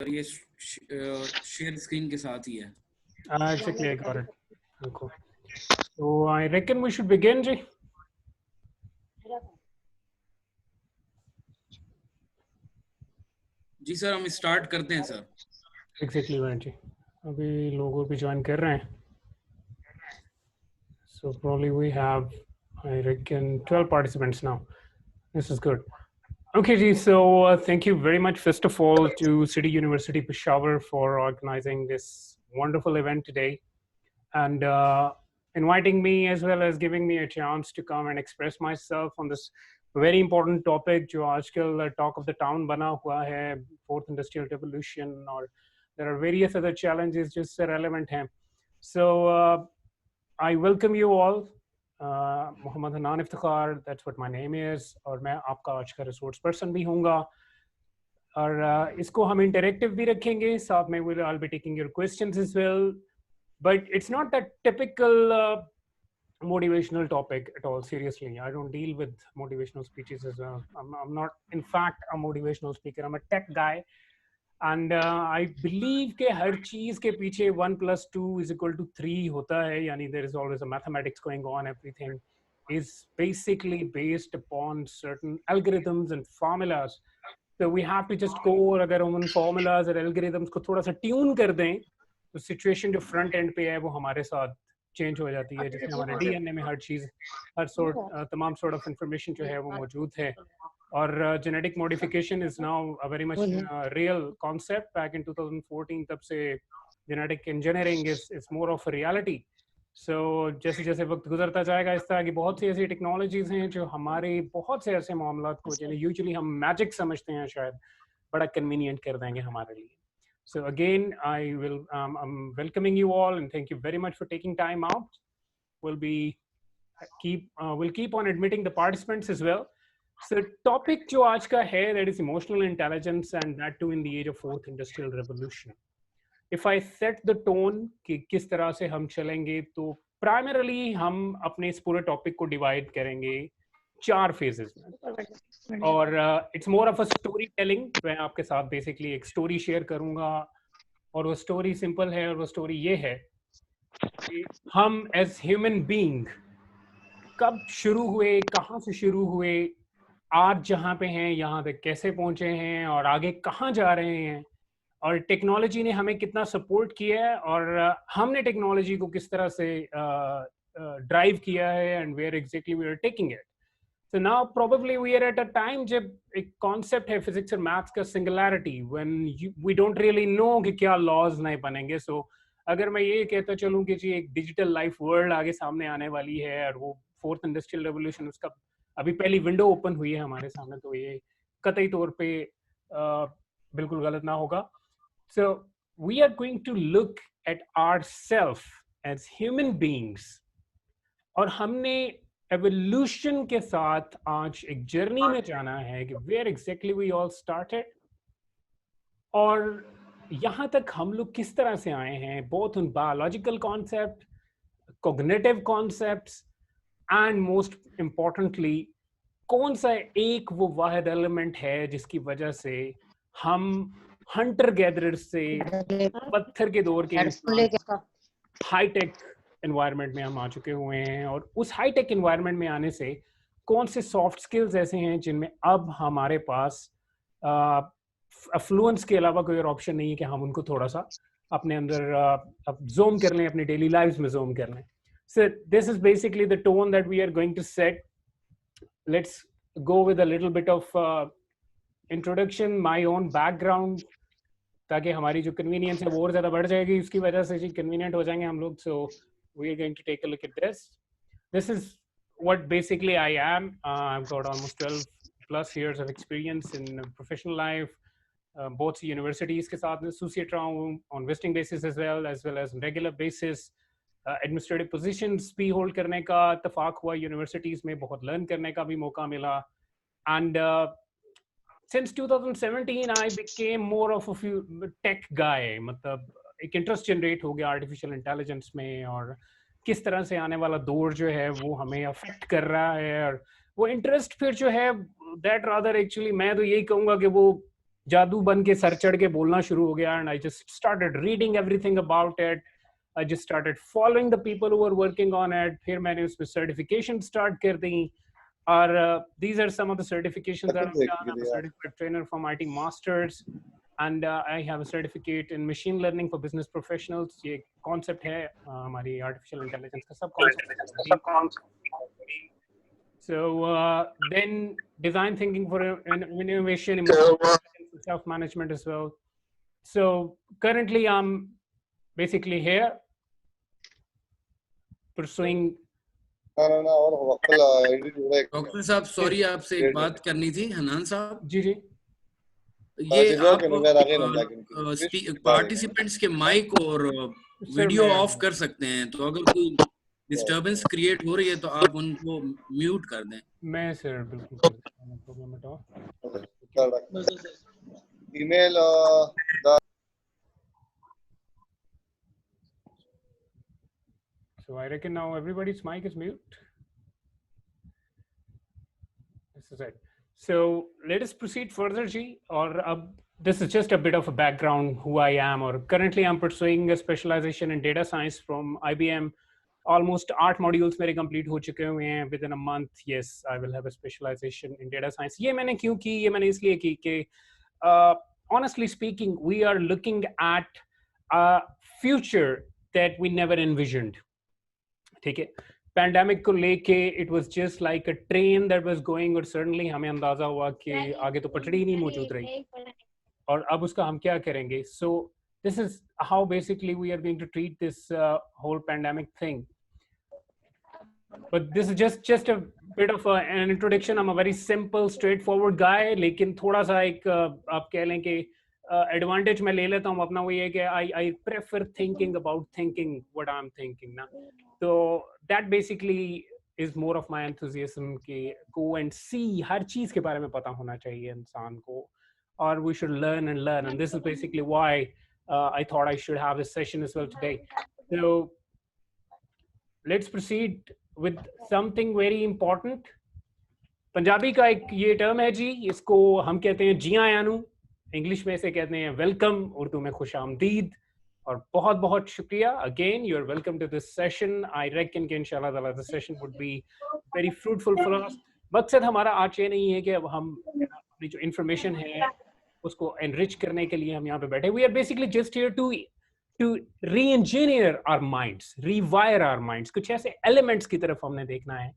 और ये share screen के साथ ही है। Exactly, I got it. Okay. So I reckon we should begin, जी. जी सर, हम स्टार्ट करते हैं सर। Exactly, मैम जी. अभी लोगों भी ज्वाइन कर रहे हैं. So probably we have, I reckon, 12 participants now. This is good. Okay, ji. So thank you very much, first of all, to City University Peshawar for organizing this wonderful event today, and inviting me as well as giving me a chance to come and express myself on this very important topic जो आजकल talk of the town बना हुआ है, fourth industrial revolution, और there are various other challenges just relevant हैं. So I welcome you all. Mohammad Hanan Iftikhar, that's what my name is, और मैं आपका आज का रिसोर्स पर्सन भी हूँगा. और इसको हम इंटरेक्टिव भी रखेंगे, साथ में I'll be taking your questions as well. But it's not that typical motivational topic at all. Seriously, I don't deal with motivational speeches as well. I'm not, in fact, a motivational speaker. I'm a tech guy, and I believe कि हर चीज के पीछे 1 + 2 = 3 होता है. यानी there is always a mathematics going on. Everything is basically based upon certain algorithms and formulas. So we have to just go, और अगर हम उन formulas और algorithms को थोड़ा सा ट्यून कर दें, तो सिचुएशन जो फ्रंट एंड पे है वो हमारे साथ चेंज हो जाती है, जिसमें हमारे डीएनए में हर चीज, तमाम सॉर्ट ऑफ इंफॉर्मेशन जो है वो मौजूद है. और genetic modification is now a very much real concept. Back in 2014 तब से genetic engineering is more of a reality. So जैसे जैसे वक्त गुजरता जाएगा, इस तरह की बहुत सी ऐसी टेक्नोलॉजीज हैं जो हमारे बहुत से ऐसे मामला को जिन्हें यूजुअली हम मैजिक समझते हैं, शायद बड़ा कन्वीनियंट कर देंगे हमारे लिए. So again, I'm welcoming you all, and thank you very much for taking time out. We'll keep on admitting the participants as well. So topic जो आज का है, that is emotional intelligence, and that too in the age of fourth industrial revolution. If I set the tone कि किस तरह से हम चलेंगे, तो primarily हम अपने इस पूरे टॉपिक को डिवाइड करेंगे 4 फेजेस में. और it's more of a story telling. मैं आपके साथ बेसिकली एक स्टोरी शेयर करूंगा, और वो स्टोरी सिंपल है, और वो स्टोरी ये है कि हम एज ह्यूमन बीइंग कब शुरू हुए, कहाँ से शुरू हुए, आज जहाँ पे हैं यहाँ तक कैसे पहुंचे हैं, और आगे कहाँ जा रहे हैं, और टेक्नोलॉजी ने हमें कितना सपोर्ट किया है, और हमने टेक्नोलॉजी को किस तरह से ड्राइव किया है, and where exactly we are taking it. So now probably we are at a time जब एक concept है physics और maths का singularity, when we don't really know कि क्या laws नए बनेंगे. So अगर मैं ये कहता चलूँ कि जी एक digital life world आगे सामने आने वाली है, और वो fourth industrial revolution उसका अभी पहली window open हुई है हमारे सामने, तो ये कतई तौर पे बिल्कुल गलत ना होगा. So we are going to look at ourselves as human beings, और हमने एवोल्यूशन के साथ आज एक जर्नी में जाना है कि where exactly we all started, और यहाँ तक हम लोग किस तरह से आए हैं, बोथ उन biological concept, cognitive concepts, and most importantly कौन सा एक वो वाहिद एलिमेंट है जिसकी वजह से हम हंटर गैदरर से पत्थर के दौर के हाईटेक एनवायरनमेंट में हम आ चुके हुए हैं. और उस हाईटेक एनवायरनमेंट में आने से कौन से सॉफ्ट स्किल्स ऐसे हैं जिनमें अब हमारे पास अफ्लुएंस के अलावा कोई और ऑप्शन नहीं है कि हम उनको थोड़ा सा अपने अंदर ज़ूम कर लें, अपनी डेली लाइफ में ज़ूम कर लें. So this is basically the tone that we are going to set. Let's go with a little bit of introduction, my own background, ताकि हमारी जो कन्वीनियंस है वो और ज़्यादा बढ़ जाएगी. उसकी वजह से जी कन्वीनियंट हो जाएंगे हम लोग. सो we are going to take a look at this. This is what basically I am. I've got almost 12 plus years of experience in professional life, both universities के साथ में associate रहा हूँ on visiting basis as well as regular basis. Administrative positions भी hold करने का इत्तेफाक हुआ universities में, बहुत learn करने का भी मौका मिला. And since 2017 I became more of a tech guy. मतलब एक इंटरेस्ट जनरेट हो गया आर्टिफिशियल इंटेलिजेंस में, और किस तरह से आने वाला दौर जो है वो हमें अफेक्ट कर रहा है. और वो इंटरेस्ट फिर जो है दैट रादर एक्चुअली मैं तो यही कहूँगा कि वो जादू बन के सर चढ़ के बोलना शुरू हो गया, and I just started reading everything about it. I just started following the people who were working on it. फिर मैंने उसमें certification start कर दी, और these are some of the certifications that I've done. I'm a certified trainer from IT Masters, and I have a certificate in machine learning for business professionals. ये concept है हमारी artificial intelligence का सब concept. So then design thinking for innovation, self management as well. So currently I'm basically here pursuing. Doctor साहब sorry, आपसे एक बात करनी थी। हनान साहब जी जी, ये आप पार्टिसिपेंट्स के माइक और वीडियो ऑफ कर सकते हैं, तो अगर कोई डिस्टरबेंस क्रिएट हो रही है तो आप उनको म्यूट कर दें। मैं सर बिल्कुल कर देता हूं, problem at all. Email So I reckon now everybody's mic is mute. This is it. So let us proceed further, Ji. Or this is just a bit of a background who I am. Or currently I'm pursuing a specialization in data science from IBM. Almost 8 modules मेरे complete हो चुके हुए हैं. Within a month, yes, I will have a specialization in data science. ये मैंने क्यों की? ये मैंने इसलिए की कि honestly speaking, we are looking at a future that we never envisioned. ठीक है, पैंडेमिक को लेके it was just like a train that was going, और सडनली हमें अंदाजा हुआ कि आगे तो पटड़ी नहीं मौजूद रही, और अब उसका हम क्या करेंगे। So this is how basically we are going to treat this whole pandemic thing, but this is just a bit of an introduction. I am a very simple straight forward guy, लेकिन थोड़ा सा एक आप कह लें कि advantage मैं ले लेता हूँ अपना, वो ये कि I prefer thinking about thinking what I am thinking ना। तो that basically is more of my enthusiasm कि गो एंड सी, हर चीज के बारे में पता होना चाहिए इंसान को, और we should learn and this is basically why I thought I should have this session as well today. So let's proceed with something very important. Punjabi का एक ये टर्म है जी, इसको हम कहते हैं जी आयानू, इंग्लिश में से कहते हैं वेलकम, उर्दू में खुश आमदीद, और बहुत बहुत शुक्रिया। Again you are welcome to this session. I reckon कि इंशाल्लाह ताला this session would be very fruitful for us. मकसद हमारा आज ये नहीं है कि अब हम अपनी जो इंफॉर्मेशन है उसको एनरिच करने के लिए हम यहाँ पे बैठे, we are basically just here to re-engineer our minds, rewire our minds. कुछ ऐसे एलिमेंट्स की तरफ हमने देखना है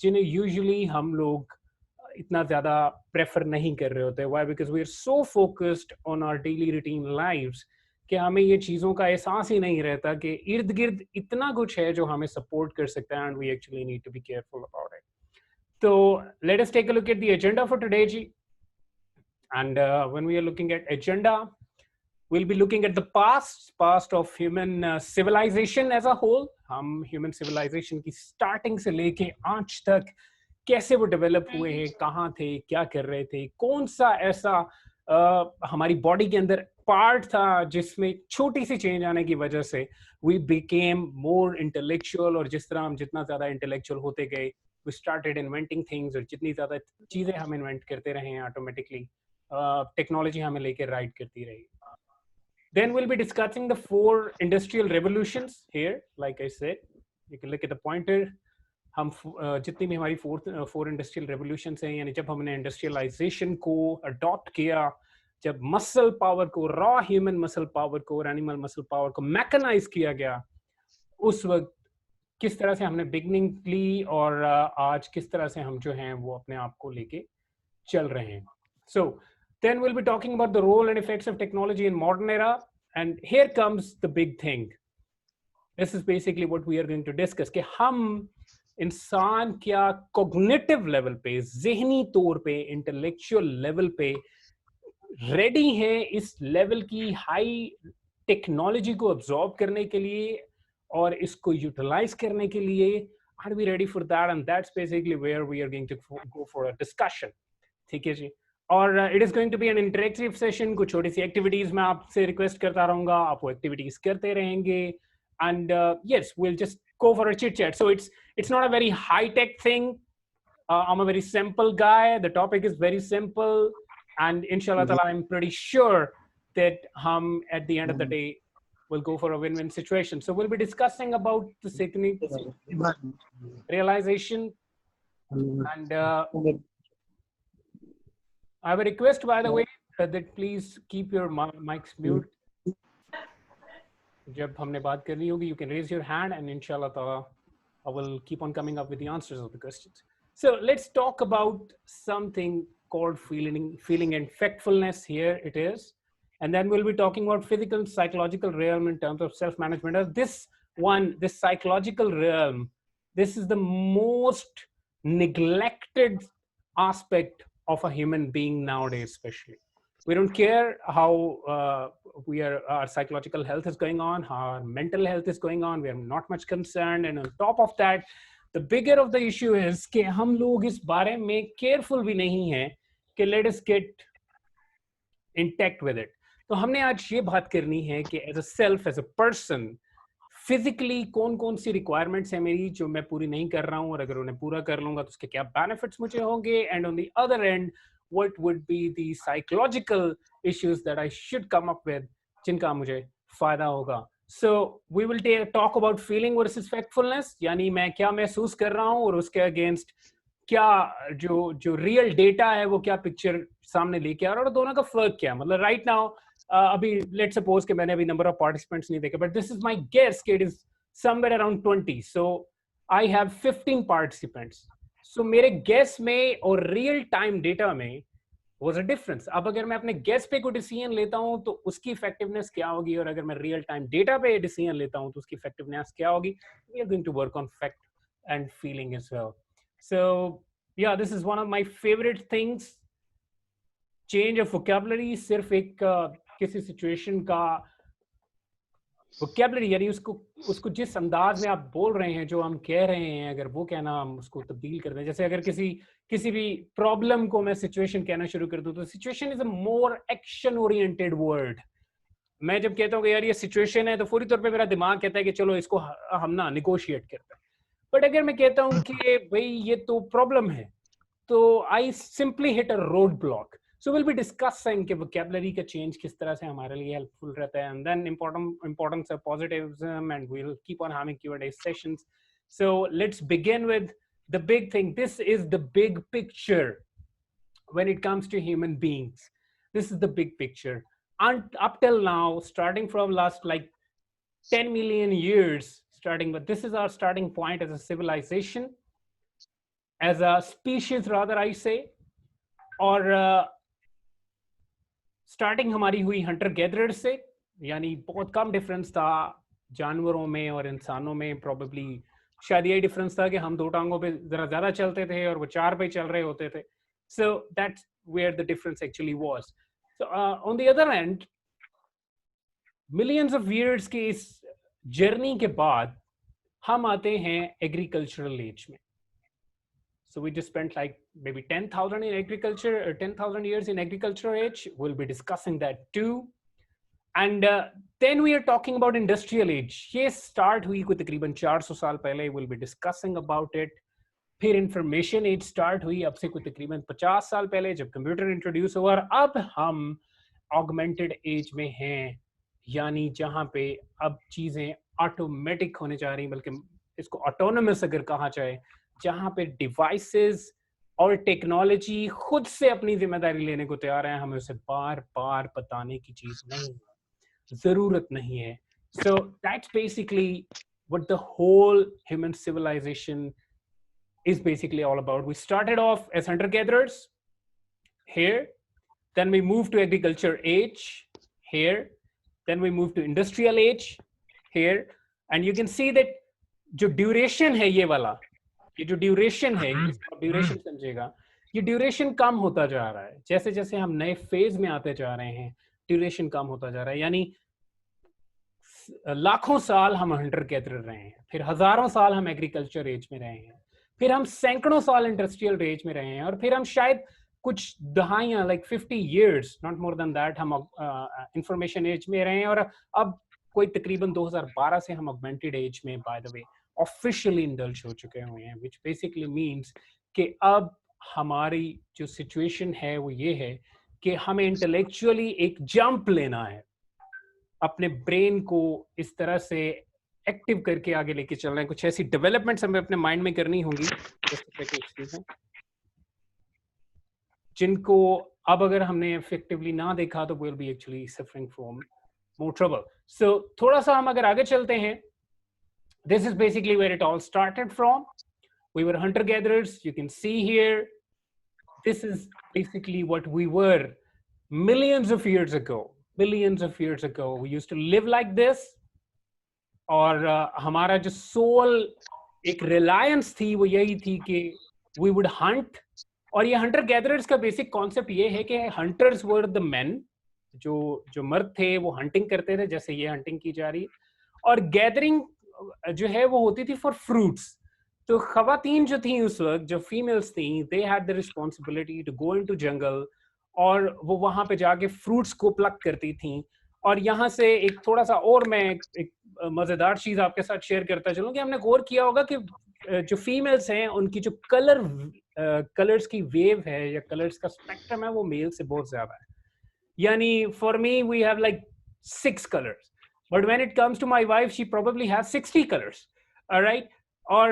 जिन्हें यूजुअली हम लोग इतना ज्यादा प्रेफर नहीं कर रहे होते। Why? Because we are so focused on our daily routine lives कि हमें ये चीज़ों का एहसास ही नहीं रहता कि इर्द गिर्द इतना कुछ है जो हमें सपोर्ट कर सकता है, and we actually need to be careful about it. तो let us take a look at the agenda for today जी, and when we are looking at agenda, we'll be looking at the past of human civilization as a whole. हम human civilization की starting से लेके आज तक कैसे वो develop हुए हैं, कहाँ थे, क्या कर रहे थे, कौन सा ऐसा हमारी बॉडी के अंदर पार्ट था जिसमें छोटी सी चेंज आने की वजह से वी बिकेम मोर इंटेलेक्चुअल, और जिस तरह हम जितना ज्यादा इंटेलेक्चुअल होते गए वी स्टार्टेड इन्वेंटिंग थिंग्स, और जितनी ज्यादा चीजें हम इन्वेंट करते रहे हैं ऑटोमेटिकली टेक्नोलॉजी हमें लेकर राइड करती रही। Then we'll be discussing the 4 industrial revolutions here. Like I said, you can look at the pointer. हम जितनी भी हमारी 4 इंडस्ट्रियल रेवोल्यूशंस हैं, यानी जब हमने इंडस्ट्रियलाइजेशन को अडॉप्ट किया, जब मसल पावर को, रॉ ह्यूमन मसल पावर को और एनिमल मसल पावर को मैकेनाइज किया गया, उस वक्त किस तरह से हमने बिगनिंग ली, और आज किस तरह से हम जो हैं वो अपने आप को लेके चल रहे हैं। So then we'll be talking about the role and effects of technology in modern era, and here comes the big thing. This is basically what we are going to discuss कि हम इंसान क्या कॉग्निटिव लेवल पे, ज़हनी तौर पे, intellectual level पे ready है इस लेवल की हाई टेक्नोलॉजी को अब्सॉर्ब करने के लिए और इसको यूटिलाइज करने के लिए। Are we ready for that? And that's basically where we are going to go for a discussion. ठीक है जी, और it is going to be an interactive session. कुछ छोटी सी एक्टिविटीज मैं आपसे रिक्वेस्ट करता रहूंगा, आप वो एक्टिविटीज करते रहेंगे, and yes we'll just go for a chit chat. So it's not a very high tech thing. I'm a very simple guy. The topic is very simple. and inshallah ta'ala, I'm pretty sure that at the end of the day we'll go for a win-win situation. So we'll be discussing about the second realization, and I have a request, by the way, that please keep your mics mute. जब हमने बात करनी होगी, you can raise your hand, and inshallah ta'ala, I will keep on coming up with the answers of the questions. So let's talk about something called feeling and factfulness. Here it is. And then we'll be talking about physical and psychological realm in terms of self-management. This psychological realm, this is the most neglected aspect of a human being nowadays, especially. We don't care how our psychological health is going on, how our mental health is going on. We are not much concerned. And on top of that, the bigger of the issue is कि हम लोग इस बारे में careful भी नहीं हैं कि let us get intact with it. तो हमने आज ये बात करनी है कि as a self, as a person, physically कौन सी requirements है मेरी जो मैं पूरी नहीं कर रहा हूँ, और अगर उन्हें पूरा कर लूँगा तो उसके क्या benefits मुझे होंगे, and on the other end, what would be the psychological issues that I should come up with जिनका मुझे फायदा होगा. So we will talk about feeling versus factfulness, यानी मैं क्या महसूस कर रहा हूँ और उसके against क्या जो real data है वो क्या picture सामने लेके आ रहा है, और दोनों का फर्क क्या है. मतलब right now अभी let's suppose कि मैंने अभी number of participants नहीं देखे, but this is my guess कि it is somewhere around 20. So I have 15 participants. So मेरे guess में और real time data में was a difference. अब अगर मैं अपने guess पे कोई decision लेता हूँ तो उसकी effectiveness क्या होगी, और अगर मैं real time data पे decision लेता हूँ तो उसकी effectiveness क्या होगी. We are going to work on fact and feeling as well. So yeah, this is one of my favorite things. Change of vocabulary, सिर्फ एक किसी situation का vocabulary, यानी उसको जिस अंदाज में आप बोल रहे हैं, जो हम कह रहे हैं, अगर वो कहना हम उसको तब्दील कर दें. जैसे अगर किसी भी प्रॉब्लम को मैं सिचुएशन कहना शुरू कर दूं तो situation is a more action oriented word. मैं जब कहता हूँ कि यार ये सिचुएशन है तो फौरी तौर पे मेरा दिमाग कहता है कि चलो इसको हम ना निगोशिएट करते हैं. बट अगर मैं कहता हूँ कि भाई ये तो प्रॉब्लम है, तो I simply hit a road block. So we'll be discussing कि vocabulary का change किस तरह से हमारे लिए helpful रहता है, and then importance of positivism, and we'll keep on having Q&A sessions. So let's begin with the big thing. This is the big picture when it comes to human beings. This is the big picture. And up till now, starting from last like 10 million years, but this is our starting point as a civilization, as a species rather I say, और starting हमारी हुई Hunter gatherer से, यानी बहुत कम difference था जानवरों में और इंसानों में. प्रोबेबली शायद यही डिफरेंस था कि हम दो टांगों पे जरा ज्यादा चलते थे और वो चार पे चल रहे होते थे. So that's where the difference actually was. So on the other end, millions of years की इस जर्नी के बाद हम आते हैं एग्रीकल्चरल एज में. So we just spent like maybe 10,000 in agriculture, or 10,000 years in agricultural age. We'll be discussing that too. And then we are talking about industrial age. ये start हुई कोई तकरीबन 400 साल पहले. We'll be discussing about it. फिर information age start हुई अब से कोई तकरीबन 50 साल पहले जब कंप्यूटर इंट्रोड्यूस हुआ. और अब हम augmented age में हैं, यानी जहाँ पे अब चीजें ऑटोमेटिक होने जा रही, बल्कि इसको ऑटोनमस अगर कहा जाए, जहाँ पे डिवाइसेस और टेक्नोलॉजी खुद से अपनी जिम्मेदारी लेने को तैयार है. हमें उसे बार बार बताने की चीज नहीं है, जरूरत नहीं है. So that's basically what the whole human civilization is basically all about. We started off as hunter-gatherers here, then we moved to agriculture age here, then we moved to industrial age here, and you can see that जो duration है ये वाला, ये जो duration है, इसका duration समझेगा, ये ड्यूरेशन कम होता जा रहा है. जैसे जैसे हम नए फेज में आते जा रहे हैं, ड्यूरेशन कम होता जा रहा है. यानी लाखों साल हम हंटर गैदरर रहे हैं, फिर हजारों साल हम एग्रीकल्चर एज में रहे हैं, फिर हम सैकड़ों साल इंडस्ट्रियल एज में रहे हैं, और फिर हम शायद कुछ दहाइयां like 50 years, not more than that, हम इंफॉर्मेशन एज में रहे हैं. और अब कोई तकरीबन 2012 से हम ऑगमेंटेड एज में bye the way officially indulge हो चुके हुए हैं, which basically means कि अब हमारी जो सिचुएशन है वो ये है कि हमें इंटेलेक्चुअली एक जंप लेना है, अपने ब्रेन को इस तरह से एक्टिव करके आगे लेके चलना है, कुछ ऐसी डेवलपमेंट्स हमें अपने माइंड में करनी होंगी जिनको अब अगर हमने इफेक्टिवली ना देखा तो will be actually suffering from more trouble. So थोड़ा सा हम अगर आगे चलते हैं, this is basically where it all started from. We were hunter gatherers. You can see here, this is basically what we were millions of years ago. Millions of years ago we used to live like this. और हमारा जो soul एक रिलायंस थी वो यही थी कि we would Hunt. और ये हंटर गैदरर्स का बेसिक कॉन्सेप्ट ये है कि हंटर्स वर द मेन, जो मर्द थे वो हंटिंग करते थे, जैसे ये हंटिंग की जा रही है, और गैदरिंग जो है वो होती थी फॉर फ्रूट्स. तो खवातीन जो थी उस वक्त, जो फीमेल्स थी, they had the responsibility to go into jungle, और वो वहां पे जाके फ्रूट्स को प्लक करती थी. और यहाँ से एक थोड़ा सा और मैं एक मजेदार चीज आपके साथ शेयर करता चलूं कि हमने गौर किया होगा कि जो फीमेल्स हैं उनकी जो कलर्स की वेव है या कलर्स का स्पेक्ट्रम है वो मेल से बहुत ज्यादा है. यानी for me we have like 6 colors, but when it comes to my wife she probably has 60 colors. All right, or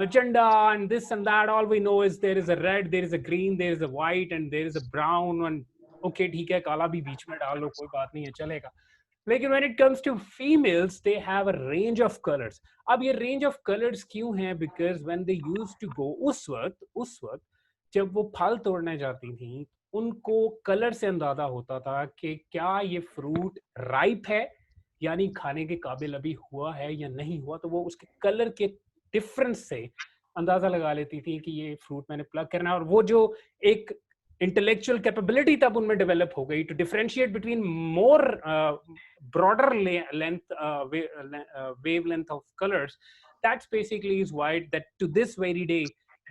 magenta and this and that, all we know is there is a red, there is a green, there is a white and there is a brown. and okay ठीक है, काला भी बीच में डाल लो, कोई बात नहीं है, चलेगा. लेकिन when it comes to females they have a range of colors. अब ये range of colors क्यों है? Because when they used to go, उस वक्त जब वो फल तोड़ने जाती थी, उनको कलर से अंदाजा होता था कि क्या ये फ्रूट राइप है, यानी खाने के काबिल अभी हुआ है या नहीं हुआ. तो वो उसके कलर के डिफरेंस से अंदाजा लगा लेती थी कि ये फ्रूट मैंने प्लग करना है. और वो जो एक इंटेलेक्चुअल कैपेबिलिटी तब उनमें डेवलप हो गई to differentiate between more broader length wavelength of colors. That's basically is why that to this very day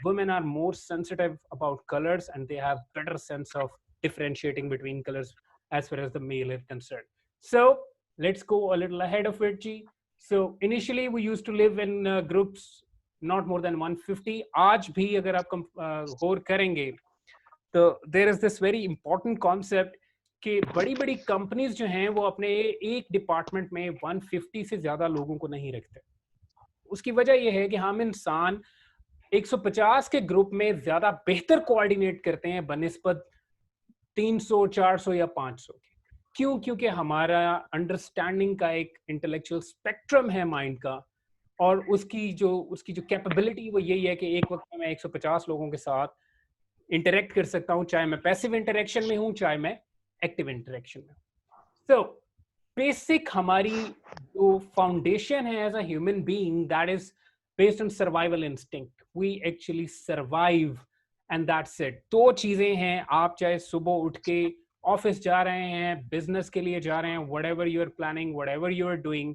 women are more sensitive about colors and they have better sense of differentiating between colors as far as the male is concerned. So let's go a little ahead of it, G. So initially we used to live in groups not more than 150. आज भी अगर आप गौर करेंगे तो there is this very important concept कि बड़ी companies जो हैं वो अपने एक डिपार्टमेंट में 150 से ज्यादा लोगों को नहीं रखते. उसकी वजह यह है कि हम इंसान 150 के ग्रुप में ज्यादा बेहतर कोऑर्डिनेट करते हैं बनिस्बत 300, 400 या 500 के. क्यों? क्योंकि हमारा अंडरस्टैंडिंग का एक इंटेलेक्चुअल स्पेक्ट्रम है माइंड का, और उसकी जो कैपेबिलिटी वो यही है कि एक वक्त में मैं 150 लोगों के साथ इंटरेक्ट कर सकता हूं, चाहे मैं पैसिव इंटरेक्शन में हूं चाहे मैं एक्टिव इंटरेक्शन में. सो बेसिक हमारी जो फाउंडेशन है as a human being, that is based on survival instinct. We actually survive and that's it. 2 चीजें हैं, आप चाहे सुबह उठ के ऑफिस जा रहे हैं, बिजनेस के लिए जा रहे हैं, whatever you are planning, whatever you are doing,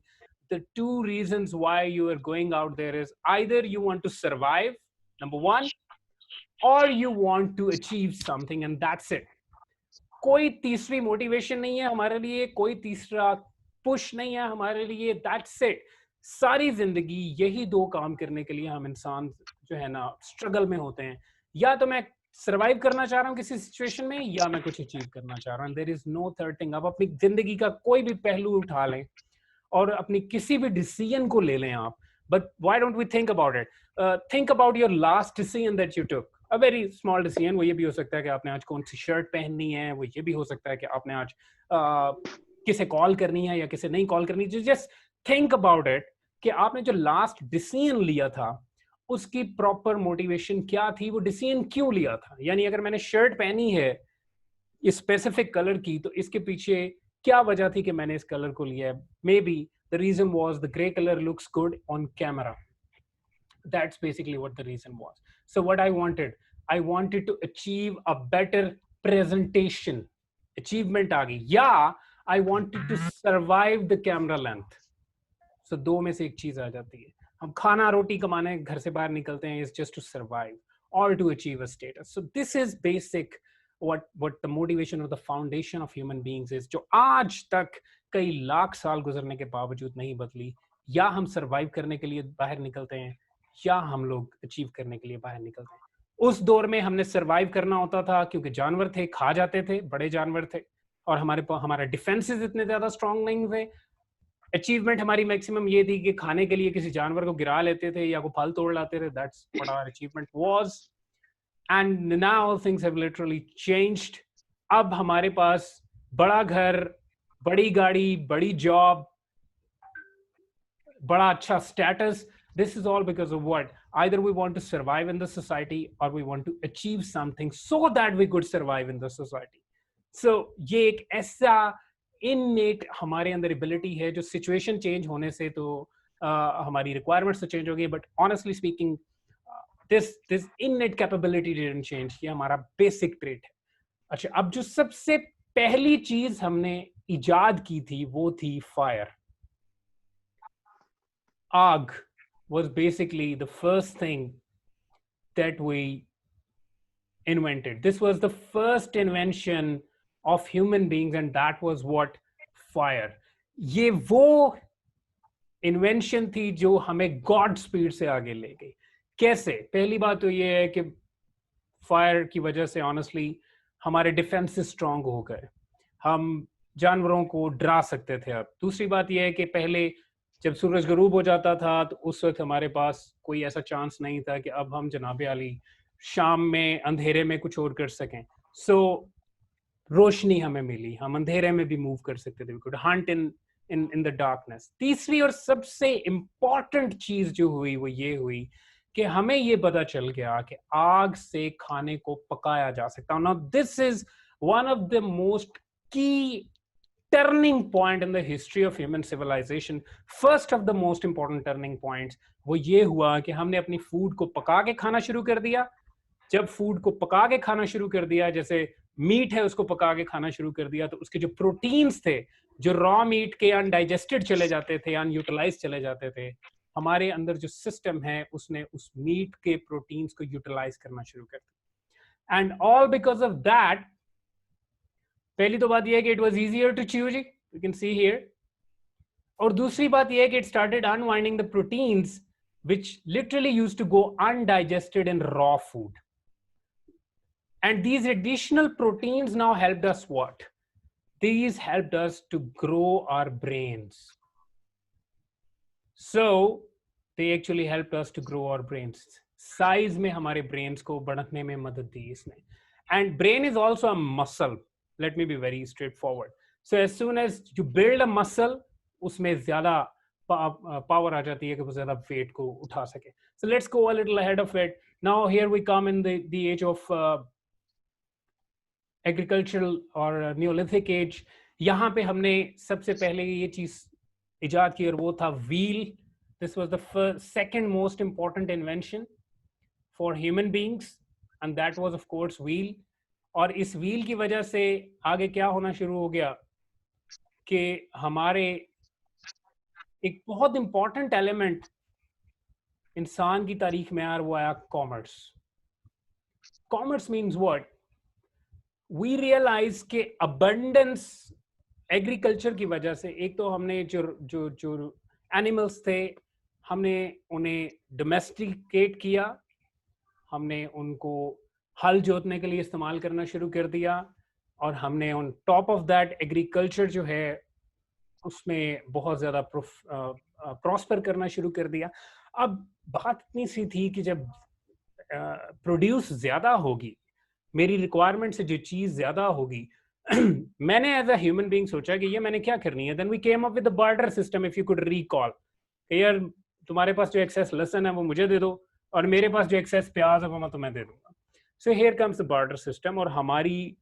the 2 reasons why you are going out there is either you want to survive, number 1, or you want to achieve something and that's it. कोई तीसरी motivation नहीं है हमारे लिए, कोई तीसरा push नहीं है हमारे लिए, that's it. सारी जिंदगी यही 2 काम करने के लिए हम इंसान जो है ना स्ट्रगल में होते हैं. या तो मैं सरवाइव करना चाह रहा हूँ किसी सिचुएशन में, या मैं कुछ अचीव करना चाह रहा हूँ. There is no third thing. आप अपनी जिंदगी का कोई भी पहलू उठा लें और अपनी किसी भी डिसीजन को ले लें आप, but why don't we think about it? Think about your last decision that you took. A very small decision. वो ये भी हो सकता है कि आपने आज कौन सी शर्ट पहननी है, वो ये भी हो सकता है कि आपने आज किसे कॉल करनी है या किसे नहीं कॉल करनी. जस्ट थिंक अबाउट इट कि आपने जो लास्ट डिसीजन लिया था उसकी प्रॉपर मोटिवेशन क्या थी, वो डिसीजन क्यों लिया था. यानी अगर मैंने शर्ट पहनी है इस स्पेसिफिक कलर की, तो इसके पीछे क्या वजह थी कि मैंने इस कलर को लिया है. Maybe the reason was the grey colour looks good on camera. That's basically what the reason was. So what I wanted to achieve a better presentation. Achievement आ गई. या I wanted to survive the camera length. So 2 में से एक चीज आ जाती है. हम खाना रोटी कमाने घर से बाहर निकलते हैं is just to survive or to achieve a status. So this is basic what the motivation or the foundation of human beings is, जो आज तक कई लाख साल गुजरने के बावजूद नहीं बदली. या हम सरवाइव करने के लिए बाहर निकलते हैं या हम लोग अचीव करने के लिए बाहर निकलते हैं. उस दौर में हमने सरवाइव करना होता था क्योंकि जानवर थे, खा जाते थे, बड़े जानवर थे, और हमारा डिफेंसेस इतने ज्यादा स्ट्रांग नहीं थे। अचीवमेंट हमारी मैक्सिमम ये थी कि खाने के लिए किसी जानवर को गिरा लेते थे या को फल तोड़ लाते थे। That's what our achievement was. And now things have literally changed. अब हमारे पास बड़ा घर, बड़ी गाड़ी, बड़ी जॉब, बड़ा अच्छा status. This is all because of what? Either we want to survive in the society or we want to achieve something so that we could survive in the society. So ये एक ऐसा innate हमारे अंदर ability है जो situation change होने से तो हमारी रिक्वायरमेंट्स तो चेंज हो गई, but honestly speaking this innate capability didn't change. ये हमारा बेसिक ट्रेट है. अच्छा, अब जो सबसे पहली चीज हमने इजाद की थी वो थी फायर. आग was basically the first thing that we invented. This was the first invention of human beings, and that was what? Fire. ये वो इन्वेंशन थी जो हमें गॉड स्पीड से आगे ले गई. कैसे? पहली बात तो ये है कि फायर की वजह से ऑनेस्टली हमारे डिफेंसेस स्ट्रांग हो गए, हम जानवरों को डरा सकते थे. अब दूसरी बात यह है कि पहले जब सूरज गरूब हो जाता था तो उस वक्त हमारे पास कोई ऐसा चांस नहीं था कि अब हम जनाबे आली शाम में अंधेरे में कुछ और कर सकें. सो रोशनी हमें मिली, हम अंधेरे में भी मूव कर सकते थे. We could hunt in the darkness. तीसरी और सबसे इंपॉर्टेंट चीज जो हुई वो ये हुई कि हमें ये पता चल गया कि आग से खाने को पकाया जा सकता है. Now this is one of the most की turning point in the history of human civilization. First of the most important turning points वो ये हुआ कि हमने अपनी फूड को पका के खाना शुरू कर दिया. जब फूड को पका के खाना शुरू कर दिया, जैसे मीट है उसको पका के खाना शुरू कर दिया, तो उसके जो प्रोटीन्स थे जो रॉ मीट के अनडाइजेस्टेड चले जाते थे, अनयूटिलाइज चले जाते थे, हमारे अंदर जो सिस्टम है उसने उस मीट के प्रोटीन्स को यूटिलाइज करना शुरू कर दिया. And all because of that, पहली तो बात यह है कि it was easier to choose, you can see here. और दूसरी बात यह है कि it started unwinding the proteins which literally used to go undigested in raw food. And these additional proteins now helped us what? These helped us to grow our brains. So they actually helped us to grow our brains. Size में हमारे brains को बढ़ने में मदद दी इसने. And brain is also a muscle. Let me be very straightforward. So as soon as you build a muscle, उसमें ज़्यादा power आ जाती है कि वो ज़्यादा weight को उठा सके. So let's go a little ahead of it. Now here we come in the age of agricultural or Neolithic age. यहाँ पे हमने सबसे पहले ये चीज़ इजाद की और वो था wheel. This was the second most important invention for human beings, and that was of course wheel. और इस व्हील की वजह से आगे क्या होना शुरू हो गया कि हमारे एक बहुत इंपॉर्टेंट एलिमेंट इंसान की तारीख में यार वो आया commerce. Commerce means what? We realise के अबंडेंस एग्रीकल्चर की वजह से, एक तो हमने जो एनिमल्स थे हमने उन्हें डोमेस्टिकेट किया, हमने उनको हल जोतने के लिए इस्तेमाल करना शुरू कर दिया, और हमने on top of that agriculture जो है उसमें बहुत ज़्यादा प्रॉस्पर करना शुरू कर दिया. अब बात इतनी सी थी कि जब प्रोड्यूस ज़्यादा होगी, मेरी रिक्वायरमेंट से जो चीज़ ज़्यादा होगी, मैंने एज अ ह्यूमन बीइंग सोचा कि ये मैंने क्या करनी है. Then we came up with the barter system. If you could recall, यार तुम्हारे पास जो एक्सेस लहसुन है वो मुझे दे दो और मेरे पास जो एक्सेस प्याज है वो मैं तुम्हें दे दूंगा. So here comes the barter system. और हमारी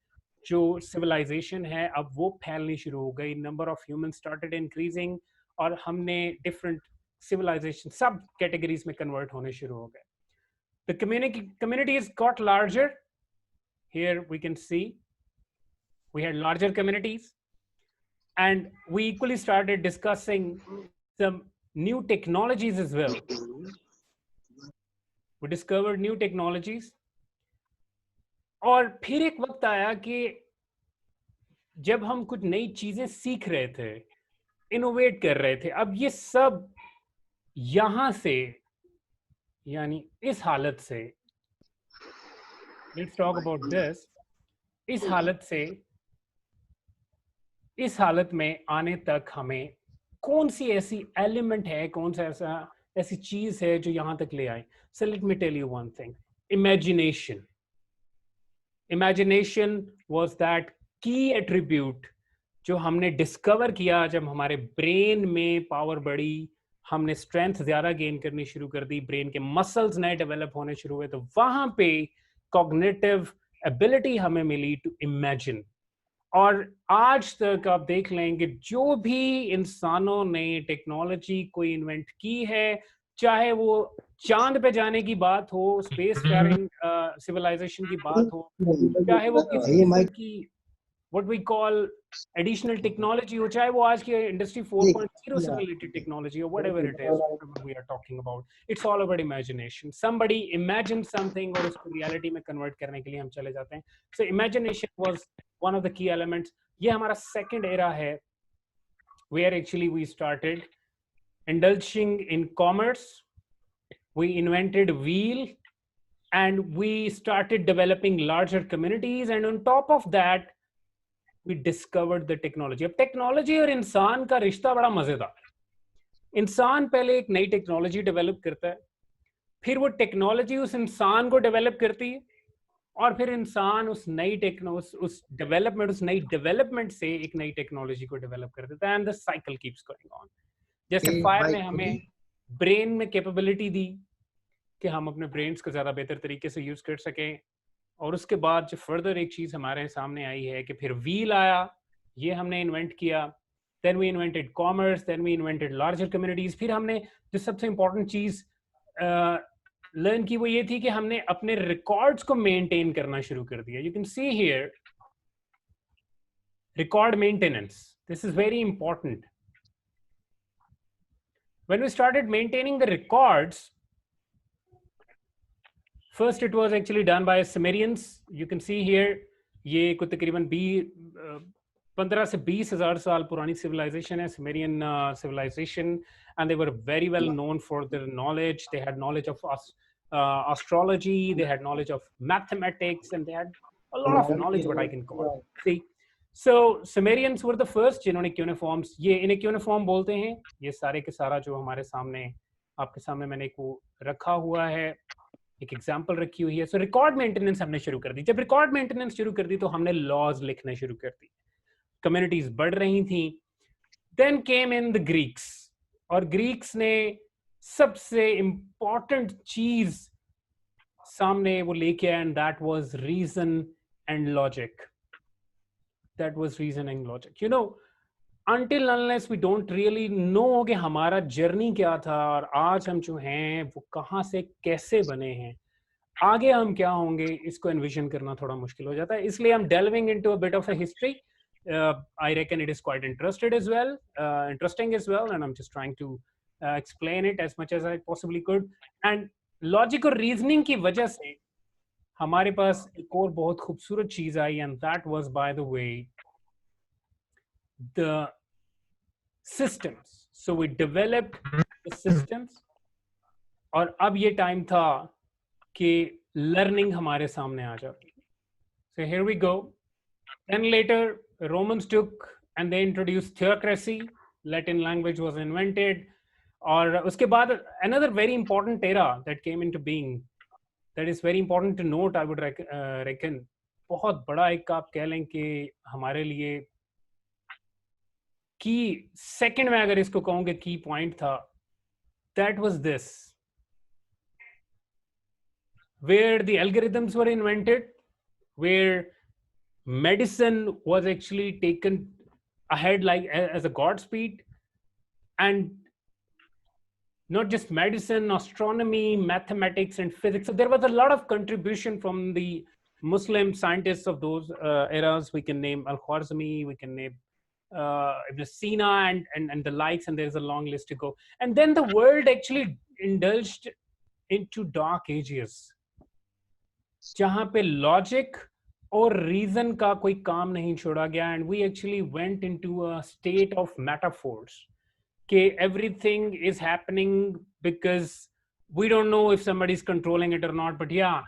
जो civilization है अब वो फैलनी शुरू हो गई. Number of humans started increasing और हमने different civilization sub categories में convert होने शुरू हो गए. The communities got larger. Here we can see we had larger communities, and we equally started discussing some new technologies as well. We discovered new technologies. और फिर एक वक्त आया कि जब हम कुछ नई चीजें सीख रहे थे, इनोवेट कर रहे थे, अब ये सब यहां से, यानी इस हालत से let's talk about this. इस हालत में आने तक हमें कौन सी ऐसी एलिमेंट है, कौन सा ऐसी चीज है जो यहां तक ले आए? So let me tell you one thing. Imagination was that key attribute जो हमने डिस्कवर किया जब हमारे ब्रेन में पावर बढ़ी, हमने स्ट्रेंथ ज्यादा गेन करनी शुरू कर दी, ब्रेन के मसल्स नए डेवलप होने शुरू हुए, तो वहां पे कॉग्निटिव एबिलिटी हमें मिली टू इमेजिन। और आज तक आप देख लें कि जो भी इंसानों ने टेक्नोलॉजी कोई इन्वेंट की है, चाहे वो चांद पे जाने की बात हो, स्पेस फेयरिंग सिविलाइजेशन की बात हो, चाहे वो किसी किस्म की what we call additional technology हो, चाहे वो आज की इंडस्ट्री 4.0 से related technology or whatever it is, whatever we are talking about, it's all about imagination. Somebody imagine something और उसको reality में convert करने के लिए हम चले जाते हैं. So imagination was one of the key elements. ये हमारा second era है where actually we started indulging in commerce. We invented wheel and we started developing larger communities, and on top of that we discovered the technology. अब technology और इंसान का रिश्ता बड़ा मजेदार है। इंसान पहले एक नई टेक्नोलॉजी डेवलप करता है, फिर वो टेक्नोलॉजी उस इंसान को डेवलप करती है, और फिर इंसान उस नई डेवलपमेंट से एक नई टेक्नोलॉजी को डेवलप कर देता है, and the cycle keeps going on. जैसे फायर ने हमें ब्रेन में कैपेबिलिटी दी कि हम अपने ब्रेन्स को ज्यादा बेहतर तरीके से यूज कर सकें, और उसके बाद जो फर्दर एक चीज हमारे सामने आई है कि फिर व्हील आया, ये हमने इन्वेंट किया, then we invented commerce, then we invented larger communities. फिर हमने जो सबसे इंपॉर्टेंट चीज लर्न की वो ये थी कि हमने अपने रिकॉर्ड्स को मेंटेन करना शुरू कर दिया। You can see here record maintenance, this is very important. When we started maintaining the records, first it was actually done by Sumerians. You can see here, ये कुछ तकरीबन 15 से 20,000 साल पुरानी civilization है, Sumerian civilization, and they were very well known for their knowledge. They had knowledge of astrology, they had knowledge of mathematics, and they had a lot of knowledge, what I can call. See, so Sumerians were the first जिन्होंने cuneiforms, ये इन्हें cuneiform बोलते हैं, ये सारे के सारा जो हमारे सामने, आपके सामने मैंने को रखा हुआ है, एक एग्जाम्पल रखी हुई है। सो रिकॉर्ड मेंटेनेंस हमने शुरू कर दी। जब रिकॉर्ड मेंटेनेंस शुरू कर दी तो हमने लॉज लिखना शुरू कर दी, कम्युनिटीज बढ़ रही थी। Then came in the Greeks, और ग्रीक्स ने सबसे इंपॉर्टेंट चीज सामने वो लेके आए, and that was reason and logic. That was reason and logic. You know, until unless we don't really know कि हमारा जर्नी क्या था और आज हम जो हैं वो कहाँ से कैसे बने हैं, आगे हम क्या होंगे, इसको एनविजन करना थोड़ा मुश्किल हो जाता है। इसलिए I'm delving into a bit of a history. I reckon it is quite interesting as well, and I'm just trying to explain it as much as I possibly could. And logic और reasoning की वजह से हमारे पास एक और बहुत खूबसूरत चीज आई, and that was, by the way, the systems. So we developed the systems, और अब ये टाइम था कि लर्निंग हमारे सामने आ जाती। So here we go. Then later Romans took and they introduced theocracy. Latin language was invented. और उसके बाद another very important era that came into being, that is very important to note, I would reckon, बहुत बड़ा एक आप कह लें कि हमारे लिए की सेकंड में अगर इसको कहूं कि की पॉइंट था, that was this, where the algorithms were invented, where medicine was actually taken ahead like as a god speed, and not just medicine, astronomy, mathematics, and physics. So there was a lot of contribution from the Muslim scientists of those eras. We can name Al-Khwarizmi, we can name Ibn Sina and the likes, and there's a long list to go. And then the world actually indulged into dark ages, जहां पे logic और reason का कोई काम नहीं छोड़ा गया, and we actually went into a state of metaphors, कि everything is happening because we don't know if somebody is controlling it or not, but yeah,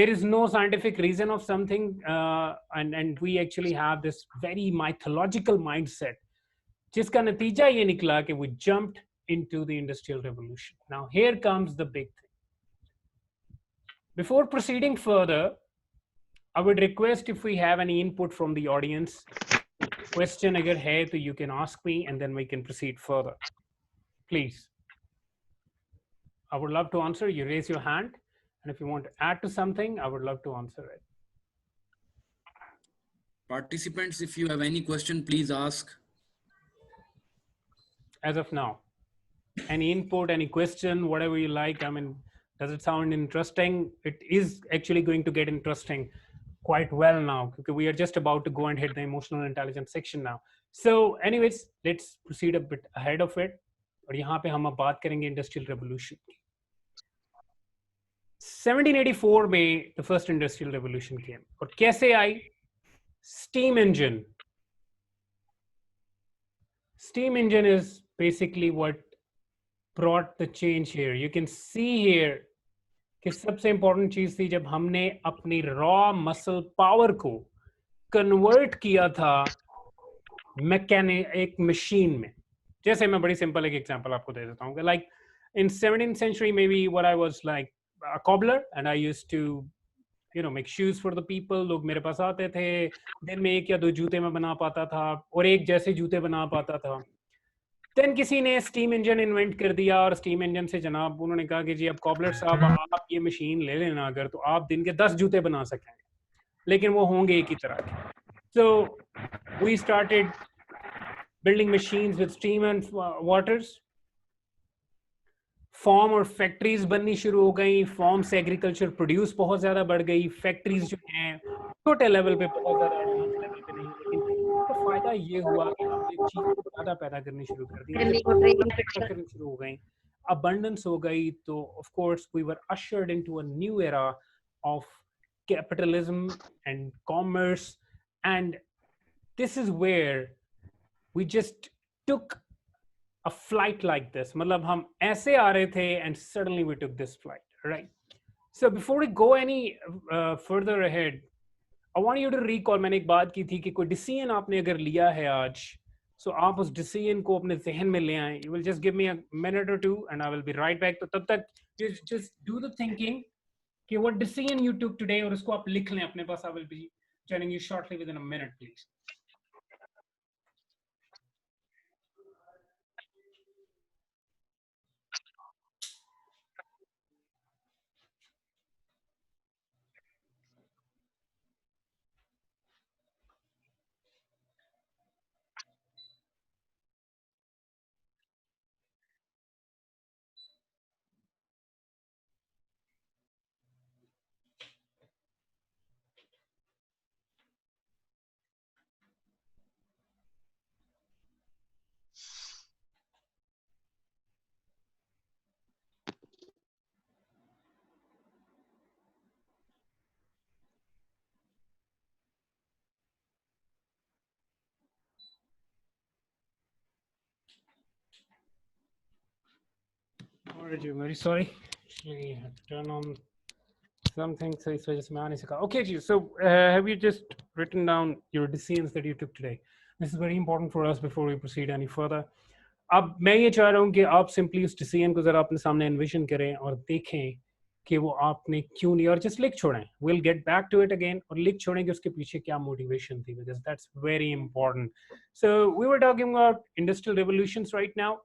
there is no scientific reason of something, and we actually have this very mythological mindset, जिसका नतीजा ये निकला कि we jumped into the industrial revolution. Now here comes the big thing. Before proceeding further, I would request if we have any input from the audience. Question agar hai to you can ask me and then we can proceed further. Please. I would love to answer. You raise your hand, and if you want to add to something, I would love to answer it. Participants, if you have any question, please ask. As of now, any input, any question, whatever you like. I mean, does it sound interesting? It is actually going to get interesting quite well now, because we are just about to go and hit the emotional intelligence section now. So anyways, let's proceed a bit ahead of it. और यहाँ पे हम अब बात करेंगे industrial revolution की. 1784 में the first industrial revolution came. और कैसे आई? Steam engine. Steam engine is basically what brought the change here. You can see here कि सबसे इम्पोर्टेंट चीज थी जब हमने अपनी रॉ मसल पावर को कन्वर्ट किया था एक मशीन में. जैसे मैं बड़ी सिंपल एक एग्जांपल आपको दे देता हूँ. Like in 17th century maybe what I was like a cobbler and I used to make shoes for the people. लोग मेरे पास आते थे, दिन में 1 या 2 जूते मैं बना पाता था और एक जैसे जूते बना पाता था. देन किसी ने स्टीम इंजन इन्वेंट कर दिया और स्टीम इंजन से जनाब उन्होंने कहा कि जी अब कॉबलर साहब आप ये मशीन ले लेना अगर, तो आप दिन के 10 जूते बना सकेंगे, लेकिन वो होंगे एक ही तरह के. So we started building machines with steam and waters. फॉर्म और फैक्ट्रीज बननी शुरू हो गई. फॉर्म से एग्रीकल्चर प्रोड्यूस बहुत ज़्यादा बढ़ गई. फैक्ट्रीज जो हैं छोटे लेवल पे, बहुत ज़्यादा एडवांस लेवल पे नहीं, लेकिन तो फायदा ये हुआ कि हमने चीज़ को ज़्यादा पैदा करनी शुरू कर दी, करनी शुरू हो गई, abundance हो गई. तो of course we were ushered into a new era of capitalism and commerce, and this is where we just took a flight like this. मतलब हम ऐसे आ रहे थे and suddenly we took this flight, right? So before we go any further ahead, I want you to recall, मैंने एक बात की थी कि कोई डिसीजन आपने अगर लिया है आज, so आप उस डिसीजन को अपने जहन में ले आएं. You will just give me a minute or two and I will be right back. तो तब तक just do the thinking कि what decision you took today, और उसको आप लिख लें अपने पास. I will be telling you shortly within a minute, please. I'm very sorry. Actually, I had to turn on something, so इस वजह से मैं आ नहीं सका. Okay, ji. So have you just written down your decisions that you took today? This is very important for us before we proceed any further. अब मैं ये चाह रहा हूँ कि आप सिंपली उस डिसीजन को जरा अपने सामने एनविजन करें और देखें कि वो आपने क्यों नहीं, और जस्ट लिख छोड़ें. Will get back to it again, और लिख छोड़ें कि उसके पीछे क्या मोटिवेशन थी, because that's very important. So we were talking about industrial revolutions right now,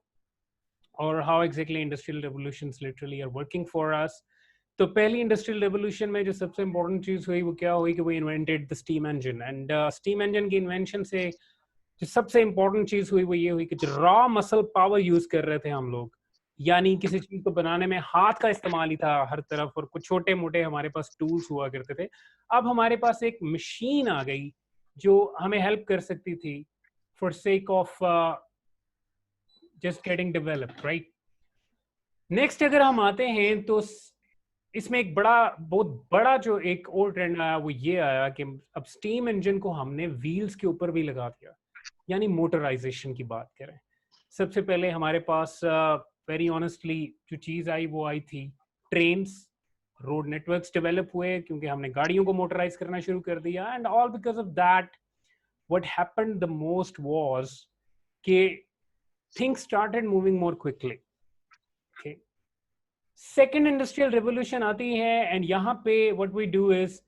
or how exactly industrial revolutions literally are working for us. तो पहली इंडस्ट्रियल रेवोल्यूशन में जो सबसे इम्पोर्टेंट चीज़ हुई वो क्या हुई कि वो invented the steam engine. And steam engine की इन्वेंशन से जो सबसे इम्पोर्टेंट चीज़ हुई वो ये हुई कि जो रॉ मसल पावर यूज़ कर रहे थे हम लोग, यानी किसी चीज़ को बनाने में हाथ का इस्तेमाल ही था हर तरफ, और कुछ छोटे मोटे हमारे पास टूल्स हुआ करते थे. अब हमारे पास एक मशीन आ गई जो हमें हेल्प कर सकती थी for sake of just getting developed, right? Next अगर हम आते हैं तो इसमें एक बहुत बड़ा जो एक और ट्रेंड आया वो ये आया कि अब स्टीम इंजन को हमने व्हील्स के ऊपर भी लगा दिया, यानी मोटराइजेशन की बात करें. सबसे पहले हमारे पास वेरी ऑनेस्टली जो चीज़ आई वो आई थी ट्रेन्स रोड नेटवर्क्स डेवलप हुए क्योंकि हमने गाड़ियों को मोटराइज करना शुरू कर दिया, and all because of that what happened the most was कि things started moving more quickly. Okay, second industrial revolution आती है, एंड यहाँ पे व्हाट वी डू इज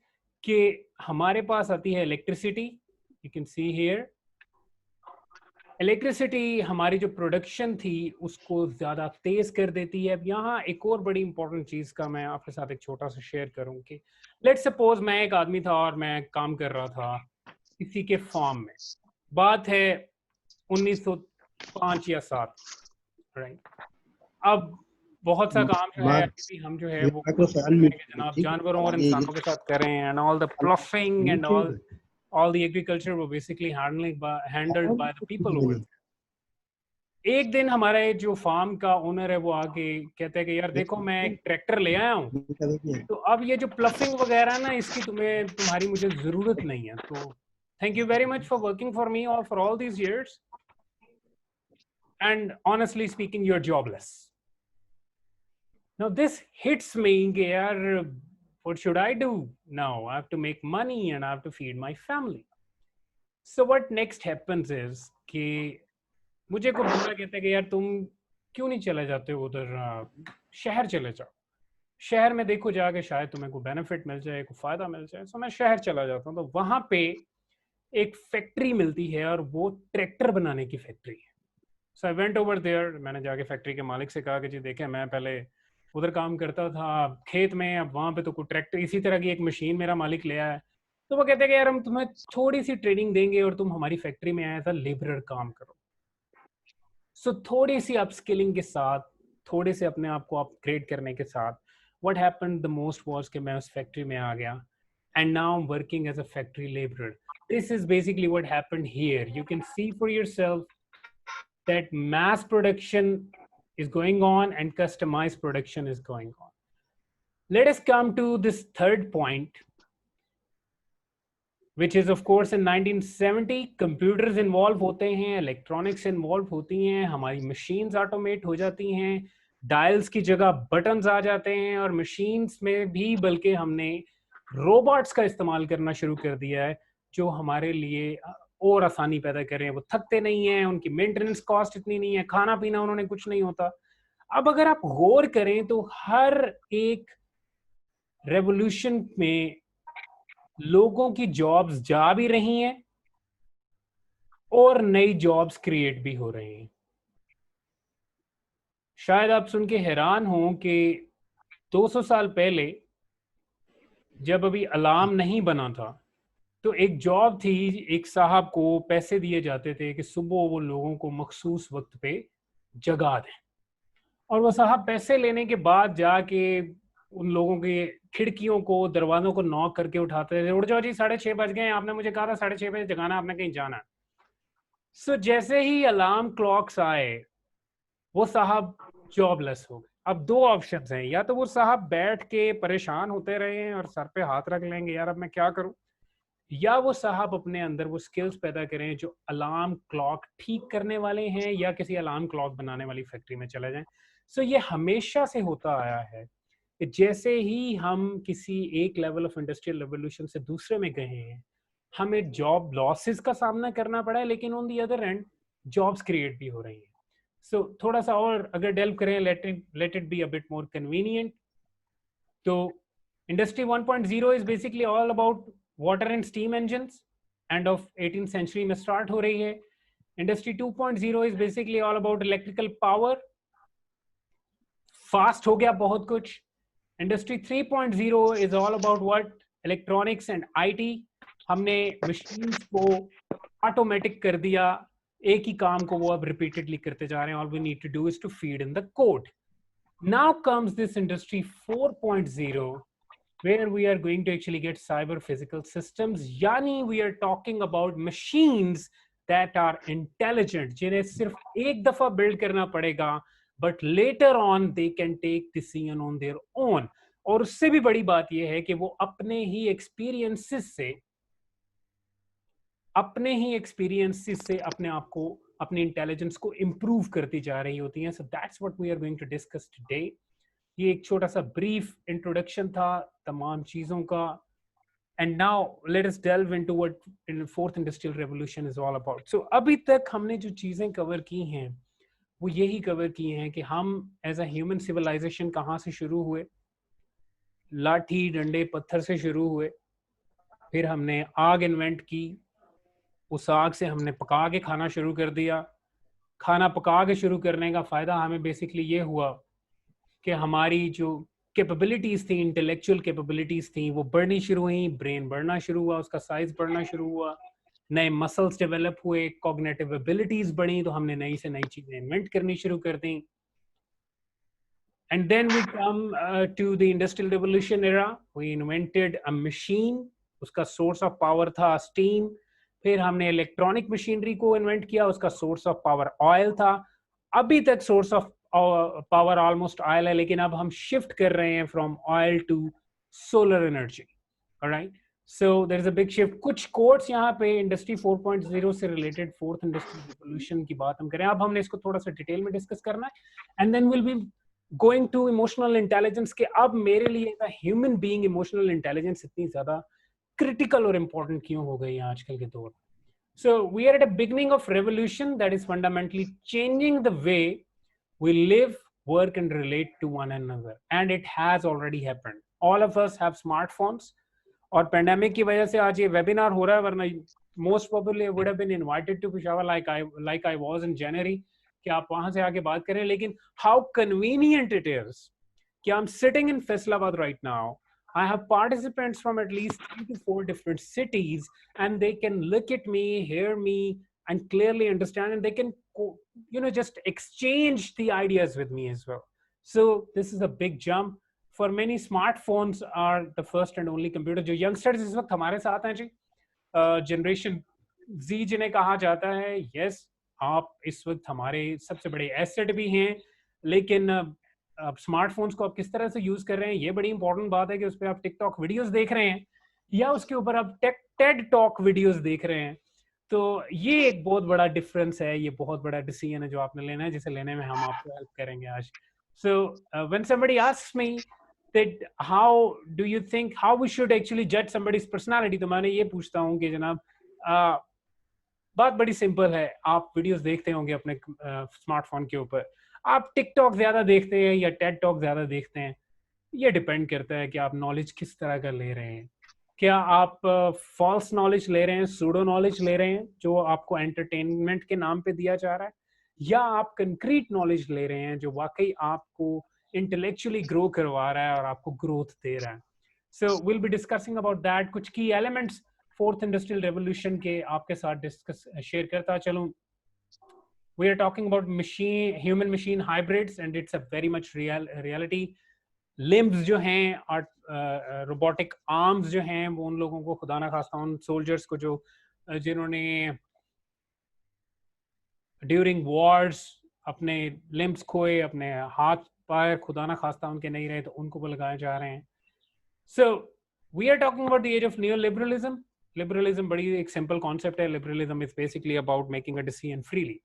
कि हमारे पास आती है electricity. You can see here electricity हमारी जो प्रोडक्शन थी उसको ज्यादा तेज कर देती है। अब यहाँ एक और बड़ी इंपॉर्टेंट चीज का मैं आपके साथ एक छोटा सा शेयर करूं कि लेट्स सपोज मैं एक आदमी था और मैं काम कर रहा था किसी के फार्म में, बात है 1905 या 7, राइट। अब बहुत सा काम जो है अभी हम जो है वो जनाब जानवरों और इंसानों के साथ करें, and all the ploughing and all the agriculture were basically handled by the people over there. एक दिन हमारा जो फार्म का ओनर है वो आके कहते हैं कि यार देखो मैं एक ट्रैक्टर ले आया हूँ, तो अब ये जो प्लफिंग वगैरह है ना इसकी तुम्हारी मुझे जरूरत नहीं है, तो thank you very much for working for me और for all these years, and honestly speaking you are jobless. Now this hits me कि यार what should I do now? I have to make money and I have to feed my family. So what next happens is कि मुझे कोई बंदा कहता है कि यार तुम क्यों नहीं चले जाते हो उधर, शहर चले जाओ, शहर में देखो जाके शायद तुम्हें कोई बेनिफिट मिल जाए, कोई फायदा मिल जाए। सो मैं शहर चला जाता हूँ, तो वहां पे एक फैक्ट्री मिलती है और वो ट्रैक्टर बनाने की फैक्ट्री है। सो आई वेंट ओवर देयर, मैंने जाके फैक्ट्री के मालिक से कहा कि जी देखें मैं पहले उधर काम करता था खेत में, अब वहां पे तो कोई ट्रैक्टर इसी तरह की एक मशीन मेरा मालिक ले आया है। तो वो कहते हैं कि यार हम तुम्हें थोड़ी सी ट्रेनिंग देंगे और तुम हमारी फैक्ट्री में एज अ लेबरर काम करो। सो थोड़ी सी अपस्किलिंग के साथ, थोड़े से अपने आप को अपग्रेड करने के साथ what happened the most was कि मैं उस फैक्ट्री में आ गया, and now I am working as a factory labourer. This is basically what happened here. You can see for yourself that mass production is going on and customized production is going on. Let us come to this third point, which is of course in 1970 computers involve होते हैं, electronics involve होती हैं, हमारी machines automate हो जाती हैं, dials की जगह buttons आ जाते हैं, और machines में भी बल्कि हमने robots का इस्तेमाल करना शुरू कर दिया है जो हमारे लिए और आसानी पैदा करें। वो थकते नहीं हैं, उनकी मेंटेनेंस कॉस्ट इतनी नहीं है, खाना पीना उन्होंने कुछ नहीं होता। अब अगर आप गौर करें तो हर एक रेवोल्यूशन में लोगों की जॉब्स जा भी रही हैं और नई जॉब्स क्रिएट भी हो रही हैं। शायद आप सुन के हैरान हो कि 200 साल पहले जब अभी अलार्म नहीं बना था तो एक जॉब थी, एक साहब को पैसे दिए जाते थे कि सुबह वो लोगों को मखसूस वक्त पे जगा दें, और वो साहब पैसे लेने के बाद जाके उन लोगों के खिड़कियों को, दरवाजों को नॉक करके उठाते थे, उठ जाओ जी 6:30 बज गए, आपने मुझे कहा था 6:30 बजे जगाना, आपने कहीं जाना। सो जैसे ही अलार्म क्लॉक्स आए वो साहब जॉबलेस हो गए। अब दो ऑप्शंस हैं, या तो वो साहब बैठ के परेशान होते रहे हैं और सर पे हाथ रख लेंगे यार अब मैं क्या करूं, या वो साहब अपने अंदर वो स्किल्स पैदा करें जो अलार्म क्लॉक ठीक करने वाले हैं या किसी अलार्म क्लॉक बनाने वाली फैक्ट्री में चले जाएं। सो ये हमेशा से होता आया है कि जैसे ही हम किसी एक लेवल ऑफ इंडस्ट्रियल रेवोल्यूशन से दूसरे में गए हैं हमें जॉब लॉसेस का सामना करना पड़ा है, लेकिन on the other and jobs create भी हो रही हैं। सो थोड़ा सा और अगर डेल्व करें, let it be a bit more convenient, तो industry 1.0 is basically all about water and steam engines, end of 18th century में स्टार्ट हो रही है। Industry 2.0 is basically all about electrical power, fast हो गया बहुत कुछ। Industry 3.0 is all about what, electronics and IT, हमने मशीन्स को ऑटोमेटिक कर दिया, एक ही काम को वो अब रिपीटेडली करते जा रहे हैं, all we need to do is to feed in the code. Now comes this industry 4.0 where we are going to actually get cyber physical systems, yani we are talking about machines that are intelligent, जिन्हें सिर्फ एक दफा build करना पड़ेगा but later on they can take decision on their own। और उससे भी बड़ी बात यह है कि वो अपने ही एक्सपीरियंसेस से अपने आप को, अपनी इंटेलिजेंस को इंप्रूव करती जा रही होती हैं। So that's what we are going to discuss today. ये एक छोटा सा ब्रीफ इंट्रोडक्शन था तमाम चीज़ों का। And now let us delve into what in fourth industrial revolution is all about. So अभी तक हमने जो चीज़ें कवर की हैं वो यही कवर किए हैं कि हम एज अ ह्यूमन सिविलाइजेशन कहाँ से शुरू हुए, लाठी डंडे पत्थर से शुरू हुए, फिर हमने आग इन्वेंट की, उस आग से हमने पका के खाना शुरू कर दिया। खाना पका के शुरू करने का फ़ायदा हमें बेसिकली ये हुआ कि हमारी जो कैपेबिलिटीज थी, इंटेलेक्चुअल कैपेबिलिटीज थी, वो बढ़नी शुरू हुई, ब्रेन बढ़ना शुरू हुआ, उसका साइज बढ़ना शुरू हुआ, नए मसल्स डेवलप हुए, कॉग्निटिव एबिलिटीज बढ़ी, तो हमने नई से नई चीजें इन्वेंट करनी शुरू कर दी। And then we come to the industrial revolution era, we invented a machine, उसका सोर्स ऑफ पावर था स्टीम। फिर हमने इलेक्ट्रॉनिक मशीनरी को इन्वेंट किया, उसका सोर्स ऑफ पावर ऑयल था। अभी तक source of power almost oil है, लेकिन अब हम शिफ्ट कर रहे हैं from oil to solar energy. Alright, so there is a big shift. कुछ कोट्स यहाँ पे इंडस्ट्री 4.0 से रिलेटेड फोर्थ इंडस्ट्रियल रिवोल्यूशन की बात हम करें। अब हमने इसको थोड़ा सा डिटेल में डिस्कस करना है, and then will be going to emotional intelligence के अब मेरे लिए ह्यूमन बीइंग इमोशनल इंटेलिजेंस इतनी ज्यादा क्रिटिकल और इम्पोर्टेंट क्यों हो गई है आजकल के दौर में। So we are at a beginning of revolution that is fundamentally changing the way we live, work and relate to one another, and it has already happened. All of us have smartphones, और pandemic की वजह से आज ये webinar हो रहा है, वरना most probably I would have been invited to Peshawar like I was in January कि आप वहां से आके बात करें। लेकिन how convenient it is कि I'm sitting in Faisalabad right now. I have participants from at least 3 to 4 different cities, and they can look at me, hear me, and clearly understand, and they can, just exchange the ideas with me as well. So this is a big jump. For many, smartphones are the first and only computer. जो youngsters इस वक्त हमारे साथ हैं जी, generation Z जिन्हें कहा जाता है, yes, आप इस वक्त हमारे सबसे बड़े एसेट भी हैं, लेकिन आप स्मार्टफोन्स को आप किस तरह से यूज कर रहे हैं, ये बड़ी इंपॉर्टेंट बात है कि उस पर आप टिकटॉक वीडियोस देख रहे हैं या उसके ऊपर आप टेड टॉक वीडियोस देख रहे हैं। तो ये एक बहुत बड़ा डिफरेंस है, ये बहुत बड़ा डिसीजन है जो आपने लेना है, जिसे लेने में हम आपको हेल्प करेंगे आज। So when somebody asks me that how do you think how we should actually judge somebody's personality, तो मैंने ये पूछता हूँ कि जनाब बात बड़ी सिंपल है। आप वीडियोस देखते होंगे अपने स्मार्टफोन के ऊपर, आप टिकटॉक ज्यादा देखते हैं या टेड टॉक ज्यादा देखते हैं, ये डिपेंड करता है कि आप नॉलेज किस तरह का ले रहे हैं। क्या आप फॉल्स नॉलेज ले रहे हैं, सूडो नॉलेज ले रहे हैं जो आपको एंटरटेनमेंट के नाम पे दिया जा रहा है, या आप कंक्रीट नॉलेज ले रहे हैं जो वाकई आपको इंटेलेक्चुअली ग्रो करवा रहा है और आपको ग्रोथ दे रहा है। So will be discussing about that. कुछ की एलिमेंट्स फोर्थ इंडस्ट्रियल रेवोल्यूशन के आपके साथ डिस्कस शेयर करता चलूं। We are talking about human machine hybrids, and it's a very much reality. Limbs जो हैं और robotic arms जो हैं, वो उन लोगों को खुदा ना खास्ता उन soldiers को जो जिन्होंने during wars अपने limbs खोए, अपने हाथ पैर खुदा ना खास्ता उनके नहीं रहे, तो उनको भी लगाए जा रहे हैं। So we are talking about the age of neoliberalism. Liberalism बड़ी एक simple concept है। Liberalism is basically about making a decision freely.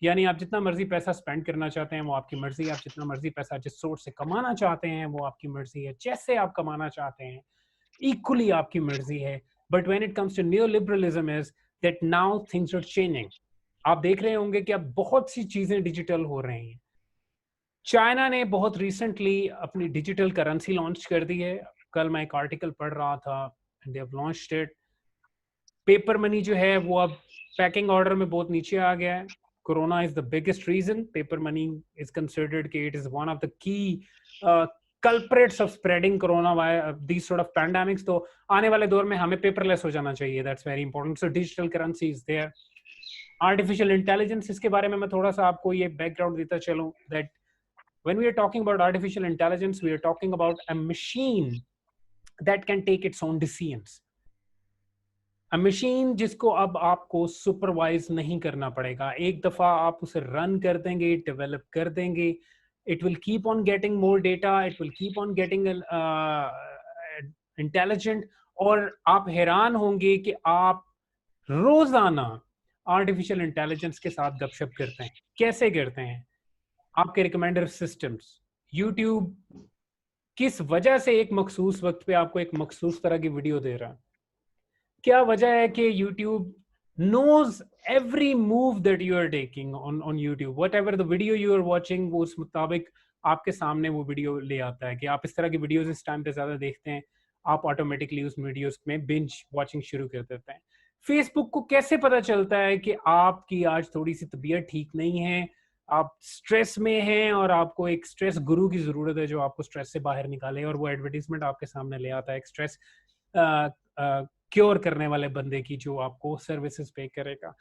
यानी आप जितना मर्जी पैसा स्पेंड करना चाहते हैं वो आपकी मर्जी है, आप जितना मर्जी पैसा जिस सोर्स से कमाना चाहते हैं वो आपकी मर्जी है, जैसे आप कमाना चाहते हैं इक्वली आपकी मर्जी है। But when it comes to neoliberalism is that now things are changing. आप देख रहे होंगे कि अब बहुत सी चीजें डिजिटल हो रही हैं। चाइना ने बहुत रिसेंटली अपनी डिजिटल करेंसी लॉन्च कर दी है। कल मैं एक आर्टिकल पढ़ रहा था, they have launched it. Paper money जो है वो अब पैकिंग ऑर्डर में बहुत नीचे आ गया है। Corona is the biggest reason. Paper money is considered that it is one of the key culprits of spreading corona via these sort of pandemics. तो आने वाले दौर में हमें paperless हो जाना चाहिए. That's very important. So digital currency is there. Artificial intelligence, इसके बारे में मैं थोड़ा सा आपको ये background देता चलूं that when we are talking about artificial intelligence, we are talking about a machine that can take its own decisions. Machine जिसको अब आपको सुपरवाइज नहीं करना पड़ेगा, एक दफा आप उसे रन कर देंगे, डेवलप कर देंगे, it will keep on getting more data, it will keep on getting intelligent, और आप हैरान होंगे कि आप रोजाना आर्टिफिशियल इंटेलिजेंस के साथ गपशप करते हैं। कैसे करते हैं? आपके रिकमेंडर सिस्टम्स, यूट्यूब किस वजह से एक मखसूस वक्त पे आपको एक मखसूस तरह की वीडियो दे रहा है? क्या वजह है कि YouTube knows every move that you are taking on YouTube, whatever the video you are watching, वो उस मुताबिक आपके सामने वो वीडियो ले आता है कि आप इस तरह की वीडियोस इस टाइम पे ज्यादा देखते हैं, आप ऑटोमेटिकली उस वीडियोस में बिंज वॉचिंग शुरू कर देते हैं। फेसबुक को कैसे पता चलता है कि आपकी आज थोड़ी सी तबीयत ठीक नहीं है, आप स्ट्रेस में हैं और आपको एक स्ट्रेस गुरु की जरूरत है जो आपको स्ट्रेस से बाहर निकाले, और वो एडवर्टीजमेंट आपके सामने ले आता है एक स्ट्रेस क्योर करने वाले बंदे की जो आपको सर्विसेज पे करेगा।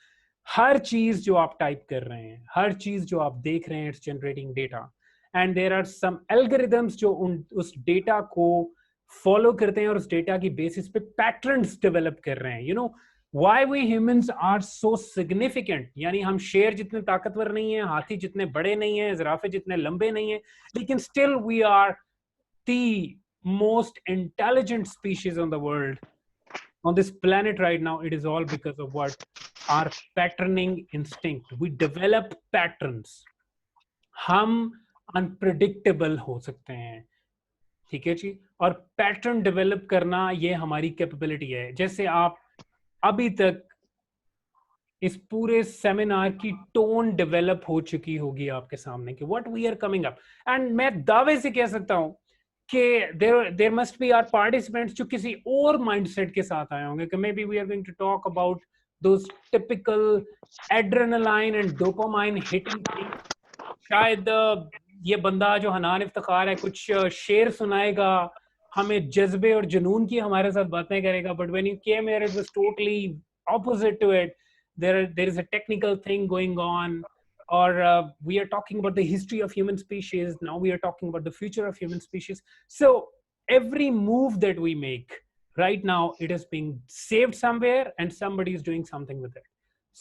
हर चीज जो आप टाइप कर रहे हैं, हर चीज जो आप देख रहे हैं, it's generating data, and there are some algorithms जो उस डेटा को फॉलो करते हैं और उस डेटा की बेसिस पे पैटर्न्स डेवलप कर रहे हैं। You know why we humans are so significant, यानी हम शेर जितने ताकतवर नहीं है, हाथी जितने बड़े नहीं है, जिराफे जितने लंबे नहीं है, लेकिन still we are the most intelligent species on the world on this planet right now. It is all because of what? Our patterning instinct. We develop patterns. हम unpredictable हो सकते हैं, ठीक है जी, और पैटर्न डेवलप करना ये हमारी कैपेबिलिटी है। जैसे आप अभी तक इस पूरे सेमिनार की टोन डेवलप हो चुकी होगी आपके सामने कि what we are coming up, and मैं दावे से कह सकता हूं कि there must be are participants जो किसी और माइंडसेट के साथ आए होंगे कि maybe we are going to talk about those typical adrenaline and dopamine hitting things. शायद ये बंदा जो हनान इफ्तिखार है कुछ शेर सुनाएगा, हमें जज्बे और जुनून की हमारे साथ बातें करेगा, but when you came here it was totally opposite to it. There is a technical thing going on, or we are talking about the history of human species. Now we are talking about the future of human species. So every move that we make right now, it is being saved somewhere and somebody is doing something with it.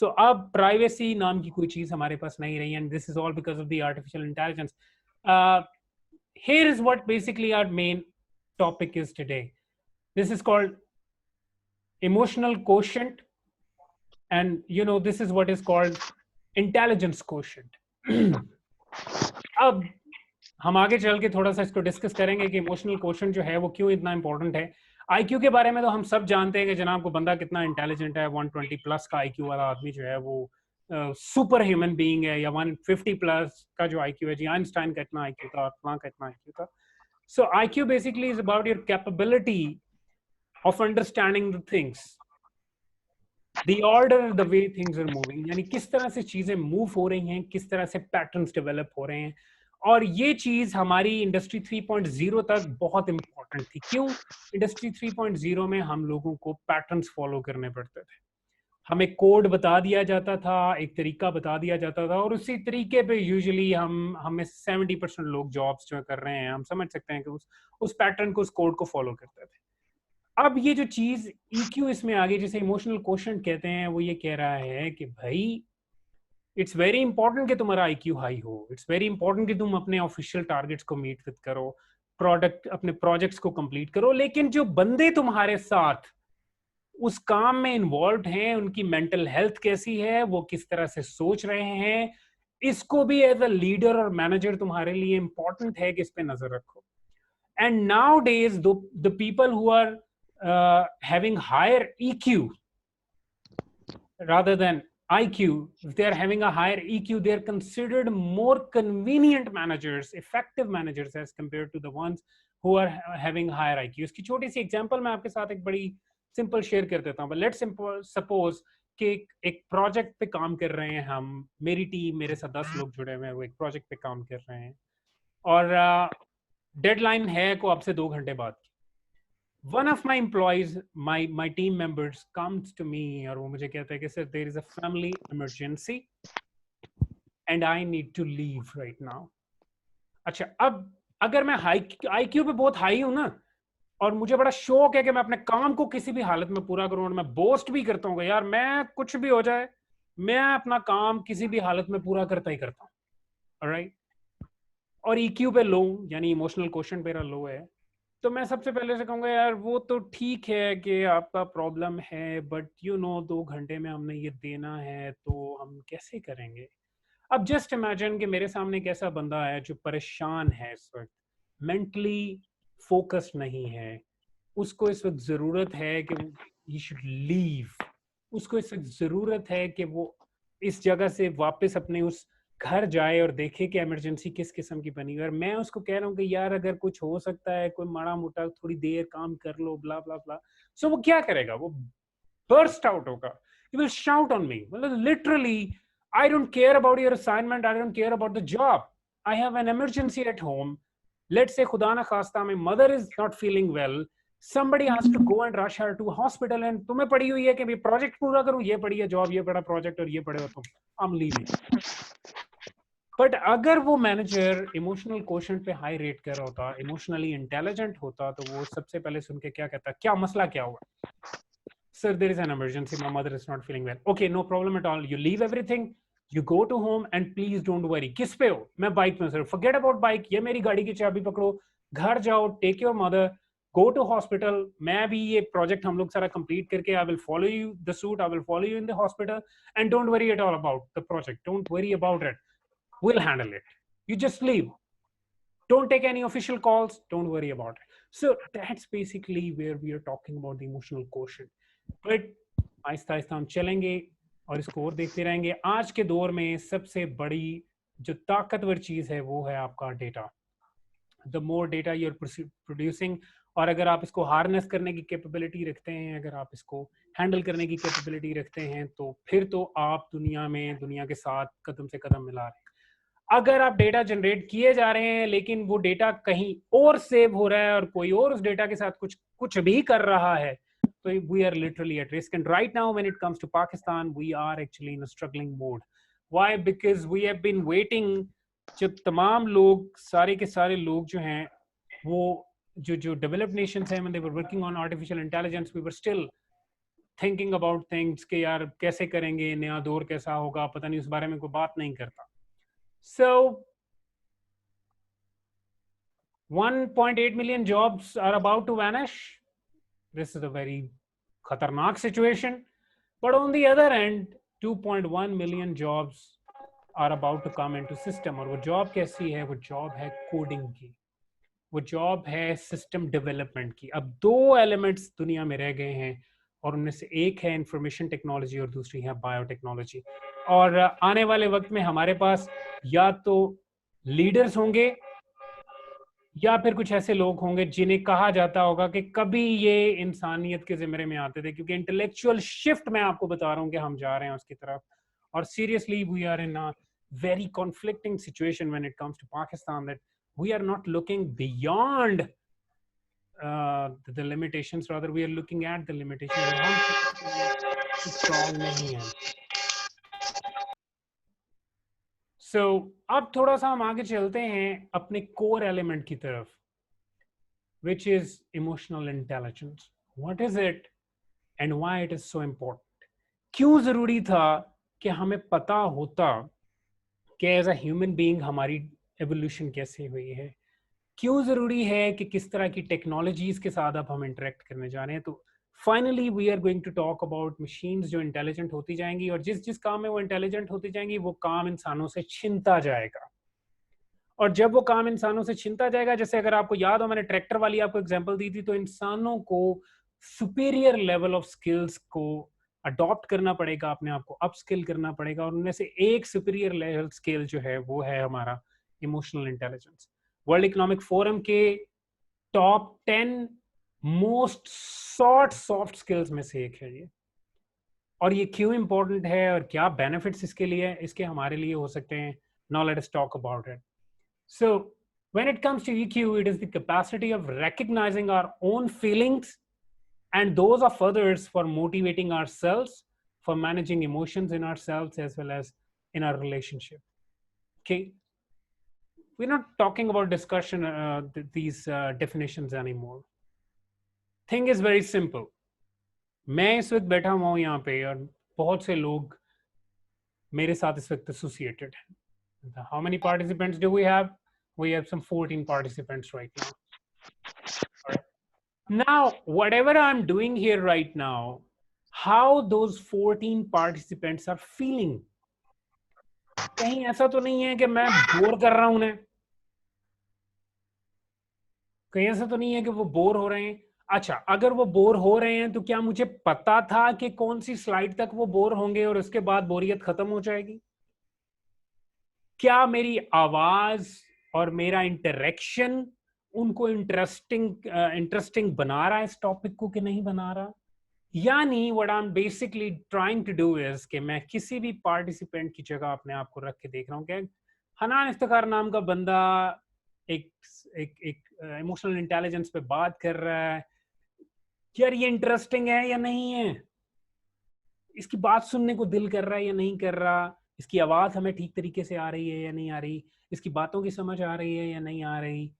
So अब privacy नाम की कोई चीज हमारे पास नहीं रही, and this is all because of the artificial intelligence. Here is what basically our main topic is today. This is called emotional quotient, and you know this is what is called intelligence quotient. अब हम आगे चल के थोड़ा सा इसको discuss करेंगे कि इमोशनल क्वोशंट जो है वो क्यों इतना इंपॉर्टेंट है। आईक्यू के बारे में तो हम सब जानते हैं कि जनाब को बंदा कितना इंटेलिजेंट है, 120 प्लस का आईक्यू वाला आदमी जो है वो सुपर ह्यूमन बीइंग है, या 150 प्लस का जो आईक्यू है जी, आइंस्टाइन का इतना आईक्यू था, प्लैंक का इतना आईक्यू था। So IQ basically is about your capability of understanding the things, The order, the way things are moving, यानी किस तरह से चीजें मूव हो रही हैं, किस तरह से पैटर्न्स डेवलप हो रहे हैं। और ये चीज हमारी इंडस्ट्री 3.0 तक बहुत इंपॉर्टेंट थी। क्यों? इंडस्ट्री 3.0 में हम लोगों को पैटर्न्स फॉलो करने पड़ते थे, हमें कोड बता दिया जाता था, एक तरीका बता दिया जाता था, और उसी तरीके पे यूजुअली हमें 70% लोग जॉब्स जो कर रहे हैं, हम समझ सकते हैं कि उस पैटर्न को, उस कोड को फॉलो करते थे। अब ये जो चीज EQ इसमें आगे, जिसे इमोशनल क्वोशंट कहते हैं, वो ये कह रहा है कि भाई इट्स वेरी इंपॉर्टेंट कि तुम्हारा IQ हाई हो, इट्स वेरी इंपॉर्टेंट कि तुम अपने ऑफिशियल टारगेट्स को मीट विद करो, अपने प्रोजेक्ट्स को कंप्लीट करो, लेकिन जो बंदे तुम्हारे साथ उस काम में इन्वॉल्व हैं, उनकी मेंटल हेल्थ कैसी है, वो किस तरह से सोच रहे हैं, इसको भी एज अ लीडर और मैनेजर तुम्हारे लिए इंपॉर्टेंट है कि इस पे नजर रखो। And nowadays the people who are having higher EQ rather than IQ, if they are having a higher EQ, they are considered more convenient managers, effective managers as compared to the ones who are having higher IQ. इसकी छोटी सी example मैं आपके साथ एक बड़ी simple share कर देता हूँ। लेट्स सपोज कि एक प्रोजेक्ट पे काम कर रहे हैं हम, मेरी टीम, मेरे साथ 10 लोग जुड़े हुए हैं, वो एक प्रोजेक्ट पे काम कर रहे हैं और डेडलाइन है को अब से 2 घंटे बाद। One of my employees, my team members comes to me और वो मुझे कहता है कि sir there is a family emergency and I need to leave right now. अच्छा, अब अगर मैं IQ पे बहुत हाई हूं ना, और मुझे बड़ा शौक है कि मैं अपने काम को किसी भी हालत में पूरा करूं, और मैं बोस्ट भी करता हूँ यार मैं कुछ भी हो जाए मैं अपना काम किसी भी हालत में पूरा करता ही करता हूँ, ऑलराइट। और EQ पे लो, यानी इमोशनल क्वोशंट मेरा लो है, तो मैं सबसे पहले से कहूँगा यार वो तो ठीक है कि आपका प्रॉब्लम है, बट यू नो 2 घंटे में हमने ये देना है तो हम कैसे करेंगे। अब जस्ट इमेजिन कि मेरे सामने एक ऐसा बंदा है जो परेशान है इस वक्त, मेंटली फोकस्ड नहीं है, उसको इस वक्त जरूरत है कि ही शुड लीव, उसको इस वक्त जरूरत है कि वो इस जगह से वापस अपने उस घर जाए और देखे कि इमरजेंसी किस किस्म की बनी हुई है। और मैं उसको कह रहा हूँ कि यार अगर कुछ हो सकता है, कोई माड़ा मोटा थोड़ी देर काम कर लो, ब्ला ब्ला ब्ला, सो वो क्या करेगा, वो burst out होगा, he will shout on me, मतलब literally I don't care about your assignment, I don't care about the job, I have an emergency at home, let's say खुदा ना खास्ता my mother is not feeling well, somebody has to go and rush her to hospital, and तुम्हें पड़ी हुई है कि मैं project पूरा करूं, ये पड़ी है जॉब, ये पड़ा प्रोजेक्ट और ये पड़े हो तुम, I'm leaving. बट अगर वो मैनेजर इमोशनल क्वेश्चन पे हाई रेट कर रहा होता, इमोशनली इंटेलिजेंट होता, तो वो सबसे पहले सुन के क्या कहता, क्या मसला क्या हुआ, sir there is an emergency, my mother is not feeling well, okay no problem at all, you leave everything, you go to home and please don't worry. किस पे हो, मैं बाइक में, सर forget about बाइक, ये मेरी गाड़ी की चाबी पकड़ो, घर जाओ, take your mother, go to hospital, मैं भी ये प्रोजेक्ट हम लोग सारा कंप्लीट करके I will follow you the suit, I will follow you in the hospital, and don't worry at all about the project, don't worry about it, we'll handle it, you just leave, don't take any official calls, don't worry about it. So that's basically where we are talking about the emotional quotient. But Aahista Aahista हम चलेंगे और इसको और देखते रहेंगे। आज के दौर में सबसे बड़ी जो ताकतवर चीज है वो है आपका data. The more data you are producing, और अगर आप इसको हार्नेस करने की कैपेबिलिटी रखते हैं, अगर आप इसको हैंडल करने की कैपेबिलिटी रखते हैं, तो फिर तो आप दुनिया में दुनिया के साथ कदम से कदम मिला रहे हैं। अगर आप डेटा जनरेट किए जा रहे हैं लेकिन वो डेटा कहीं और सेव हो रहा है और कोई और उस डेटा के साथ कुछ भी कर रहा है, so we are literally at risk. And right now when it comes to Pakistan, we are actually in a struggling mode. Why? Because we have been waiting, जब तमाम लोग सारे के सारे लोग जो हैं वो जो developed nations हैं, when they were working on artificial intelligence, we were still thinking about things कि यार कैसे करेंगे, नया दौर कैसा होगा, पता नहीं, उस बारे में कोई बात नहीं करता. So 1.8 million jobs are about to vanish. This is a very khatarnak situation. But on the other end, 2.1 million jobs are about to come into system. और वो जॉब कैसी है? वो जॉब है कोडिंग की, वो जॉब है सिस्टम डेवलपमेंट की. अब दो एलिमेंट्स दुनिया में रह गए हैं और उनमें से एक है इंफॉर्मेशन टेक्नोलॉजी और दूसरी है बायोटेक्नोलॉजी. और आने वाले वक्त में हमारे पास या तो लीडर्स होंगे या फिर कुछ ऐसे लोग होंगे जिन्हें कहा जाता होगा कि कभी ये इंसानियत के ज़िम्मे में आते थे, क्योंकि इंटेलेक्चुअल शिफ्ट मैं आपको बता रहा हूँ कि हम जा रहे हैं उसकी तरफ. और seriously we are in a very conflicting situation when it comes to Pakistan, that we are not looking beyond the limitations, rather we are looking at the limitations. हम strong नहीं हैं. So अब थोड़ा सा हम आगे चलते हैं अपने core element की तरफ, which is emotional intelligence. What is it and why it is so important? क्यों जरूरी था कि हमें पता होता कि एज अ ह्यूमन बीइंग हमारी एवोल्यूशन कैसे हुई है? क्यों जरूरी है कि किस तरह की टेक्नोलॉजीज के साथ अब हम इंटरेक्ट करने जा रहे हैं? तो finally we are going to talk about machines जो इंटेलिजेंट होती जाएंगी, और जिस जिस काम में वो इंटेलिजेंट होती जाएंगी वो काम इंसानों से छिनता जाएगा. और जब वो काम इंसानों से छिनता जाएगा, जैसे अगर आपको याद हो मैंने ट्रैक्टर वाली आपको एग्जांपल दी थी, तो इंसानों को सुपीरियर लेवल ऑफ स्किल्स को अडॉप्ट करना पड़ेगा, अपने आप को अपस्किल करना पड़ेगा, और उनमें से एक सुपीरियर लेवल स्किल जो है वो है हमारा emotional intelligence. World economic forum के टॉप 10 मोस्ट सॉफ्ट स्किल्स में से एक है ये. और ये क्यों इंपॉर्टेंट है और क्या बेनिफिट्स इसके लिए इसके हमारे लिए हो सकते हैं? Now let us talk about it. So when it comes to EQ, it is the capacity of recognizing our own feelings and those of others, for motivating ourselves, for managing emotions in ourselves as well as in our relationship. Okay, we're not talking about discussion these definitions anymore. Thing is very simple. मैं इस वक्त बैठा हुआ हूँ यहाँ पे और बहुत से लोग मेरे साथ इस वक्त associated हैं. How many participants do we have? We have some 14 participants right now. All right. Now, whatever I'm doing here right now, how those 14 participants are feeling? कहीं ऐसा तो नहीं है कि मैं बोर कर रहा हूं उन्हें? कहीं ऐसा तो नहीं है कि वो बोर हो रहे हैं? अच्छा, अगर वो बोर हो रहे हैं तो क्या मुझे पता था कि कौन सी स्लाइड तक वो बोर होंगे और उसके बाद बोरियत खत्म हो जाएगी? क्या मेरी आवाज और मेरा इंटरेक्शन उनको इंटरेस्टिंग बना रहा है इस टॉपिक को कि नहीं बना रहा? यानी what I am basically trying to do is कि मैं किसी भी पार्टिसिपेंट की जगह अपने आप को रख के देख रहा हूँ कि हनान इफ्तिखार नाम का बंदा एक एक एक इमोशनल इंटेलिजेंस पे बात कर रहा है, यार ये इंटरेस्टिंग है या नहीं है, इसकी बात सुनने को दिल कर रहा है या नहीं कर रहा, इसकी आवाज हमें ठीक तरीके से आ रही है या नहीं आ रही, इसकी बातों की समझ आ रही है या नहीं आ रही,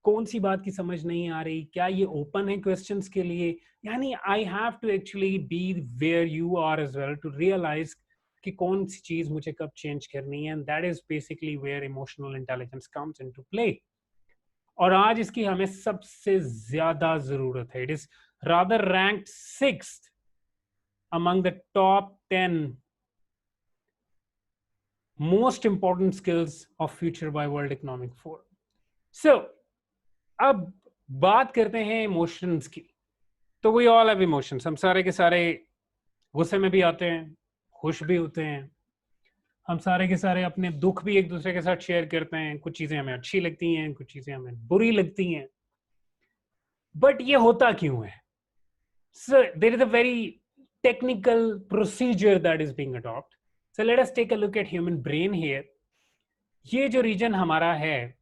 कौन सी बात की समझ नहीं आ रही, क्या ये ओपन है क्वेश्चंस के लिए? यानी I have to actually be where you are as well to realise कि कौन सी चीज मुझे कब चेंज करनी है, and that is basically where emotional intelligence comes into play. और आज इसकी हमें सबसे ज्यादा जरूरत है। It is rather ranked 6th among the top 10 most important skills of future by World Economic Forum. So, अब बात करते हैं इमोशंस की। तो वी ऑल हैव इमोशंस, हम सारे के सारे गुस्से में भी आते हैं, खुश भी होते हैं, हम सारे के सारे अपने दुख भी एक दूसरे के साथ शेयर करते हैं, कुछ चीजें हमें अच्छी लगती हैं, कुछ चीजें हमें बुरी लगती हैं। बट ये होता क्यों है? So there is a very technical procedure that is being adopted. So let us take a look at human brain here. ये जो रीजन हमारा है,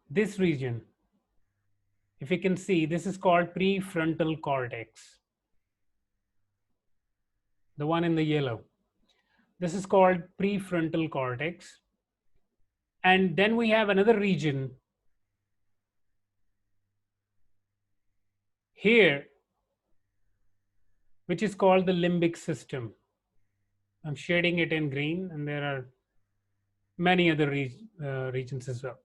this region, if you can see, this is called prefrontal cortex, the one in the yellow. This is called prefrontal cortex. And then we have another region here, which is called the limbic system. I'm shading it in green, and there are many other regions as well.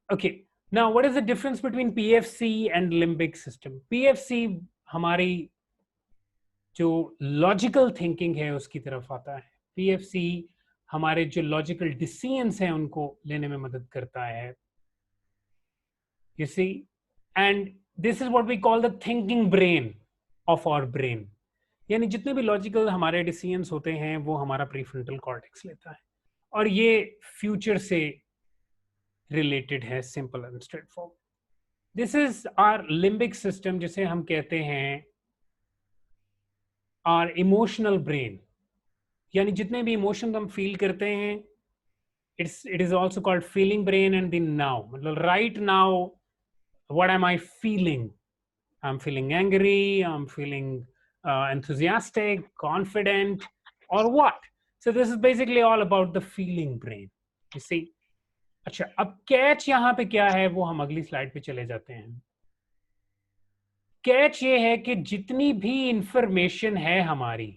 Okay, now what is the difference between PFC and limbic system? PFC हमारी जो logical thinking है उसकी तरफ आता है। PFC हमारे जो logical decisions हैं उनको लेने में मदद करता है। You see, and this is what we call the thinking brain of our brain. यानी जितने भी लॉजिकल हमारे डिसीजंस होते हैं वो हमारा प्रीफ्रंटल कॉर्टेक्स लेता है, और ये फ्यूचर से रिलेटेड है, simple and straight forward. This is our limbic system, जिसे हम कहते हैं आवर इमोशनल ब्रेन। यानी जितने भी इमोशन हम फील करते हैं, it is also called feeling brain and the now, मतलब right now what am I feeling? I am feeling angry, I am feeling enthusiastic, confident, or what? So this is basically all about the feeling brain, you see. अच्छा, अब catch यहाँ पे क्या है वो हम अगली स्लाइड पे चले जाते हैं। कैच ये है कि जितनी भी इंफॉर्मेशन है हमारी,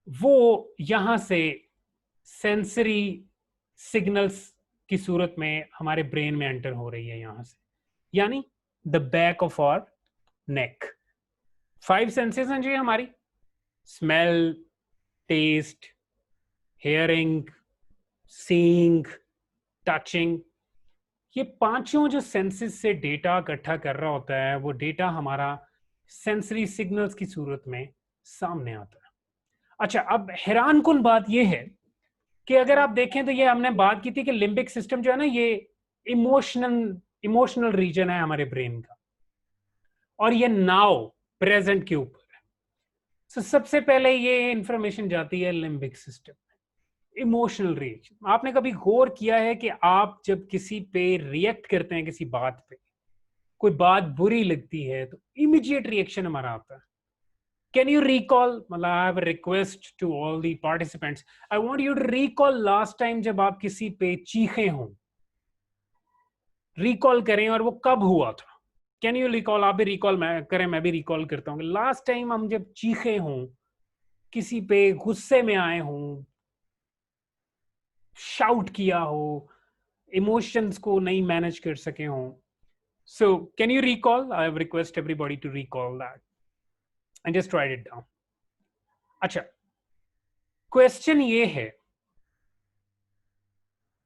वो यहां से सेंसरी सिग्नल्स की सूरत में हमारे ब्रेन में एंटर हो रही है यहां से, यानी the back of our neck. 5 senses हैं जी हमारी, smell, taste, hearing, seeing, touching. ये पांचों जो सेंसेस से डेटा इकट्ठा कर रहा होता है, वो डेटा हमारा सेंसरी सिग्नल्स की सूरत में सामने आता है। अच्छा, अब हैरान कुन बात ये है कि अगर आप देखें तो ये हमने बात की थी कि लिम्बिक सिस्टम जो है ना, ये इमोशनल रीजन है हमारे ब्रेन का, और ये नाउ प्रेजेंट के ऊपर है। तो सबसे पहले ये इंफॉर्मेशन जाती है लिम्बिक सिस्टम, इमोशनल रिएक्शन। आपने कभी गौर किया है कि आप जब किसी पे रिएक्ट करते हैं, किसी बात पे, कोई बात बुरी लगती है तो इमीडिएट रिएक्शन हमारा आता है। कैन यू रिकॉल, मतलब I have a request to all the participants, I want you to recall last time जब आप किसी पे चीखे हों, रिकॉल करें, और वो कब हुआ था। Can you recall? आप भी रिकॉल करें, मैं भी रिकॉल करता हूँ। लास्ट टाइम हम जब चीखे हों, किसी पे गुस्से में आए हों, शाउट किया हो, इमोशंस को नहीं मैनेज कर सके हों। So can you recall? I have request everybody to recall that and just write it down. अच्छा, क्वेश्चन ये है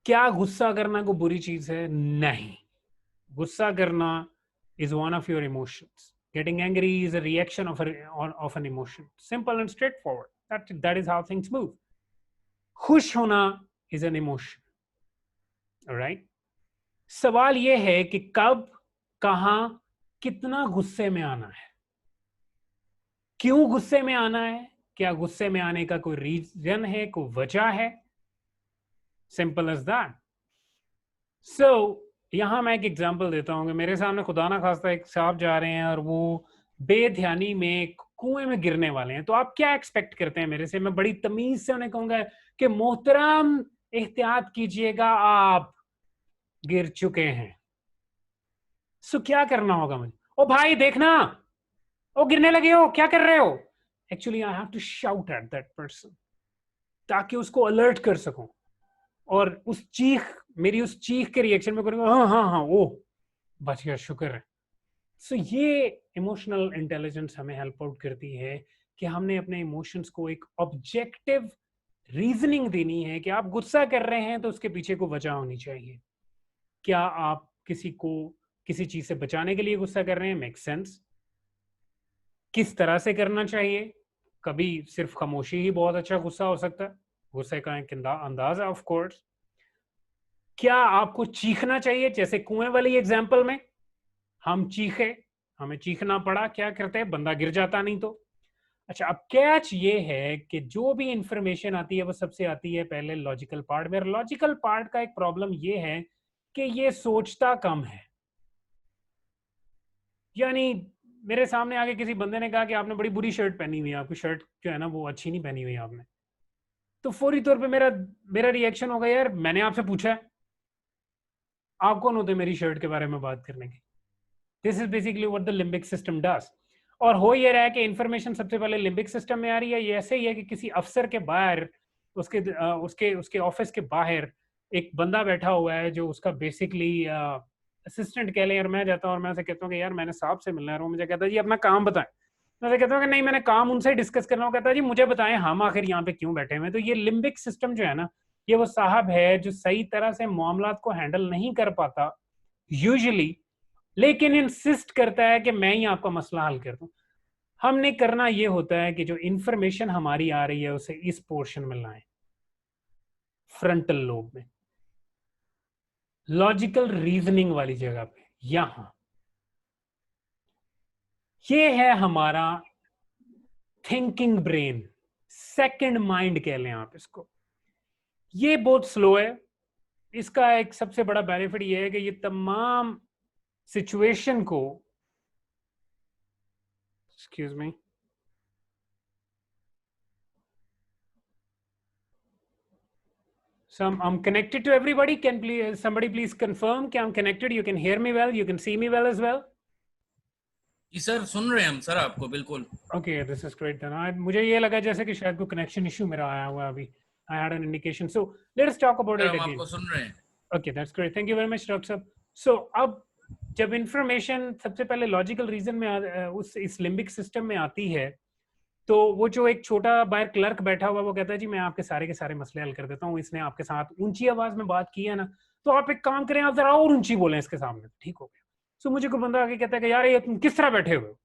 क्या गुस्सा करना कोई बुरी चीज है? नहीं, गुस्सा करना is one of your emotions. Getting angry is a reaction of an emotion. Simple and straightforward. That is how things move. खुश होना is an emotion. Alright? सवाल ये है कि कब, कहां, कितना गुस्से में आना है, क्यों गुस्से में आना है, क्या गुस्से में आने का कोई रीजन है, कोई वजह है? Simple as that. सो यहां मैं एक एग्जांपल देता हूं कि मेरे सामने खुदा ना खास्ता एक साहब जा रहे हैं और वो बेध्यानी में कुएं में गिरने वाले हैं, तो आप क्या एक्सपेक्ट करते हैं मेरे से? मैं बड़ी तमीज से उन्हें कहूंगा कि मोहतरम एहतियात कीजिएगा, आप गिर चुके हैं. सो क्या करना होगा मुझे? ओ भाई देखना, ओ गिरने लगे हो, क्या कर रहे हो? Actually I have to shout at that person ताकि उसको अलर्ट कर सकूं, और उस चीख, मेरी उस चीख के रिएक्शन में करूंगा हाँ हाँ हाँ ओ बच गया, शुक्र है. सो ये इमोशनल इंटेलिजेंस हमें हेल्प आउट करती है कि हमने अपने इमोशंस को एक ऑब्जेक्टिव रीजनिंग देनी है कि आप गुस्सा कर रहे हैं तो उसके पीछे को वजह होनी चाहिए. क्या आप किसी को किसी चीज से बचाने के लिए गुस्सा कर रहे हैं? Make sense. किस तरह से करना चाहिए? कभी सिर्फ खामोशी ही बहुत अच्छा गुस्सा हो सकता है, गुस्से का एक अंदाज है ऑफ कोर्स. क्या आपको चीखना चाहिए? जैसे कुएं वाली एग्जांपल में हम चीखे, हमें चीखना पड़ा, क्या करते हैं, बंदा गिर जाता नहीं तो. अच्छा, अब कैच ये है कि जो भी इंफॉर्मेशन आती है वो सबसे आती है पहले लॉजिकल पार्ट में. लॉजिकल पार्ट का एक प्रॉब्लम ये है कि ये सोचता कम है. यानी मेरे सामने आके किसी बंदे ने कहा कि आपने बड़ी बुरी शर्ट पहनी हुई है, आपकी शर्ट जो है ना वो अच्छी नहीं पहनी हुई है आपने, तो फौरी तौर पे मेरा मेरा रिएक्शन होगा, यार मैंने आपसे पूछा है, आप कौन होते मेरी शर्ट के बारे में बात करने के? This is basically what the limbic system does. और हो ये रहा है कि इंफॉर्मेशन सबसे पहले लिम्बिक सिस्टम में आ रही है. ये ऐसे ही है कि किसी अफसर के बाहर, उसके उसके उसके ऑफिस के बाहर एक बंदा बैठा हुआ है जो उसका बेसिकली असिस्टेंट कह लें, और मैं जाता हूँ और मैं उसे कहता हूँ कि यार मैंने साहब से मिलना है, और वो मुझे कहता है जी अपना काम बताएं. मैं उसे कहता हूँ कि नहीं, मैंने काम उनसे डिस्कस करना. वो कहता है जी मुझे बताएं हम आखिर यहाँ पे क्यों बैठे हुए हैं. तो ये लिम्बिक सिस्टम जो है ना, ये वो साहब है जो सही तरह से मामलात को हैंडल नहीं कर पाता यूजुअली, लेकिन इंसिस्ट करता है कि मैं ही आपका मसला हल कर दूं. हमने करना ये होता है कि जो इंफॉर्मेशन हमारी आ रही है उसे इस पोर्शन में लाएं, फ्रंटल लोब में, लॉजिकल रीजनिंग वाली जगह पे. यहां ये है हमारा थिंकिंग ब्रेन, सेकंड माइंड कह लें आप इसको. ये बहुत स्लो है. इसका एक सबसे बड़ा बेनिफिट ये है कि ये तमाम सिचुएशन को, excuse me, so I'm connected to everybody. Can somebody please confirm कि I'm connected? You can hear me well, you can see me well as well. Ji sir, सुन रहे हैं हम सर आपको बिल्कुल. Okay, this is great then. मुझे ये लगा जैसे कि शायद कोई कनेक्शन इशू मेरा आया हुआ है अभी. I had an indication. So let us talk about it हम again. आपको सुन रहे हैं. Okay, that's great. Thank you very much, doctor साहब. So अब जब इंफॉर्मेशन सबसे पहले लॉजिकल रीजन में उस इस लिम्बिक सिस्टम में आती है, तो वो जो एक छोटा बाहर क्लर्क बैठा हुआ वो कहता है जी मैं आपके सारे के सारे मसले हल कर देता हूँ, इसने आपके साथ ऊंची आवाज में बात की है ना, तो आप एक काम करें, आप जरा और ऊंची बोलें इसके सामने, ठीक हो गया. सो मुझे कोई बंदा आके कहता है कि यार ये तुम किस तरह बैठे हुए हो.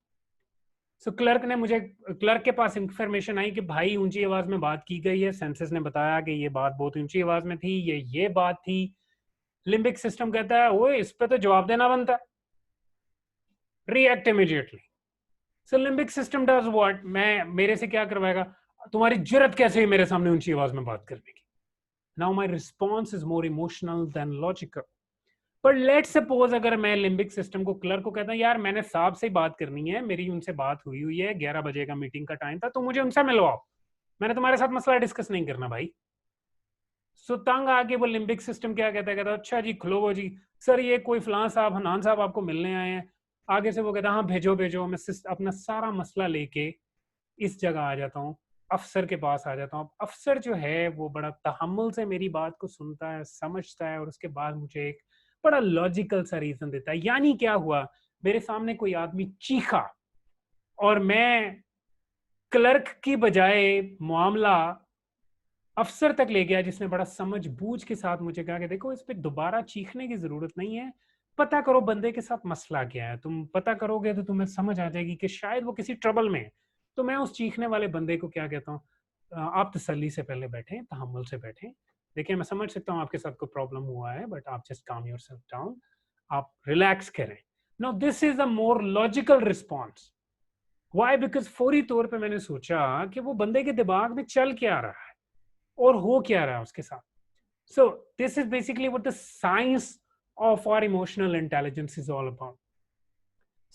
सो क्लर्क के पास इंफॉर्मेशन आई कि भाई ऊंची आवाज में बात की गई है, सेंसस ने बताया कि ये बात बहुत ऊंची आवाज में थी, ये बात थी. लिम्बिक सिस्टम कहता है ओए इस पे तो जवाब देना बनता है, react immediately. So limbic system does what? मेरे से क्या करवाएगा? तुम्हारी जुर्रत कैसे है मेरे सामने ऊंची आवाज में बात करने की? Now my response is more emotional than logical. But let's suppose अगर मैं लिम्बिक सिस्टम को, क्लर्क को कहता हूँ यार मैंने साहब से बात करनी है, मेरी उनसे बात हुई है, 11 बजे का मीटिंग का टाइम था, तो मुझे उनसे मिलवाओ, मैंने तुम्हारे साथ मसला डिस्कस नहीं करना भाई. सो तंग आके वो लिम्बिक सिस्टम क्या कहता है अच्छा जी खुलो वो जी, सर ये कोई फलां साहब हनान साहब आपको मिलने आए हैं. आगे से वो कहता हाँ भेजो भेजो. मैं अपना सारा मसला लेके इस जगह आ जाता हूँ, अफसर के पास आ जाता हूँ. अफसर जो है वो बड़ा तहम्मुल से मेरी बात को सुनता है, समझता है, और उसके बाद मुझे एक बड़ा लॉजिकल सा रीजन देता है. यानी क्या हुआ, मेरे सामने कोई आदमी चीखा और मैं क्लर्क की बजाय मामला अफसर तक ले गया जिसने बड़ा समझ बूझ के साथ मुझे कहा कि देखो इस पे दोबारा चीखने की जरूरत नहीं है, पता करो बंदे के साथ मसला क्या है, तुम पता करोगे तो तुम्हें समझ आ जाएगी कि शायद वो किसी ट्रबल में है। तो मैं उस चीखने वाले बंदे को क्या कहता हूँ, आप तसल्ली से पहले बैठें, तहम्मुल से बैठें, देखिए मैं समझ सकता हूँ आपके साथ कोई प्रॉब्लम हुआ है, बट आप जस्ट काम योरसेल्फ डाउन, आप रिलैक्स करें। Now this is a more logical response. Why? Because फौरी तौर पे मैंने सोचा कि वो बंदे के दिमाग में चल क्या रहा है और हो क्या रहा है उसके साथ। So this is basically what the science of our emotional intelligence is all about.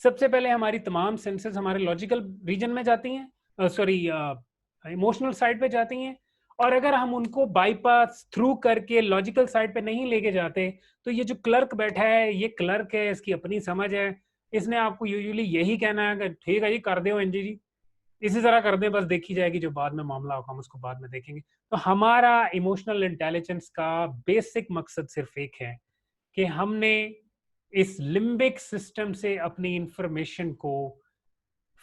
सबसे पहले हमारी तमाम सेंसेस हमारे लॉजिकल रीजन में जाती हैं, सॉरी इमोशनल साइड पे जाती हैं, और अगर हम उनको बाईपास थ्रू करके लॉजिकल साइड पे नहीं लेके जाते तो ये जो क्लर्क बैठा है, ये क्लर्क है, इसकी अपनी समझ है, इसने आपको यूजुअली यही कहना है कि ठीक है जी कर दो एनजी जी, इसी तरह कर दें, बस देखी जाएगी, जो बाद में मामला होगा हम उसको बाद में देखेंगे। तो हमारा इमोशनल इंटेलिजेंस का बेसिक मकसद सिर्फ एक है कि हमने इस लिम्बिक सिस्टम से अपनी इंफॉर्मेशन को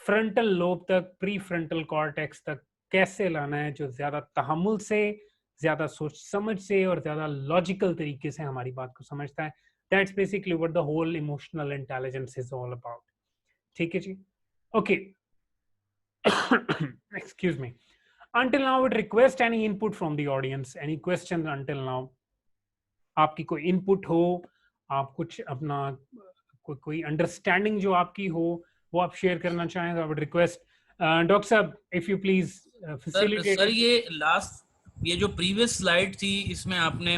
फ्रंटल लोब तक, प्री फ्रंटल कॉर्टेक्स तक कैसे लाना है, जो ज्यादा तहम्मुल से, ज्यादा सोच समझ से और ज्यादा लॉजिकल तरीके से हमारी बात को समझता है। That's basically what the whole emotional intelligence is all about. ठीक है जी, okay. Excuse me. Until now, I would request any input from the audience. Any questions until now? आपकी कोई इनपुट हो, आप कुछ अपना कोई अंडरस्टैंडिंग जो आपकी हो वो आप शेयर करना चाहें तो आई वुड रिक्वेस्ट डॉक्टर साहब if you please facilitate. Sir ये लास्ट, ये जो प्रीवियस स्लाइड थी इसमें आपने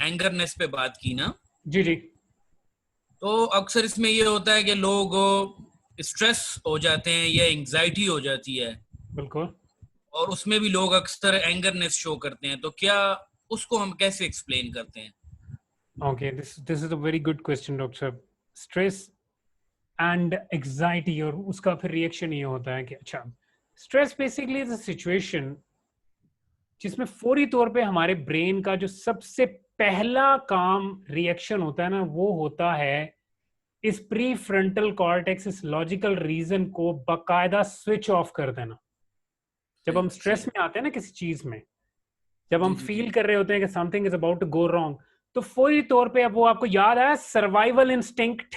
एंगरनेस पे बात की ना? जी जी। तो अक्सर इसमें ये होता है कि लोग स्ट्रेस हो जाते हैं या एंजाइटी हो जाती है, बिल्कुल। और उसमें भी लोग अक्सर एंगरनेस शो करते हैं, तो क्या उसको हम कैसे एक्सप्लेन करते हैं? Okay, this is a very good question doctor साहब। स्ट्रेस एंड एग्जाइटी, और उसका फिर रिएक्शन ये होता है कि अच्छा, stress basically is a situation जिसमें फौरी तौर पे हमारे ब्रेन का जो सबसे पहला काम रिएक्शन होता है ना, वो होता है इस प्री फ्रंटल कॉर्टेक्स, इस लॉजिकल रीजन को बकायदा स्विच ऑफ कर देना। जब हम स्ट्रेस में आते हैं ना किसी चीज में, जब हम जी जी फील कर रहे होते हैं कि something is about to go wrong, तो फौरी तौर पे अब वो आपको याद आया, सर्वाइवल इंस्टिंक्ट,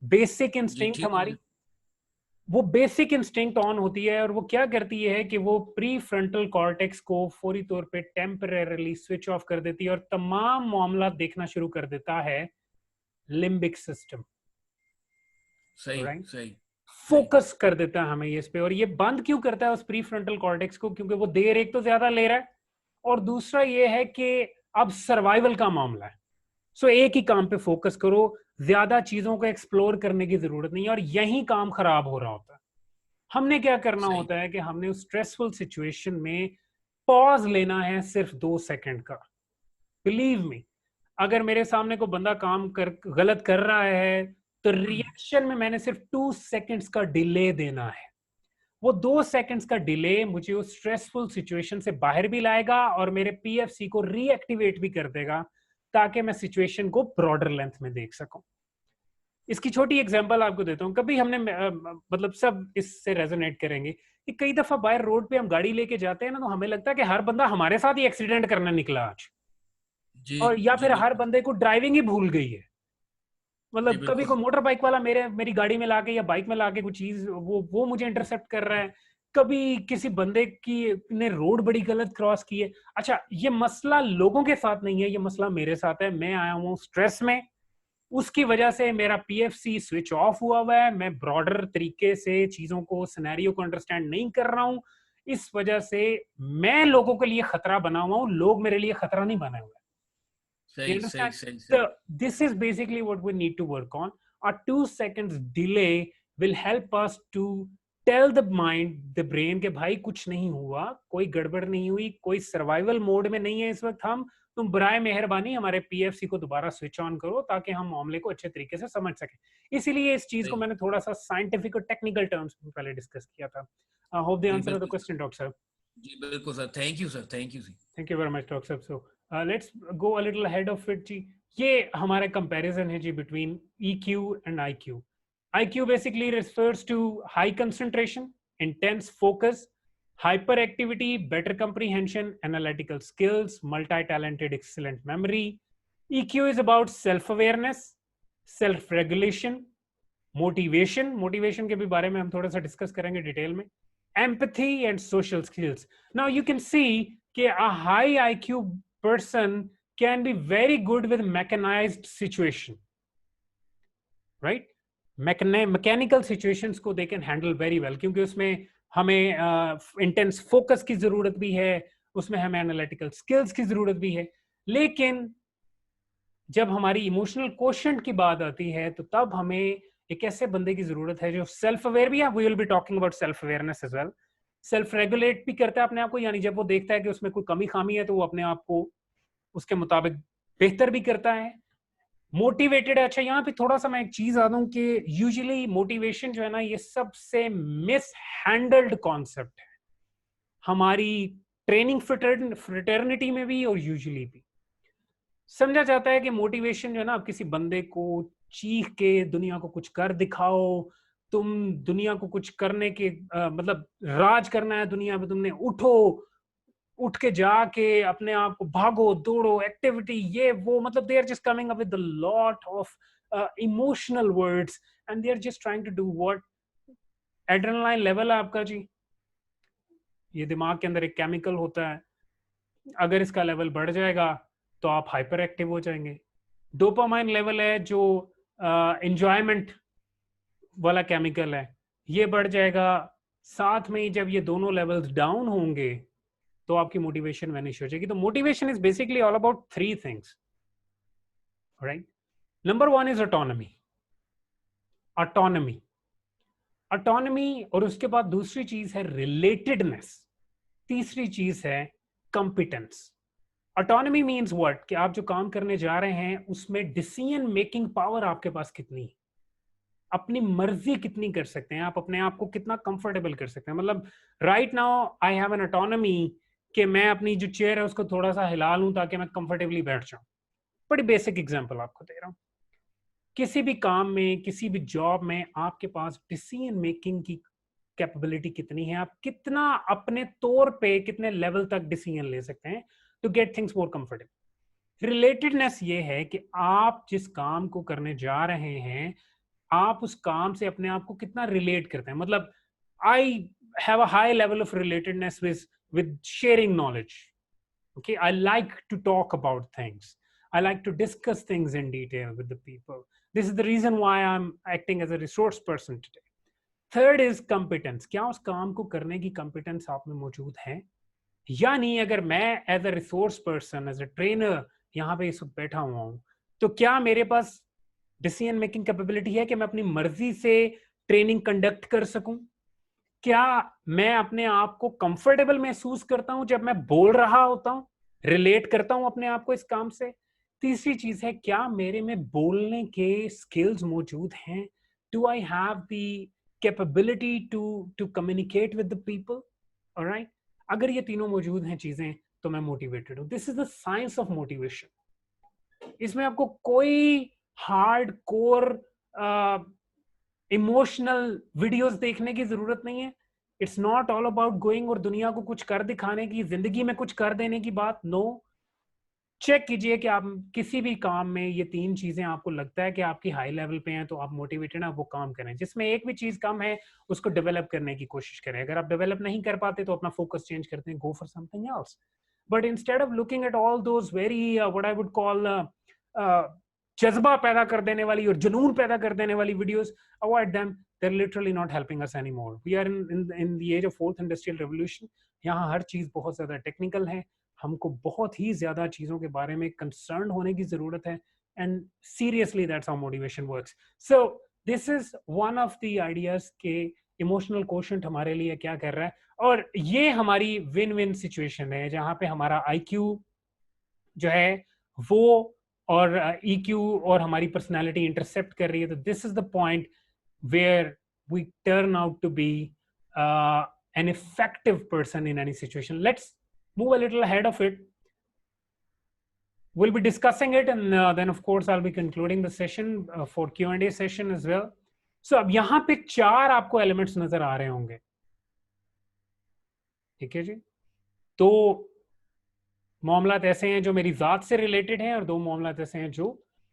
बेसिक जी, इंस्टिंक्ट ठीक हमारी, है। वो बेसिक इंस्टिंक्ट ऑन होती है और वो क्या करती है कि वो प्री फ्रंटल कॉर्टेक्स को फौरी तौर पे टेम्परेरली स्विच ऑफ कर देती है और तमाम मामला देखना शुरू कर देता है लिम्बिक सिस्टम। सही राइट, सही सही। फोकस कर देता है हमें ये इस पे। और ये बंद क्यों करता है उस प्री फ्रंटल कॉर्टेक्स को? क्योंकि वो देर एक तो ज्यादा ले रहा है, और दूसरा ये है कि अब सर्वाइवल का मामला है। सो एक ही काम पे फोकस करो, ज्यादा चीजों को एक्सप्लोर करने की जरूरत नहीं है, और यही काम खराब हो रहा होता है। हमने क्या करना सही होता है कि हमने उस स्ट्रेसफुल सिचुएशन में पॉज लेना है सिर्फ 2 सेकंड का। बिलीव मी, अगर मेरे सामने कोई बंदा काम कर गलत कर रहा है तो रिएक्शन में मैंने सिर्फ 2 सेकंड्स का डिले देना है। वो 2 सेकंड्स का डिले मुझे उस स्ट्रेसफुल सिचुएशन से बाहर भी लाएगा और मेरे पीएफसी को रीएक्टिवेट भी कर देगा, ताकि मैं सिचुएशन को ब्रॉडर लेंथ में देख सकूं। इसकी छोटी एग्जांपल आपको देता हूं। कभी हमने मतलब सब इससे रेजोनेट करेंगे कि कई दफा बाहर रोड पे हम गाड़ी लेके जाते हैं ना, तो हमें लगता है कि हर बंदा हमारे साथ ही एक्सीडेंट करने निकला आज, जी और या जी, फिर हर बिल्कुल। बंदे को ड्राइविंग ही भूल गई है। जी मतलब कभी बिल्कुल। कोई मोटर बाइक वाला मेरी गाड़ी में लाके या बाइक में लाके कुछ चीज वो मुझे इंटरसेप्ट कर रहा है, कभी किसी बंदे की ने रोड बड़ी गलत क्रॉस की है। अच्छा, ये मसला लोगों के साथ नहीं है, ये मसला मेरे साथ है। मैं आया हूँ स्ट्रेस में, उसकी वजह से मेरा पीएफसी स्विच ऑफ हुआ है, मैं ब्रॉडर तरीके से चीजों को, सिनेरियो को अंडरस्टैंड नहीं कर रहा हूँ। इस वजह से मैं लोगों के लिए खतरा बना हुआ हूँ, लोग मेरे लिए खतरा नहीं बने हुए। You सही सही understand? सही सही। So this is basically what we need to work on. A 2 seconds delay will help us to tell the mind, the brain के भाई कुछ नहीं हुआ, कोई गड़बड़ नहीं हुई, कोई सर्वाइवल मोड में नहीं है इस वक्त हम, तुम बराए मेहरबानी हमारे पीएफसी को दोबारा स्विच ऑन करो ताकि हम मामले को अच्छे तरीके से समझ सकें। इसीलिए इस चीज को सही। मैंने थोड़ा सा साइंटिफिक और टेक्निकल टर्म्स में पहले डिस्कस किया था। होप द जी आंसर ऑफ द बिल्कुल सर। क्वेश्चन डॉक्टर साहब। जी बिल्कुल sir, thank you sir, thank you sir. Thank you very much doctor साहब। So let's go a little ahead of it जी। ये हमारा कंपैरिजन है जी between EQ and IQ। IQ basically refers to high concentration, intense focus, hyperactivity, better comprehension, analytical skills, multi-talented, excellent memory. EQ is about self-awareness, self-regulation, motivation. Motivation के भी बारे में हम थोड़ा सा डिस्कस करेंगे डिटेल में. Empathy and social skills. Now you can see कि a high IQ person can be very good with mechanized situation, right? Mechanical situations को they can handle very well, क्योंकि उसमें हमें intense focus की जरूरत भी है, उसमें हमें analytical skills की जरूरत भी है. लेकिन जब हमारी इमोशनल क्वोशंट की बात आती है तो तब हमें एक ऐसे बंदे की जरूरत है जो सेल्फ अवेयर भी है. We will be talking about self awareness as well. Self regulate भी करता है अपने आप को, यानी जब वो देखता है कि उसमें कोई कमी खामी है तो वो अपने आप को उसके मुताबिक बेहतर भी करता है. मोटिवेटेड है. अच्छा, यहाँ पे थोड़ा सा मैं एक चीज आ दूं कि यूजुअली मोटिवेशन जो है ना, ये सबसे मिस हैंडल्ड कॉन्सेप्ट है हमारी ट्रेनिंग फ्रेटर्निटी में भी और यूजुअली भी. समझा जाता है कि मोटिवेशन जो है ना, आप किसी बंदे को चीख के दुनिया को कुछ कर दिखाओ, तुम दुनिया को कुछ करने के मतलब राज करना है दुनिया में, तुमने उठ के जाके अपने आप को भागो दौड़ो एक्टिविटी ये वो, मतलब they are just coming up with the lot of emotional words and they are just trying to do what. Adrenaline level है आपका जी, ये दिमाग के अंदर एक केमिकल होता है, अगर इसका लेवल बढ़ जाएगा तो आप हाइपर एक्टिव हो जाएंगे. डोपामाइन लेवल है जो एंजॉयमेंट वाला केमिकल है, ये बढ़ जाएगा. साथ में ही जब ये दोनों लेवल्स डाउन होंगे तो आपकी मोटिवेशन वैनिश हो जाएगी. तो motivation is basically all about three things, right? Number one is autonomy. Autonomy और उसके बाद दूसरी चीज है रिलेटेडनेस, तीसरी चीज है कंपिटेंस. ऑटोनॉमी मीन्स व्हाट, कि आप जो काम करने जा रहे हैं उसमें डिसीजन मेकिंग पावर आपके पास कितनी है, अपनी मर्जी कितनी कर सकते हैं, आप अपने आप को कितना कंफर्टेबल कर सकते हैं. मतलब right now I have an autonomy कि मैं अपनी जो चेयर है उसको थोड़ा सा हिला लूं ताकि मैं कंफर्टेबली बैठ जाऊं. बड़ी बेसिक एग्जांपल आपको दे रहा हूं. किसी भी काम में, किसी भी जॉब में आपके पास डिसीजन मेकिंग की कैपेबिलिटी कितनी है, आप कितना अपने तौर पे कितने लेवल तक डिसीजन ले सकते हैं to get things more comfortable. Relatedness ये है कि आप जिस काम को करने जा रहे हैं आप उस काम से अपने आप को कितना रिलेट करते हैं. मतलब I have a high level of relatedness with sharing knowledge. Okay, I like to talk about things. I like to discuss things in detail with the people. This is the reason why I'm acting as a resource person today. Third is competence. क्या उस काम को करने की competence आप में मौजूद है या नहीं? अगर मैं as a resource person, as a trainer यहाँ पे इस वक्त बैठा हुआ हूँ, तो क्या मेरे पास decision making capability है कि मैं अपनी मर्जी से ट्रेनिंग कंडक्ट कर सकूं? क्या मैं अपने आप को कंफर्टेबल महसूस करता हूं जब मैं बोल रहा होता हूं, रिलेट करता हूं अपने आप को इस काम से? तीसरी चीज है, क्या मेरे में बोलने के स्किल्स मौजूद हैं? Do I have the capability to communicate with the people? Alright, अगर ये तीनों मौजूद हैं चीजें तो मैं मोटिवेटेड हूं. This is the science of motivation. इसमें आपको कोई हार्ड कोर इमोशनल वीडियोस देखने की जरूरत नहीं है. It's not all about going और दुनिया को कुछ कर दिखाने की, जिंदगी में कुछ कर देने की बात. नो, चेक कीजिए कि आप किसी भी काम में ये तीन चीजें आपको लगता है कि आपकी हाई लेवल पे हैं तो आप मोटिवेटेड हैं, आप वो काम करें. जिसमें एक भी चीज कम है उसको डेवलप करने की कोशिश करें. अगर आप डेवलप नहीं कर पाते तो अपना फोकस चेंज करते हैं, go for something else. But instead of looking at all those very what I would call जज्बा पैदा कर देने वाली और जुनून पैदा कर देने वाली videos, avoid them. They're literally not helping us anymore. We are in the age of fourth industrial revolution. यहाँ हर चीज बहुत ज्यादा टेक्निकल है, हमको बहुत ही ज्यादा चीजों के बारे में कंसर्न होने की जरूरत है. And seriously, that's how motivation works. So this is one of the ideas के इमोशनल क्वोशंट हमारे लिए क्या कर रहा है, और ये हमारी विन विन सिचुएशन है जहाँ पे हमारा IQ जो है वो और EQ और हमारी पर्सनैलिटी इंटरसेप्ट कर रही है. तो this is the point where we turn out to be an effective person in any situation. Let's move a little ahead of it. We'll be discussing it and then of course I'll be concluding the session for Q&A session as well. So अब यहाँ पे 4 आपको elements नजर आ रहे होंगे. ठीक है जी। तो मामलात ऐसे हैं जो मेरी ज़ात से रिलेटेड हैं और दो मामलात ऐसे हैं जो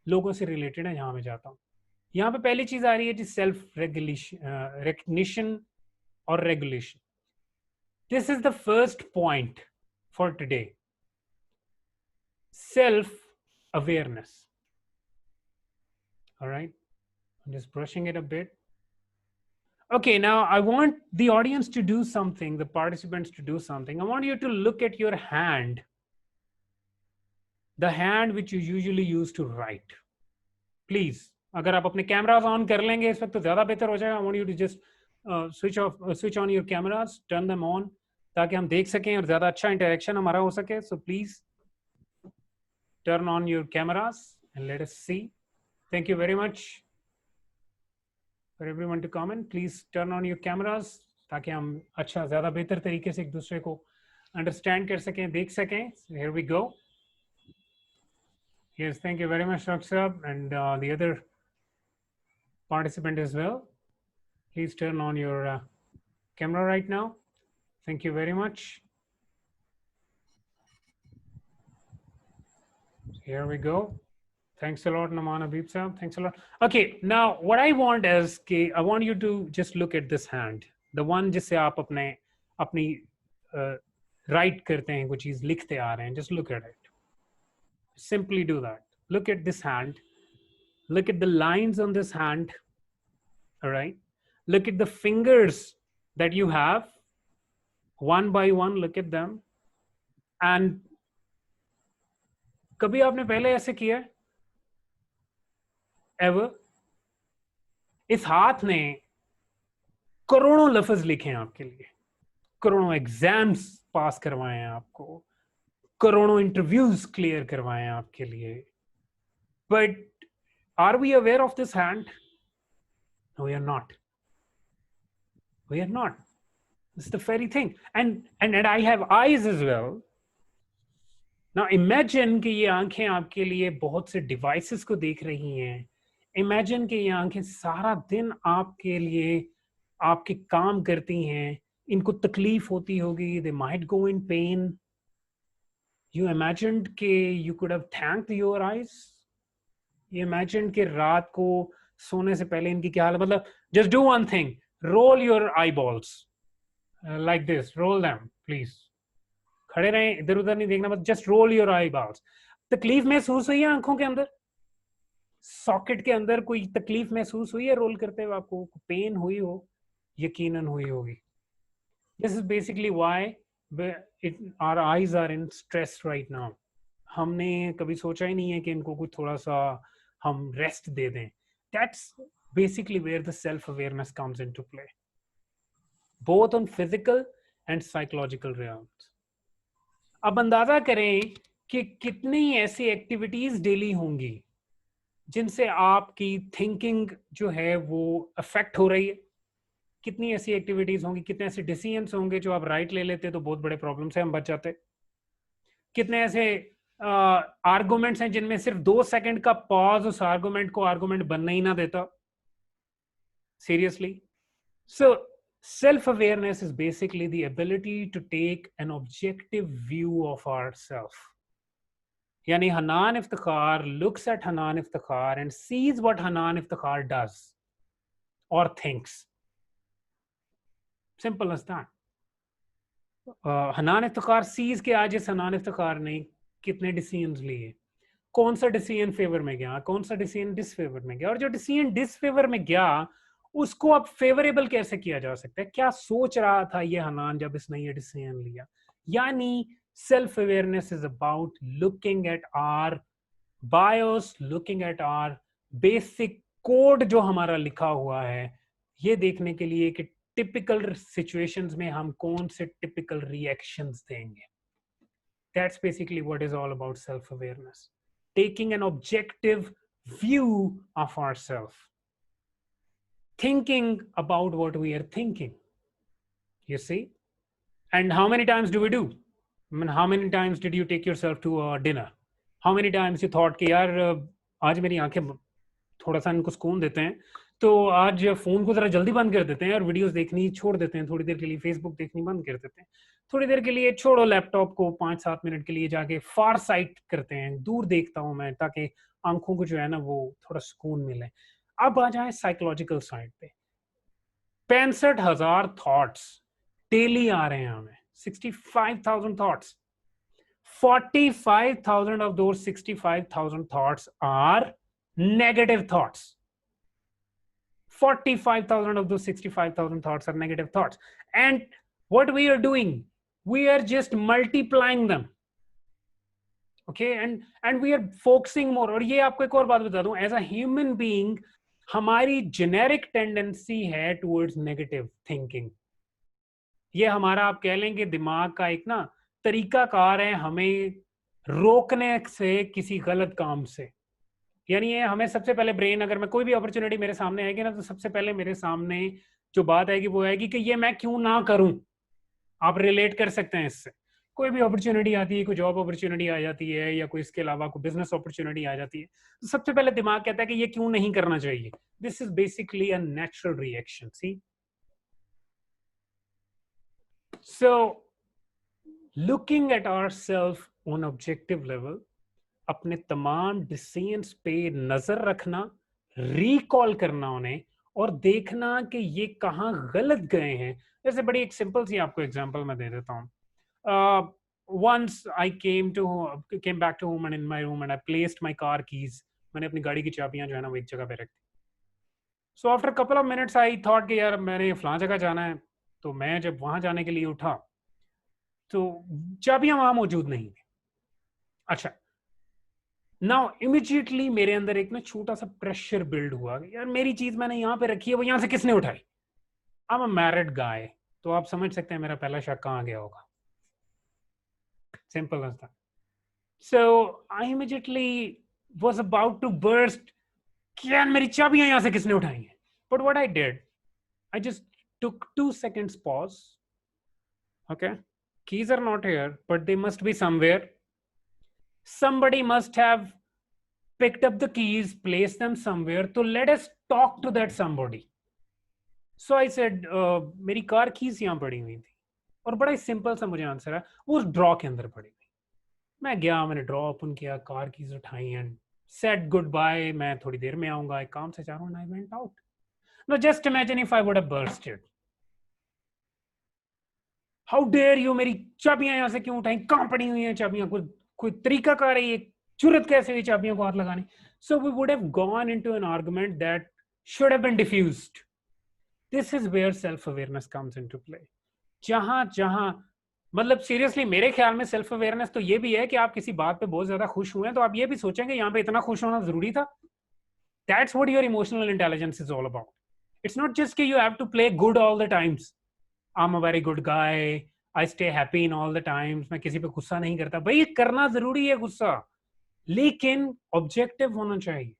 लोगों से रिलेटेड हैं जहां मैं जाता हूं। यहाँ पे पहली चीज आ रही है जी सेल्फ रेगुलेशन, रिकग्निशन और regulation. This is the first point for today, self awareness. All right, I'm just brushing it a bit. Okay, now I want the audience to do something, the participants to do something. I want you to look at your hand, the hand which you usually use to write. Please, अगर आप अपने cameras on कर लेंगे इस वक्त तो ज्यादा बेहतर हो जाएगा. I want you to just switch on your cameras, turn them on, ताकि हम देख सकें और ज्यादा अच्छा इंटरेक्शन हमारा हो सके. So please turn on your cameras and let us see. Thank you very much for everyone to comment. Please turn on your cameras ताकि हम अच्छा ज़्यादा बेहतर तरीके से एक दूसरे को understand कर सकें, देख सकें. So here we go. Yes, thank you very much, Dr. Saab, and the other participant as well. Please turn on your camera right now. Thank you very much. Here we go. Thanks a lot, Naman Habib Saab. Thanks a lot. Okay, now what I want is I want you to just look at this hand, the one जिससे आप अपनी write करते हैं, कुछ चीज लिखते आ रहे हैं. Just look at it. Simply do that. Look at this hand. Look at the lines on this hand. All right. Look at the fingers that you have. One by one, look at them. And कभी आपने पहले ऐसे किया है? Ever? इस हाथ ने करोड़ों लफ्ज लिखे हैं आपके लिए, करोड़ों एग्जाम्स पास करवाए हैं आपको, करोड़ों इंटरव्यूज क्लियर करवाए हैं आपके लिए. But are we aware of this hand? No, we are not. We are not. This is the very thing. And I have eyes as well. Now imagine कि ये आंखें आपके लिए बहुत से डिवाइसेस को देख रही हैं. Imagine कि ये आंखें सारा दिन आपके लिए आपके काम करती हैं. इनको तकलीफ होती होगी. They might go in pain. You imagined कि you could have thanked your eyes. You imagined कि रात को सोने से पहले इनकी क्या हाल है. मतलब just do one thing. Roll your eyeballs like this. Roll them, please. खड़े रहें, इधर उधर नहीं देखना, बस just roll your eyeballs. तकलीफ महसूस हुई है आंखों के अंदर? सॉकेट के अंदर कोई तकलीफ महसूस हुई है रोल करते हुए? आपको पेन हुई हो? यकीनन हुई होगी. This is basically why our eyes are in stress right now. हमने कभी सोचा ही नहीं है कि इनको कुछ थोड़ा सा हम रेस्ट दे दें. That's basically where the self-awareness comes into play, both on physical and psychological realms. अब अंदाजा करें कि कितनी ऐसी एक्टिविटीज डेली होंगी जिनसे आपकी थिंकिंग जो है वो अफेक्ट हो रही है. कितनी ऐसी एक्टिविटीज होंगी, कितने ऐसे डिसीजंस होंगे जो आप राइट ले लेते तो बहुत बड़े प्रॉब्लम से हम बच जाते. कितने ऐसे आर्गुमेंट्स हैं जिनमें सिर्फ 2 सेकंड का पॉज उस आर्गुमेंट को आर्गुमेंट बनने ही ना देता. Seriously. So self-awareness is basically the ability to take an objective view of ourselves. Yani Hanan Iftikhar looks at Hanan Iftikhar and sees what Hanan Iftikhar does or thinks. Simple as that. Hanan Iftikhar sees कि आज इस Hanan Iftikhar ने कितने decisions लिए, कौन सा decision favour में गया, कौन सा डिसीजन डिसफेवर में गया, और जो डिसीजन डिसफेवर में गया उसको अब फेवरेबल कैसे किया जा सकता है. क्या सोच रहा था ये हनान जब इसने ये डिसीजन लिया. यानी self awareness is about looking at our bios, looking at our basic code जो हमारा लिखा हुआ है, ये देखने के लिए कि टिपिकल सिचुएशंस में हम कौन से टिपिकल रिएक्शंस देंगे. That's basically what is all about self awareness. Taking an objective view of ourselves. Thinking about what we are thinking, you see. And how many times do we do? I mean, how many times did you take yourself to a dinner? How many times you thought कि यार आज मेरी आंखें थोड़ा सा इनको सुकून देते हैं, तो आज फोन को जरा जल्दी बंद कर देते हैं और वीडियोस देखनी छोड़ देते हैं, थोड़ी देर के लिए फेसबुक देखनी बंद कर देते हैं, थोड़ी देर के लिए छोड़ो लैपटॉप को, 5-7 मिनट के लिए जाके फार साइट करते हैं, दूर देखता हूं मैं, ताकि आंखों को जो है ना वो थोड़ा सुकून मिले। अब आ जाए साइकोलॉजिकल साइड पे। 65,000 थॉट्स डेली आ रहे हैं हमें, 65,000 thoughts. 45,000 of those 65,000 thoughts are negative thoughts. 45,000 of those 65,000 thoughts are negative thoughts. And what we are doing, we are just multiplying them. Okay, and we are focusing more. और ये आपको एक और बात बता दूं, as a human being, हमारी generic tendency है towards negative thinking. ये हमारा, आप कह लेंगे, दिमाग का एक ना तरीकाकार है हमें रोकने से किसी गलत काम से। यानी ये हमें सबसे पहले ब्रेन, अगर मैं कोई भी अपॉर्चुनिटी मेरे सामने आएगी ना, तो सबसे पहले मेरे सामने जो बात आएगी वो आएगी कि ये मैं क्यों ना करूं। आप रिलेट कर सकते हैं इससे। कोई भी अपॉर्चुनिटी आती है, कोई जॉब अपॉर्चुनिटी आ जाती है, या कोई इसके अलावा कोई बिजनेस अपॉर्चुनिटी आ जाती है, तो सबसे पहले दिमाग कहता है कि ये क्यों नहीं करना चाहिए। This is basically a natural reaction. See, so looking at ourselves on objective level, अपने तमाम डिसीजंस पे नजर रखना, रिकॉल करना उन्हें, और देखना कि ये कहाँ गलत गए हैं। जैसे बड़ी एक सिंपल सी आपको एग्जांपल मैं दे देता हूँ। once I came back to home and in my room and I placed my car keys, मैंने अपनी गाड़ी की चाबियां जो है ना वो एक जगह पे रखी। So after a couple of minutes I thought कि यार मैंने फलां जगह जाना है, तो मैं जब वहां जाने के लिए उठा तो चाबियां वहां मौजूद नहीं थी। अच्छा, नाउ इमीडिएटली मेरे अंदर एक ना छोटा सा प्रेशर बिल्ड हुआ, यार मेरी चीज मैंने यहाँ पे रखी है, वो यहाँ से किसने उठाई। आई एम अ मैरिड गाय, तो आप समझ सकते हैं मेरा पहला शक कहाँ गया होगा। Simple as that. So I immediately was about to burst कि यार मेरी चाबियां यहाँ से किसने उठाई हैं। But what I did, I just took 2 seconds pause. Okay, keys are not here, but they must be somewhere. Somebody must have picked up the keys, placed them somewhere. So let us talk to that somebody. So I said, मेरी car keys यहाँ पड़ी हुई थी, और बड़ा ही simple सा मुझे answer है, वो उस ड्रॉ के अंदर पड़ी हुई। मैं गया, मैंने ड्रॉ ओपन किया, कार कीज उठाई एंड सेड गुड बाय, मैं थोड़ी देर में आऊंगा, एक काम से जा रहा हूँ, I went out. No just imagine if I would have bursted, how dare you, मेरी चाबियां यहाँ से क्यों उठाई, कहाँ पड़ी हुई हैं चाबियां, कोई तरीका कार है ये, जरूरत कैसे हुई चाबियों को हाथ लगाने। So we would have gone into an argument that should have been diffused. This is where self awareness comes into play. जहां जहां मतलब सीरियसली मेरे ख्याल में सेल्फ अवेयरनेस तो ये भी है कि आप किसी बात पे बहुत ज्यादा खुश हुए हैं, तो आप ये भी सोचेंगे यहाँ पे इतना खुश होना जरूरी था। That's what your emotional intelligence is all about. It's not just कि you have to play good all the times, I am a very good guy, I stay happy in all the times, मैं किसी पे गुस्सा नहीं करता। भाई करना जरूरी है गुस्सा, लेकिन ऑब्जेक्टिव होना चाहिए।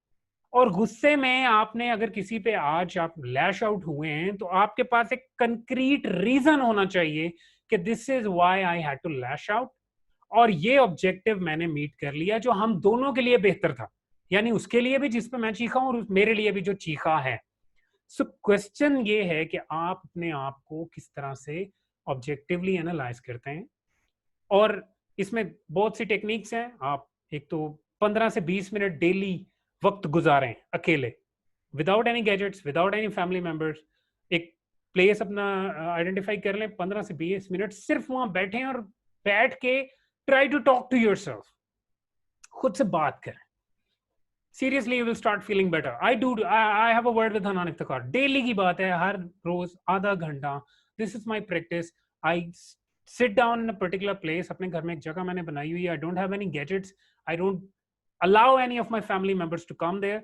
और गुस्से में आपने अगर किसी पे आज आप लैश आउट हुए हैं, तो आपके पास एक कंक्रीट रीजन होना चाहिए कि this is why I had to lash out, और ये ऑब्जेक्टिव मैंने मीट कर लिया जो हम दोनों के लिए बेहतर था, यानी उसके लिए भी जिस पे मैं चीखा हूं, और मेरे लिए भी जो चीखा है। सो क्वेश्चन ये है कि आप अपने आप को किस तरह से ऑब्जेक्टिवली एनालाइज करते हैं। और इसमें बहुत सी टेक्निक्स हैं। आप एक तो 15 से 20 मिनट डेली वक्त गुजारें अकेले, without any gadgets, without any family members. एक प्लेस अपना आइडेंटिफाई कर लें, 15 से 20 मिनट सिर्फ वहां बैठें और बैठ के try to talk to yourself, खुद से बात करें। Seriously you will start feeling better. I have a word with Hanan Iftikhar, daily की बात है, हर रोज आधा घंटा। This is my practice. I sit down in a particular place, अपने घर में एक जगह मैंने बनाई हुई है, I don't have any gadgets, I don't allow any of my family members to come there.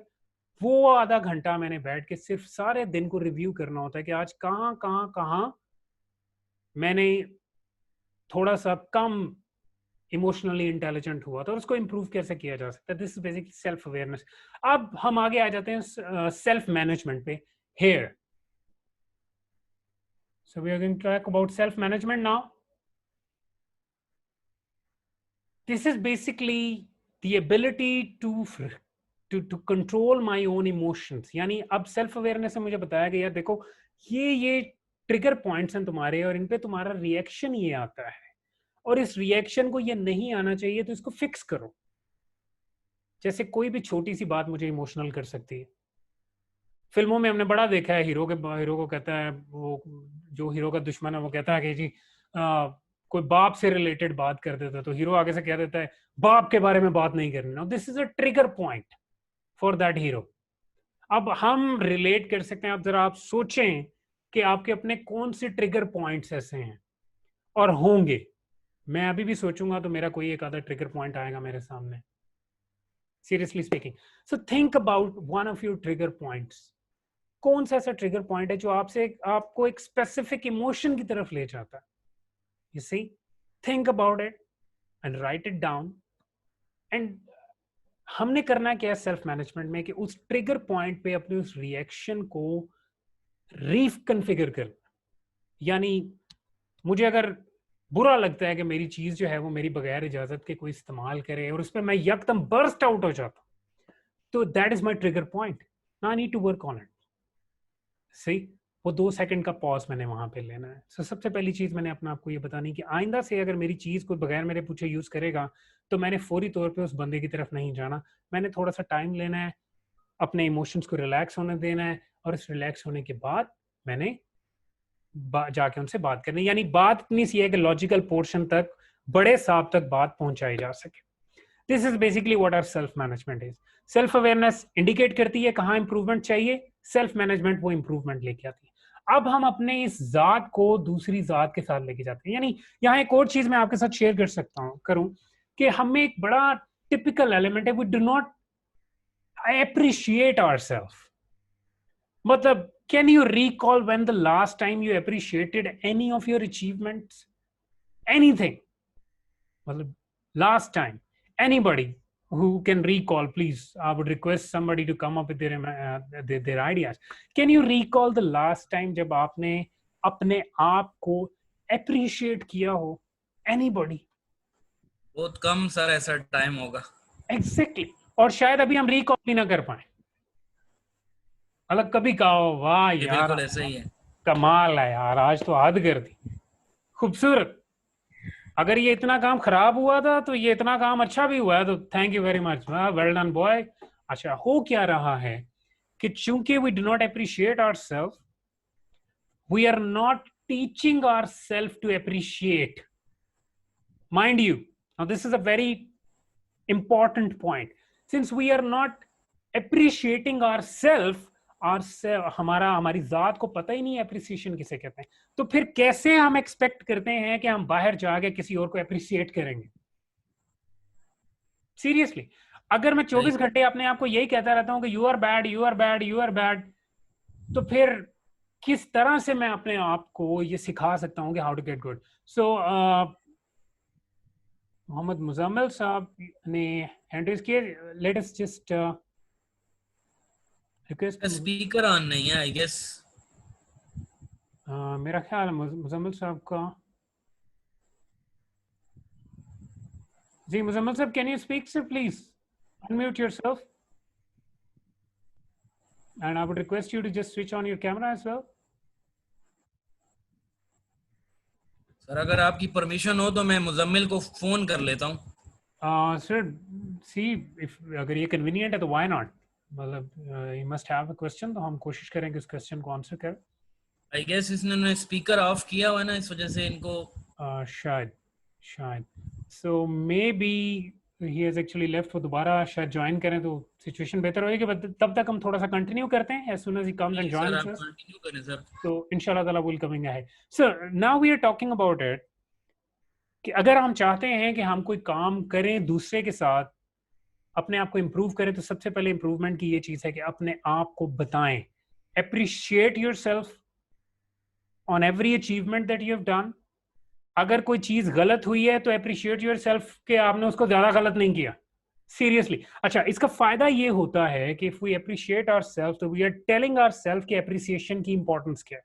वो आधा घंटा मैंने बैठ के सिर्फ सारे दिन को रिव्यू करना होता है कि आज कहाँ कहाँ कहाँ मैंने थोड़ा सा कम इमोशनली इंटेलिजेंट हुआ था, और उसको इंप्रूव कैसे किया जा सकता है। This is basically self awareness. अब हम आगे आ जाते हैं सेल्फ मैनेजमेंट पे। Here, so we are going to talk about self management now. This is basically the ability to to control my own emotions. यानी अब सेल्फ अवेयरनेस से मुझे बताया गया, देखो ये ट्रिगर पॉइंट्स हैं तुम्हारे और इन पे तुम्हारा रिएक्शन ये आता है, और इस रिएक्शन को ये नहीं आना चाहिए, तो इसको फिक्स करो। जैसे कोई भी छोटी सी बात मुझे इमोशनल कर सकती है। फिल्मों में हमने बड़ा देखा है, हीरो को कहता है, वो जो हीरो का दुश्मन है वो कहता है कि जी कोई बाप से रिलेटेड बात कर देता है, तो हीरो आगे से कह देता है बाप के बारे में बात नहीं करनी। Now this is a trigger point for that hero. अब हम रिलेट कर सकते हैं। अब जरा आप सोचें कि आपके अपने कौन से ट्रिगर पॉइंट्स ऐसे हैं और होंगे। मैं अभी भी सोचूंगा तो मेरा कोई एक आधा ट्रिगर पॉइंट आएगा मेरे सामने, seriously speaking. So think about one of your trigger points. कौन सा ऐसा ट्रिगर पॉइंट है जो आपको एक स्पेसिफिक इमोशन की तरफ ले जाता है? You see, think about it and write it down. And हमने करना क्या है सेल्फ मैनेजमेंट में, कि उस ट्रिगर पॉइंट पे अपने उस रिएक्शन को रीकंफिगर कर। यानी मुझे अगर बुरा लगता है कि मेरी चीज जो है वो मेरी बगैर इजाजत के कोई इस्तेमाल करे और उस पर मैं यकदम बर्स्ट आउट हो जाता, तो that is my trigger point. I need to work on it. सही, वो 2 सेकंड का पॉज मैंने वहां पे लेना है। So, सबसे पहली चीज मैंने अपने आपको ये बतानी कि आइंदा से अगर मेरी चीज को बगैर मेरे पूछे यूज करेगा तो मैंने फौरी तौर पे उस बंदे की तरफ नहीं जाना। मैंने थोड़ा सा टाइम लेना है, अपने इमोशंस को रिलैक्स होने देना है, और इस रिलैक्स होने के बाद मैंने जाके उनसे बात करनी। यानी बात इतनी सी है कि लॉजिकल पोर्शन तक, बड़े साहब तक बात पहुंचाई जा सके। This is basically what our self management is. Self awareness indicate करती है कहाँ इंप्रूवमेंट चाहिए, सेल्फ मैनेजमेंट वो इंप्रूवमेंट लेके आती है। अब हम अपने इस जात को दूसरी जात के साथ लेके जाते हैं। यानी यहाँ एक और चीज मैं आपके साथ शेयर कर सकता हूँ करूं कि हमें एक बड़ा टिपिकल एलिमेंट है, we do not appreciate ourselves. मतलब, can you recall when the last time you appreciated any of your achievements? Anything? मतलब, last time. Anybody who can recall, please, I would request somebody to come up with their ideas. Can you recall the last time जब आपने अपने आप को appreciate किया हो? Anybody? बहुत कम sir ऐसा टाइम होगा। Exactly. और शायद अभी हम रिकॉल भी ना कर पाए। अलग कभी कहा हो वाह यार, बिल्कुल ऐसा ही है। कमाल है यार, आज तो हद कर दी, खूबसूरत। अगर ये इतना काम खराब हुआ था तो ये इतना काम अच्छा भी हुआ है, तो thank you very much, well done boy. अच्छा, हो क्या रहा है कि चूंकि we do not appreciate ourself, we are not teaching ourself to appreciate. Mind you, now this is a very important point. Since we are not appreciating ourself, और हमारी जात को पता ही नहीं है अप्रिसिएशन किसे कहते हैं, तो फिर कैसे हम एक्सपेक्ट करते हैं कि हम बाहर जाके किसी और को अप्रिशिएट करेंगे? सीरियसली, अगर मैं 24 घंटे अपने आप को यही कहता रहता हूं कि you are bad, you are bad, you are bad, तो फिर किस तरह से मैं अपने आप को ये सिखा सकता हूं कि हाउ टू गेट गुड? सो मोहम्मद मुजम्मिल साहब ने हैंड रेज किया। Let us just speaker on नहीं है आई गेस। मेरा ख्याल है मुजम्मिल साहब का। जी मुजम्मिल साहब, can you speak sir please? Unmute yourself and I would request you to just switch on your camera as well. Sir अगर आपकी परमिशन हो तो मैं मुजम्मिल को फोन कर लेता हूँ। सर सी, इफ अगर ये कन्वीनियंट है तो व्हाई नॉट। मतलब you must have a question, तो हम कोशिश करेंगे उस क्वेश्चन को आंसर करें। आई गेस इसने स्पीकर ऑफ किया हुआ ना, इस वजह से इनको शायद so maybe he has actually left. वो दोबारा शायद ज्वाइन करें तो सिचुएशन बेहतर होगी, बट तब तक हम थोड़ा सा कंटिन्यू करते हैं। As soon as he comes and sir joins आप अस, कंटिन्यू करें सर। तो इंशाल्लाह ताला will coming ahead. Sir now we are talking about it कि अगर हम चाहते हैं कि हम कोई काम करें दूसरे के साथ, अपने आप को इम्प्रूव करें, तो सबसे पहले इम्प्रूवमेंट की ये चीज है कि अपने आप को बताएं, appreciate yourself on every achievement that you have done. अगर कोई चीज गलत हुई है तो अप्रिशिएट योरसेल्फ कि आपने उसको ज्यादा गलत नहीं किया। सीरियसली। अच्छा, इसका फायदा ये होता है कि इफ वी अप्रिशिएट आवरसेल्फ तो वी आर टेलिंग आवरसेल्फ कि अप्रिसिएशन की इंपॉर्टेंस क्या है।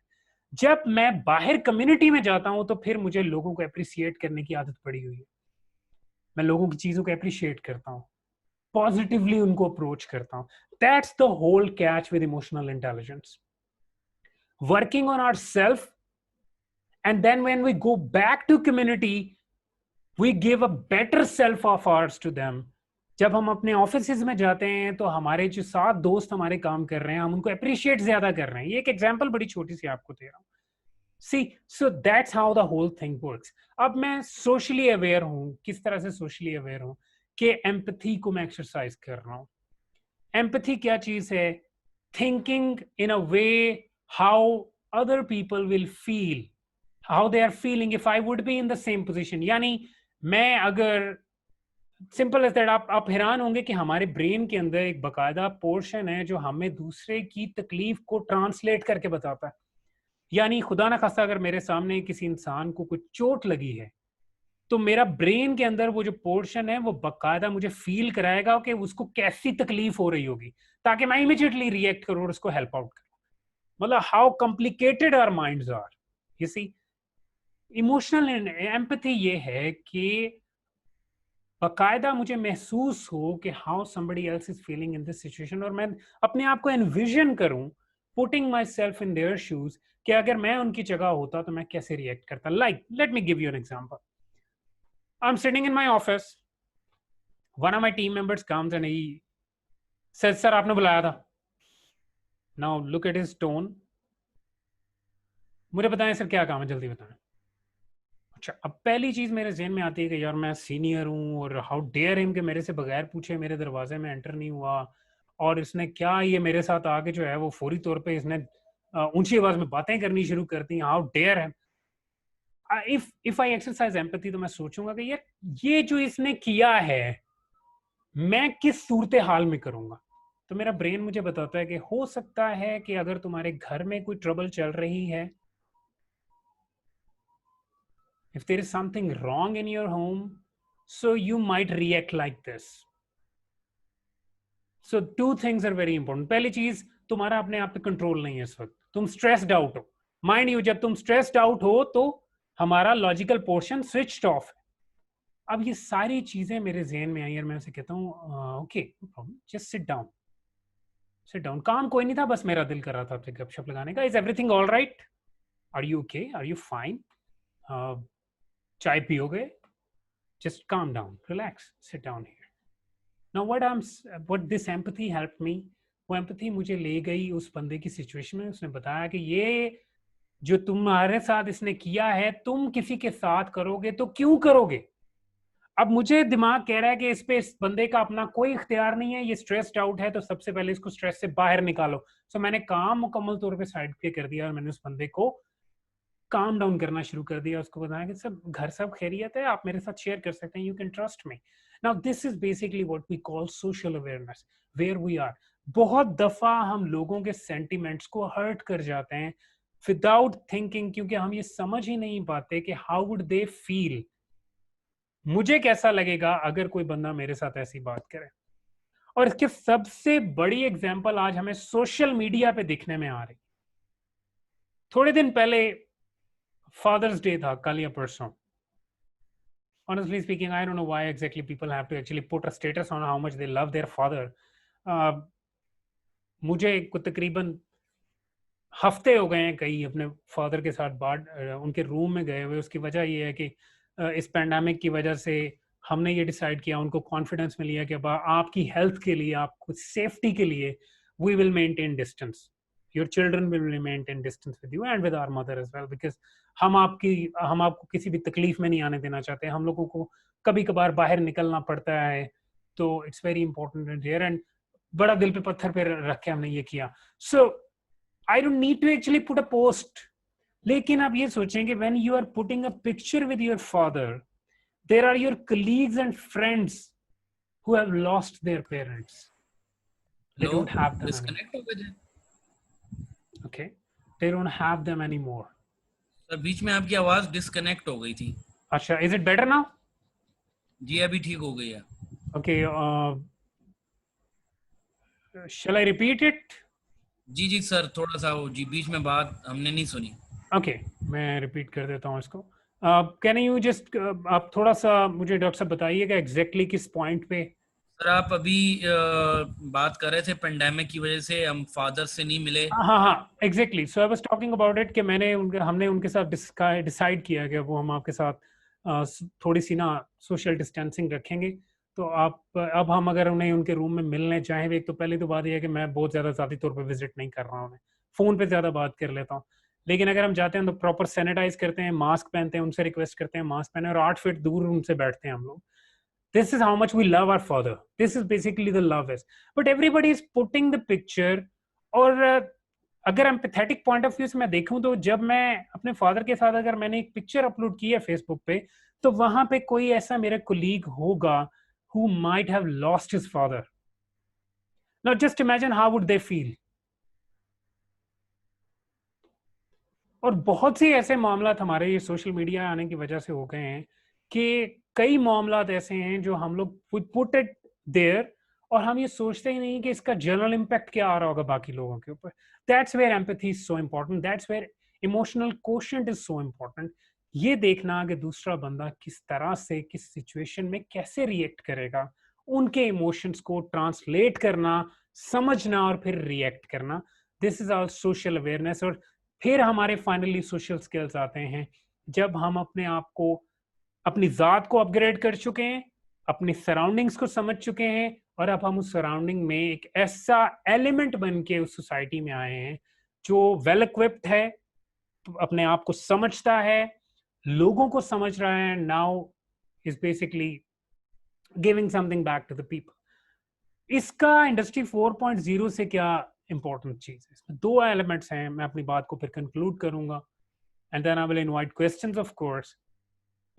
जब मैं बाहर कम्युनिटी में जाता हूं तो फिर मुझे लोगों को अप्रिशिएट करने की आदत पड़ी हुई है। मैं लोगों की चीजों को अप्रिशिएट करता हूं। पॉजिटिवली उनको अप्रोच करता हूं. That's the whole catch with emotional intelligence. Working on ourself, and then when we go back to community, we give a better self of ours to them. जब हम अपने ऑफिसेज में जाते हैं तो हमारे जो 7 दोस्त हमारे काम कर रहे हैं, हम उनको अप्रिशिएट ज्यादा कर रहे हैं. ये एक एग्जांपल बड़ी छोटी सी आपको दे रहा हूं. See, so that's how the whole thing works. अब मैं सोशली अवेयर हूं. किस तरह से सोशली अवेयर हूं कि एम्पैथी को मैं एक्सरसाइज कर रहा हूं. एम्पैथी क्या चीज है? Thinking in a way how other people will feel, how they are feeling if I would be in the same position. यानी मैं अगर, सिंपल एज दैट, आप हैरान होंगे कि हमारे ब्रेन के अंदर एक बकायदा पोर्शन है जो हमें दूसरे की तकलीफ को ट्रांसलेट करके बताता है. यानी खुदा ना खास्ता अगर मेरे सामने किसी इंसान को कुछ चोट लगी है तो मेरा ब्रेन के अंदर वो जो पोर्शन है वो बकायदा मुझे फील कराएगा कि उसको कैसी तकलीफ हो रही होगी, ताकि मैं इमीडिएटली रिएक्ट करूं और उसको हेल्प आउट करूं. मतलब how complicated our minds are. You see, emotional empathy ये है कि बकायदा मुझे महसूस हो कि how somebody else is feeling in this situation, और मैं अपने आप को एनविजन करूं, putting myself in their shoes, कि अगर मैं उनकी जगह होता तो मैं कैसे रिएक्ट करता. Like let me give you an example. I am sitting in my office, one of my team members comes and he said, sir आपने बुलाया था. Now look at his tone. मुझे बताएं सर क्या काम है, जल्दी बताएं. अच्छा, अब पहली चीज मेरे ज़हन में आती है कि यार मैं सीनियर हूँ और हाउ डेयर हिम कि मेरे से बगैर पूछे मेरे दरवाजे में एंटर नहीं हुआ, और इसने क्या ये मेरे साथ आके जो है वो फौरी तौर पे इसने ऊंची आवाज में बातें करनी शुरू कर दी. हाउ डेयर है. इफ आई एक्सरसाइज एम्पैथी तो मैं सोचूंगा कि यार ये जो इसने किया है मैं किस सूरत हाल में करूंगा. तो मेरा ब्रेन मुझे बताता है कि हो सकता है कि अगर तुम्हारे घर में कोई ट्रबल चल रही है, if there is something wrong in your home, so you might react like this. So two things are very important. पहली चीज, तुम्हारा अपने आप पे कंट्रोल नहीं है इस वक्त, तुम स्ट्रेस्ड आउट हो. माइंड यू, जब तुम स्ट्रेस्ड आउट हो तो हमारा लॉजिकल पोर्शन स्विच्ड ऑफ है. अब ये सारी चीजें मेरे ज़हन में आई और मैं उसे कहता हूँ okay, no problem, just sit down. Sit down. काम कोई नहीं था, बस मेरा दिल कर रहा था आपसे गपशप लगाने का. Is everything all right? Are you okay? Are you fine? चाय पियोगे? Just calm down, relax, sit down here. Now what this empathy helped me, वो empathy मुझे ले गई उस बंदे की सिचुएशन में. उसने बताया कि ये जो तुम्हारे साथ इसने किया है तुम किसी के साथ करोगे तो क्यों करोगे. अब मुझे दिमाग कह रहा है कि इस पे इस बंदे का अपना कोई इख्तियार नहीं है, ये स्ट्रेस्ड आउट है, तो सबसे पहले इसको स्ट्रेस से बाहर निकालो. सो मैंने काम मुकम्मल तौर पे साइड पे कर दिया और मैंने उस बंदे को काम डाउन करना शुरू कर दिया. उसको बताया कि सब घर सब खैरियत है, आप मेरे साथ शेयर कर सकते हैं, you can trust me. Now this is basically what we call social awareness, where we are. बहुत दफा हम लोगों के सेंटिमेंट्स को हर्ट कर जाते हैं विदाउट थिंकिंग, क्योंकि हम ये समझ ही नहीं पाते कि हाउ वुड दे फील, मुझे कैसा लगेगा अगर कोई बंदा मेरे साथ ऐसी बात करे. और इसके सबसे बड़ी एग्जांपल आज हमें सोशल मीडिया पे दिखने में आ रही. थोड़े दिन पहले फादर्स डे था, कल या परसों. Honestly speaking, I don't know why exactly people have to actually put a status on how much they love their father. मुझे तकरीबन हफ्ते हो गए हैं कई अपने फादर के साथ बात उनके रूम में गए हुए. उसकी वजह ये है कि इस पैंडेमिक की वजह से हमने ये डिसाइड किया, उनको कॉन्फिडेंस में लिया कि आपकी हेल्थ के लिए, आपको सेफ्टी के लिए, we will maintain distance. Your children will maintain distance with you and with our mother as well, because हम आपको किसी भी तकलीफ में नहीं आने देना चाहते. हम लोगों को कभी कभार बाहर निकलना पड़ता है, तो it's very important and here, and बड़ा दिल पे पत्थर पे रख के हमने ये किया. So I don't need to actually put a post. लेकिन आप ये सोचेंगे when you are putting a picture with your father, there are your colleagues and friends who have lost their parents. They don't have them anymore. Okay, they don't have them anymore. Sir बीच में आपकी आवाज disconnect हो गई थी. अच्छा, is it better now? जी अभी ठीक हो गई है. Okay, shall I repeat it? जी जी सर, थोड़ा सा हो जी, बीच में बात हमने नहीं सुनी. Okay, मैं रिपीट कर देता हूँ इसको. कैन यू जस्ट आप थोड़ा सा मुझे डॉक्टर साहब बताइएगा एग्जैक्टली किस पॉइंट पे सर आप अभी बात कर रहे थे पेंडेमिक की वजह से हम फादर से नहीं मिले। हाँ हाँ exactly, so I was talking about it कि हमने उनके साथ डिसाइड किया कि वो हम आपके साथ थोड़ी सी ना सोशल डिस्टेंसिंग रखेंगे। तो आप अब हम अगर उन्हें उनके रूम में मिलने चाहें, एक तो पहली तो बात यह है कि मैं बहुत ज़्यादा ज़ाती तौर पे विजिट नहीं कर रहा हूँ, उन्हें फ़ोन पे ज़्यादा बात कर लेता हूँ। लेकिन अगर हम जाते हैं तो प्रॉपर सैनिटाइज करते हैं, मास्क पहनते हैं, उनसे रिक्वेस्ट करते हैं मास्क पहने और 8 फीट दूर उनसे बैठते हैं हम लोग। This is how much we love our father. This is basically the love is. But everybody is putting the picture, और अगर एम्पैथेटिक पॉइंट ऑफ व्यू से मैं देखूं तो जब मैं अपने फादर के साथ अगर मैंने एक पिक्चर अपलोड की है फेसबुक पे, तो वहां पे कोई ऐसा मेरा कोलीग होगा who might have lost his father. Now just imagine how would they feel. और बहुत से ऐसे मामला हमारे ये सोशल मीडिया आने की वजह से हो गए हैं कि कई मामला ऐसे हैं जो हम लोग पुट इट देयर और हम ये सोचते ही नहीं कि इसका जनरल इम्पैक्ट क्या आ रहा होगा बाकी लोगों के ऊपर। That's where empathy is so important, that's where emotional quotient is so important. ये देखना कि दूसरा बंदा किस तरह से किस सिचुएशन में कैसे रिएक्ट करेगा, उनके इमोशंस को ट्रांसलेट करना, समझना और फिर रिएक्ट करना, this is our social awareness. और फिर हमारे फाइनली सोशल स्किल्स आते हैं जब हम अपने आप को, अपनी जात को अपग्रेड कर चुके हैं, अपनी सराउंडिंग्स को समझ चुके हैं और अब हम उस सराउंडिंग में एक ऐसा एलिमेंट बन के उस सोसाइटी में आए हैं जो वेल इक्विप्ड है, तो अपने आप को समझता है, लोगों को समझ रहा है, now is basically giving something back to the people. इसका इंडस्ट्री 4.0 से क्या इंपॉर्टेंट चीज है, इसमें दो एलिमेंट्स हैं, मैं अपनी बात को फिर कंक्लूड करूंगा and then I will invite questions of course.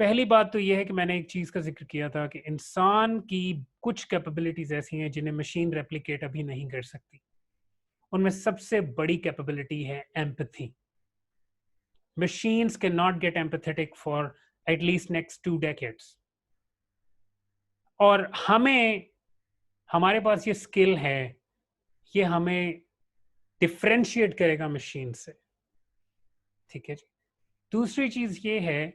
पहली बात तो यह है कि मैंने एक चीज का जिक्र किया था कि इंसान की कुछ कैपेबिलिटीज ऐसी हैं जिन्हें मशीन रेप्लिकेट अभी नहीं कर सकती। उनमें सबसे बड़ी कैपेबिलिटी है empathy. Machines can not gate empathetic for at least next 2 decades। और हमारे पास ये स्किल है, ये हमें डिफ्रेंशिएट करेगा मशीन से। ठीक है जी। दूसरी चीज ये है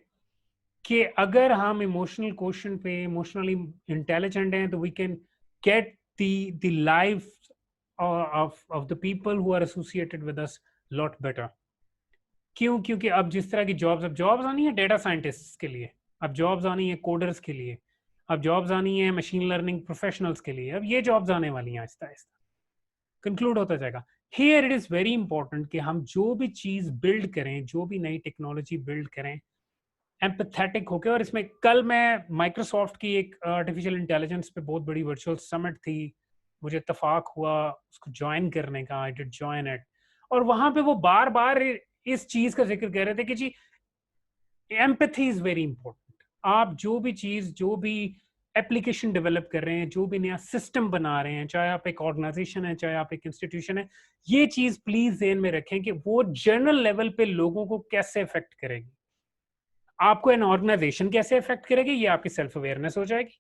कि अगर हम इमोशनल क्वेश्चन पे इमोशनली इंटेलिजेंट हैं तो we can get the life of the people who are associated with us lot better. क्यों? क्योंकि अब जिस तरह की जॉब्स आनी है डेटा साइंटिस्ट के लिए, अब जॉब्स आनी है कोडर्स के लिए, अब जॉब्स आनी है मशीन लर्निंग प्रोफेशनल्स के लिए, अब ये जॉब्स आने वाली हैं आहिस्ता आहिस्ता, कंक्लूड होता जाएगा। Here it is very important कि हम जो भी चीज बिल्ड करें, जो भी नई टेक्नोलॉजी बिल्ड करें, एम्पैथेटिक होके। और इसमें कल मैं माइक्रोसॉफ्ट की एक आर्टिफिशियल इंटेलिजेंस पे बहुत बड़ी वर्चुअल समिट थी, मुझे इत्तेफाक हुआ उसको ज्वाइन करने का, आई डिड ज्वाइन इट। और वहां पे वो बार बार इस चीज का जिक्र कर रहे थे कि जी एम्पैथी इज वेरी इंपॉर्टेंट। आप जो भी चीज, जो भी एप्लीकेशन डेवलप कर रहे हैं, जो भी नया सिस्टम बना रहे हैं, चाहे आप एक ऑर्गेनाइजेशन है, चाहे आप एक इंस्टीट्यूशन है, ये चीज प्लीज ध्यान में रखें कि वो जनरल लेवल पे लोगों को कैसे इफेक्ट करेगी। आपको एन ऑर्गेनाइजेशन कैसे इफेक्ट करेगी, ये आपकी सेल्फ अवेयरनेस हो जाएगी।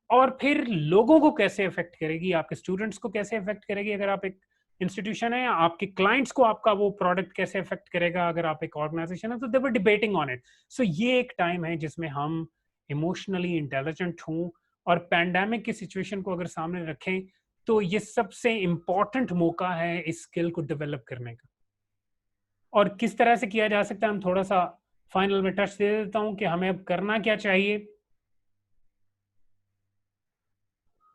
और फिर लोगों को कैसे इफेक्ट करेगी, आपके स्टूडेंट्स को कैसे इफेक्ट करेगी अगर आप एक इंस्टीट्यूशन है, आपके क्लाइंट्स को आपका वो प्रोडक्ट कैसे इफेक्ट करेगा अगर आप एक ऑर्गेनाइजेशन है। तो दे वर डिबेटिंग ऑन इट। सो ये एक टाइम है जिसमें हम इमोशनली इंटेलिजेंट हों और पैंडेमिक की सिचुएशन को अगर सामने रखें तो ये सबसे इंपॉर्टेंट मौका है इस स्किल को डेवलप करने का। और किस तरह से किया जा सकता है, हम थोड़ा सा फाइनल में टच दे देता हूं कि हमें अब करना क्या चाहिए।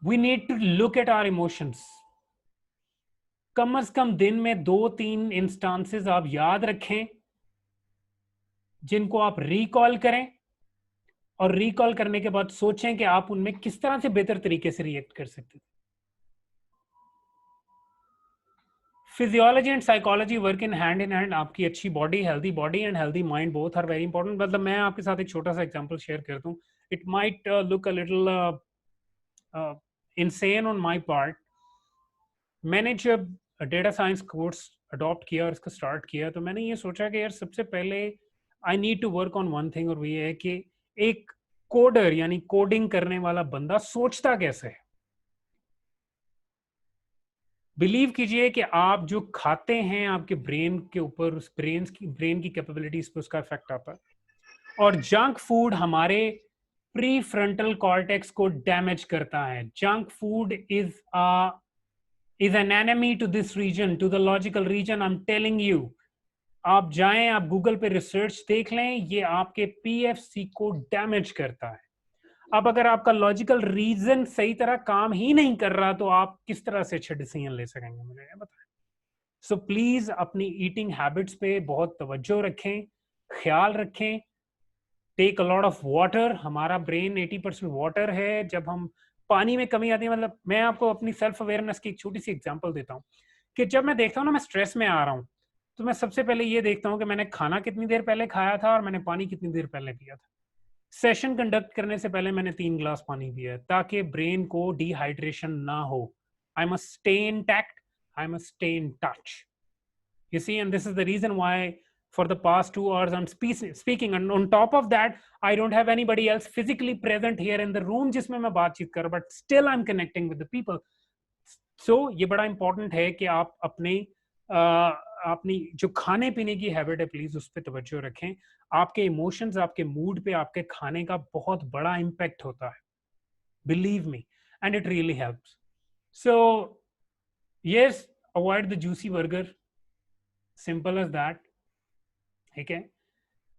We need to look at our emotions. कम से कम दिन में 2-3 इंस्टांसेस आप याद रखें जिनको आप रिकॉल करें, और रिकॉल करने के बाद सोचें कि आप उनमें किस तरह से बेहतर तरीके से रिएक्ट कर सकते हैं। Physiology and psychology work in hand. आपकी अच्छी body, healthy body and healthy mind both are very important. मतलब मैं आपके साथ एक छोटा सा एग्जांपल शेयर करता हूं। It might look a little insane on my part. मैंने जब डेटा साइंस कोर्स अडॉप्ट किया और इसको स्टार्ट किया तो मैंने ये सोचा कि यार सबसे पहले I need to work on one thing, और वो ये है कि एक कोडर यानी कोडिंग करने वाला बंदा सोचता कैसे है। बिलीव कीजिए कि आप जो खाते हैं आपके ब्रेन के ऊपर, उस ब्रेन की कैपेबिलिटीज पे उसका इफेक्ट आता है। और जंक फूड हमारे प्रीफ्रंटल कॉर्टेक्स को डैमेज करता है। Junk food is an enemy to this region, to the logical region. I'm telling you. आप जाएं, आप गूगल पे रिसर्च देख लें, ये आपके पीएफसी को डैमेज करता है। अब अगर आपका लॉजिकल रीजन सही तरह काम ही नहीं कर रहा तो आप किस तरह से अच्छे डिसीजन ले सकेंगे, मुझे ये बताएं। सो प्लीज अपनी ईटिंग हैबिट्स पे बहुत तवज्जो रखें, ख्याल रखें। Take a lot of water. हमारा ब्रेन 80% वाटर है। जब हम पानी में कमी आती है, मतलब मैं आपको अपनी सेल्फ अवेयरनेस की एक छोटी सी एग्जांपल देता हूँ कि जब मैं देखता हूँ ना मैं स्ट्रेस में आ रहा हूँ, तो मैं सबसे पहले ये देखता हूँ कि मैंने खाना कितनी देर पहले खाया था और मैंने पानी कितनी देर पहले पिया था। सेशन कंडक्ट करने से पहले मैंने 3 ग्लास पानी पिया है ताकि ब्रेन को डिहाइड्रेशन ना हो। I must stay in tact, I must stay in touch, you see, and this is the reason why for the past 2 hours I'm speaking, and on top of that I don't have anybody else physically present here in the room जिसमें मैं बातचीत कर, but still I'm connecting with the people. So ये बड़ा important है कि आप अपनी जो खाने पीने की हैबिट है प्लीज उस पर तवज्जो रखें। आपके इमोशंस, आपके मूड पे आपके खाने का बहुत बड़ा इम्पैक्ट होता है, believe me, and it really helps. So yes, avoid the juicy burger, simple as that. ठीक है,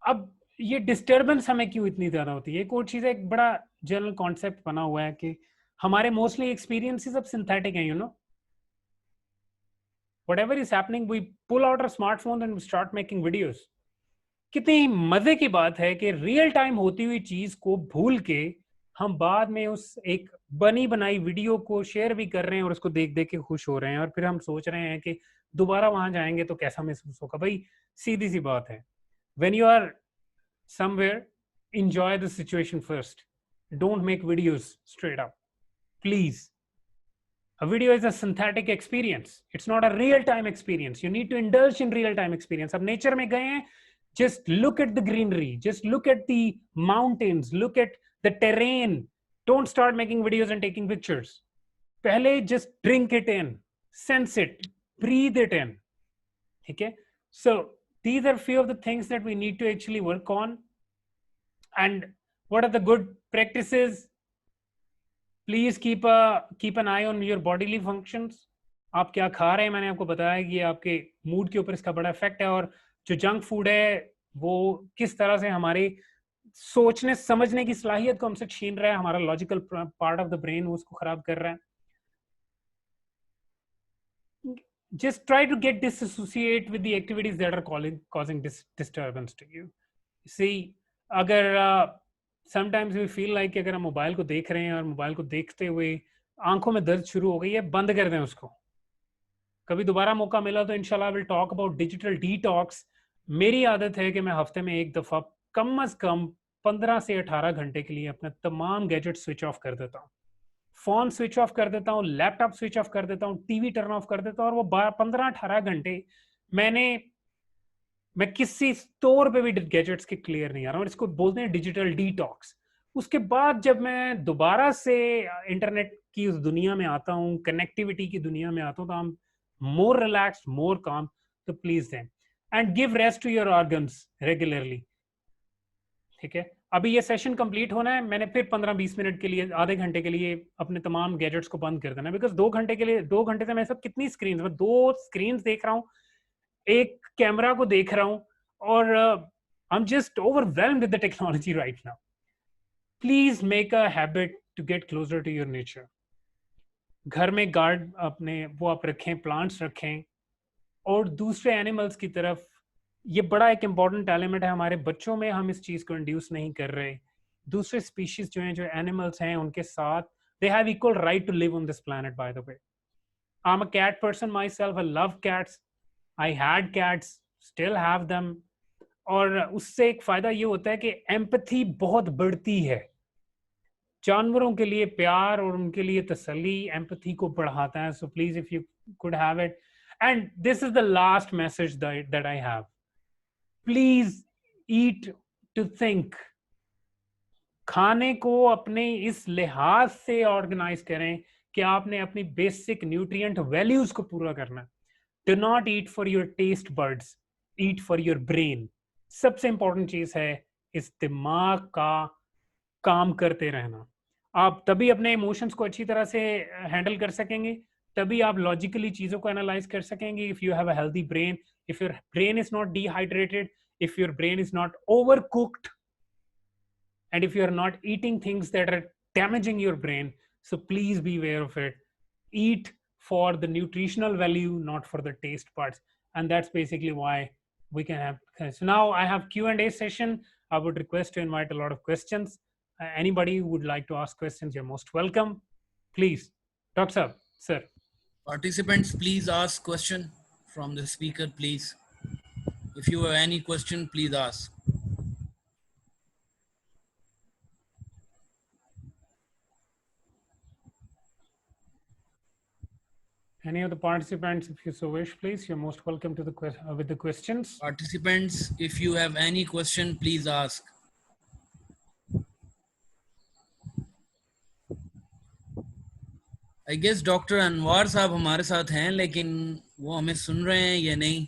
अब ये डिस्टर्बेंस हमें क्यों इतनी ज्यादा होती है? एक और चीज है, एक बड़ा जनरल कॉन्सेप्ट बना हुआ है कि हमारे मोस्टली एक्सपीरियंसेस अब सिंथेटिक हैं, you no, whatever is happening we pull out our smartphones and start making videos. कितनी मजे की बात है कि रियल टाइम होती हुई चीज को भूल के हम बाद में उस एक बनी बनाई वीडियो को शेयर भी कर रहे हैं और उसको देख देख के खुश हो रहे हैं, और फिर हम सोच रहे हैं कि दोबारा वहां जाएंगे तो कैसा महसूस होगा। भाई सीधी सी बात है, when you are somewhere, enjoy the situation first. Don't make videos straight up, please. A video is a synthetic experience. It's not a real-time experience. You need to indulge in real-time experience. अब nature में गए हैं, just look at the greenery, just look at the mountains, look at the terrain. Don't start making videos and taking pictures. पहले just drink it in, sense it, breathe it in. ठीक है? So these are few of the things that we need to actually work on. And what are the good practices? Please keep an I on your bodily functions. आप क्या खा रहे हैं, मैंने आपको बताया कि आपके मूड के ऊपर इसका बड़ा इफेक्ट है, और जो जंक फूड है वो किस तरह से हमारे सोचने समझने की सलाहियत को हमसे छीन रहा है, हमारा logical part of the brain उसको खराब कर रहा है। just try to get disassociate with the activities that are causing disturbance to you. See, अगर sometimes we feel like अगर हम मोबाइल को देख रहे हैं और मोबाइल को देखते हुए आंखों में दर्द शुरू हो गई है, बंद कर दें उसको। कभी दोबारा मौका मिला तो इंशाल्लाह will talk about digital detox. मेरी आदत है कि मैं हफ्ते में एक दफा कम से कम 15 से 18 घंटे के लिए अपने तमाम गैजेट स्विच ऑफ कर देता हूँ। फोन स्विच ऑफ कर देता हूँ, लैपटॉप स्विच ऑफ कर देता हूँ, टीवी टर्न ऑफ कर देता हूँ, और वो 15-18 घंटे मैं किसी तौर पे भी गैजेट्स के क्लियर नहीं आ रहा हूँ। इसको बोलते हैं डिजिटल डिटॉक्स। उसके बाद जब मैं दोबारा से इंटरनेट की उस दुनिया में आता हूँ, कनेक्टिविटी की दुनिया में आता हूँ, तो हम मोर रिलैक्स्ड, मोर काम। तो प्लीज दें and give rest to your organs regularly. ठीक है, अभी ये सेशन कंप्लीट होना है, मैंने फिर 15-20 मिनट के लिए, आधे घंटे के लिए अपने तमाम गैजेट्स को बंद कर देना है। बिकॉज 2 घंटे से मैं सब कितनी स्क्रीन, मैं 2 स्क्रीन देख रहा हूँ, एक कैमरा को देख रहा हूं, और I am just overwhelmed with the technology right now. Please make a habit to get closer to your nature. घर में गार्ड अपने वो आप रखें, प्लांट्स रखें, और दूसरे एनिमल्स की तरफ। ये बड़ा एक इंपॉर्टेंट एलिमेंट है, हमारे बच्चों में हम इस चीज को इंड्यूस नहीं कर रहे। दूसरे स्पीशीज जो हैं, जो एनिमल्स हैं, उनके साथ they have equal right to live on this planet. By the way, I am a cat person myself, I love cats, I had cats, still have them. और उससे एक फायदा ये होता है कि एम्पैथी बहुत बढ़ती है। जानवरों के लिए प्यार और उनके लिए तसल्ली एम्पैथी को बढ़ाता है। So please if you could have it, and this is the last message that I have. Please eat to think. खाने को अपने इस लिहाज से ऑर्गेनाइज करें कि आपने अपनी बेसिक न्यूट्रिएंट वैल्यूज को पूरा करना है। Do not eat for your taste buds, eat for your brain. सबसे इंपॉर्टेंट चीज है इस दिमाग का काम करते रहना। आप तभी अपने इमोशंस को अच्छी तरह से हैंडल कर सकेंगे, तभी आप लॉजिकली चीज़ों को एनालाइज कर सकेंगे। If you have a healthy brain, if your brain is not dehydrated, if your brain is not overcooked, and if you are not eating things that are damaging your brain, so please be aware of it. Eat for the nutritional value, not for the taste parts. And that's basically why we can have. So now I have Q&A session. I would request to invite a lot of questions. Anybody who would like to ask questions, you're most welcome. Please, Dr. Sir. Participants, please ask question from the speaker, please. If you have any question, please ask. Any of the participants, if you so wish, please, you're most welcome to the with the questions. Participants, if you have any question, please ask. I guess Dr. Anwar साहब हमारे साथ हैं, लेकिन वो हमें सुन रहे हैं या नहीं?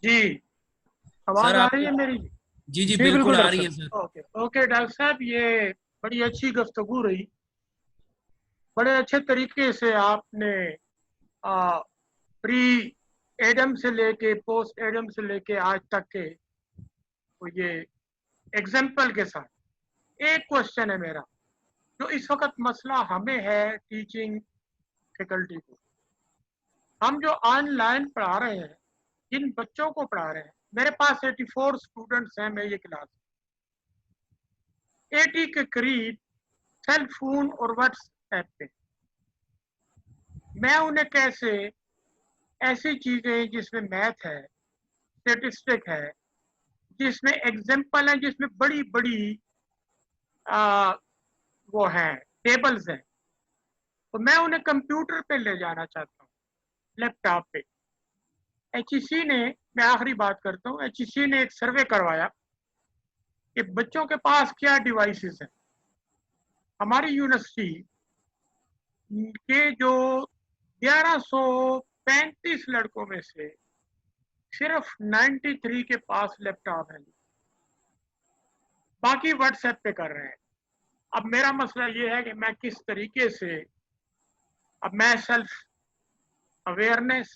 जी, आवाज सर आ आप रही है मेरी? जी जी बिल्कुल आ रही है सर। ओके ओके डॉक्टर साहब, ये बड़ी अच्छी गुफ्तगू रही। बड़े अच्छे तरीके से आपने प्री एडम से लेके पोस्ट एडम से लेके आज तक के तो ये एग्जाम्पल के साथ एक क्वेश्चन है मेरा, जो इस वक्त मसला हमें है टीचिंग फैकल्टी को। हम जो ऑनलाइन पढ़ा रहे हैं, जिन बच्चों को पढ़ा रहे हैं, मेरे पास 84 स्टूडेंट्स हैं मेरी क्लास में, 80 के करीब सेल फोन और व्हाट्सएप पे। मैं उन्हें कैसे ऐसी चीजें जिसमें मैथ है, स्टेटिस्टिक है, जिसमें एग्जाम्पल है, जिसमें बड़ी बड़ी वो है टेबल्स हैं, तो मैं उन्हें कंप्यूटर पे ले जाना चाहता हूँ, लैपटॉप पे। HEC ने, मैं आखिरी बात करता हूँ, HEC ने एक सर्वे करवाया कि बच्चों के पास क्या डिवाइसेस हैं। हमारी यूनिवर्सिटी के जो 1135 लड़कों में से सिर्फ 93 के पास लैपटॉप है, बाकी व्हाट्सएप पे कर रहे हैं। अब मेरा मसला ये है कि मैं किस तरीके से, अब मैं सेल्फ अवेयरनेस,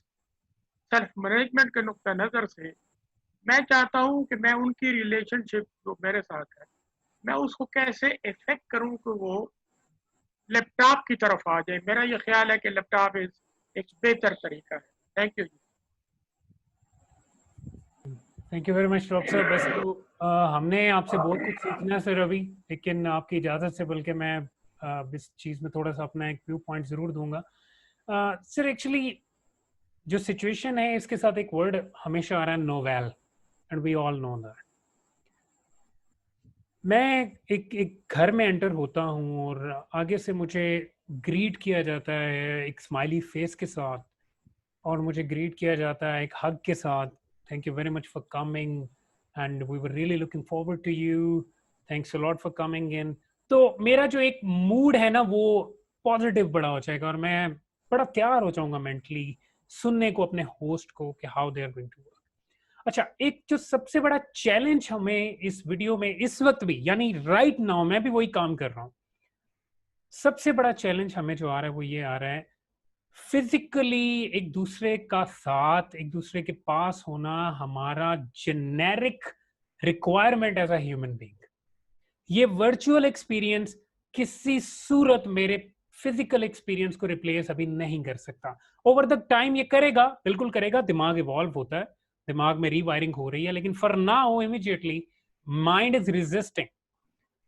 सेल्फ मैनेजमेंट के नुक्ता नज़र से मैं चाहता हूं कि मैं उनकी रिलेशनशिप जो मेरे साथ है, मैं उसको कैसे इफेक्ट करूं कि वो लैपटॉप की तरफ आ जाए। मेरा ये ख्याल है कि लैपटॉप एक बेहतर तरीका है। थैंक यू जी। Thank you very much doctor साहब। वैसे तो हमने आपसे बहुत कुछ सीखना है सर अभी, लेकिन आपकी इजाज़त से बल्कि मैं इस चीज़ में थोड़ा सा अपना एक व्यू पॉइंट ज़रूर दूंगा। सर एक्चुअली जो सिचुएशन है, इसके साथ एक वर्ड हमेशा आ रहा है, novel, and we all know that. मैं एक घर में एंटर होता हूँ और आगे से मुझे ग्रीट किया जाता है एक स्माइली फेस के साथ, और मुझे ग्रीट किया जाता है एक हग के साथ। Thank you very much for coming and we were really looking forward to you, thanks a lot for coming in. तो मेरा जो एक मूड है ना, वो पॉजिटिव बड़ा हो जाएगा, और मैं बड़ा तैयार हो जाऊंगा मेंटली सुनने को अपने होस्ट को कि how they are going to work. अच्छा, एक जो सबसे बड़ा चैलेंज हमें इस वीडियो में इस वक्त भी, यानी राइट नाउ, मैं भी वही काम कर रहा हूं, सबसे बड़ा चैलेंज हमें जो आ रहा है वो ये आ रहा है, फिजिकली एक दूसरे का साथ, एक दूसरे के पास होना हमारा generic requirement as a human being. ये वर्चुअल एक्सपीरियंस किसी सूरत मेरे फिजिकल एक्सपीरियंस को रिप्लेस अभी नहीं कर सकता। ओवर द टाइम ये करेगा, बिल्कुल करेगा, दिमाग इवॉल्व होता है, दिमाग में रीवायरिंग हो रही है, लेकिन for now immediately mind is resisting.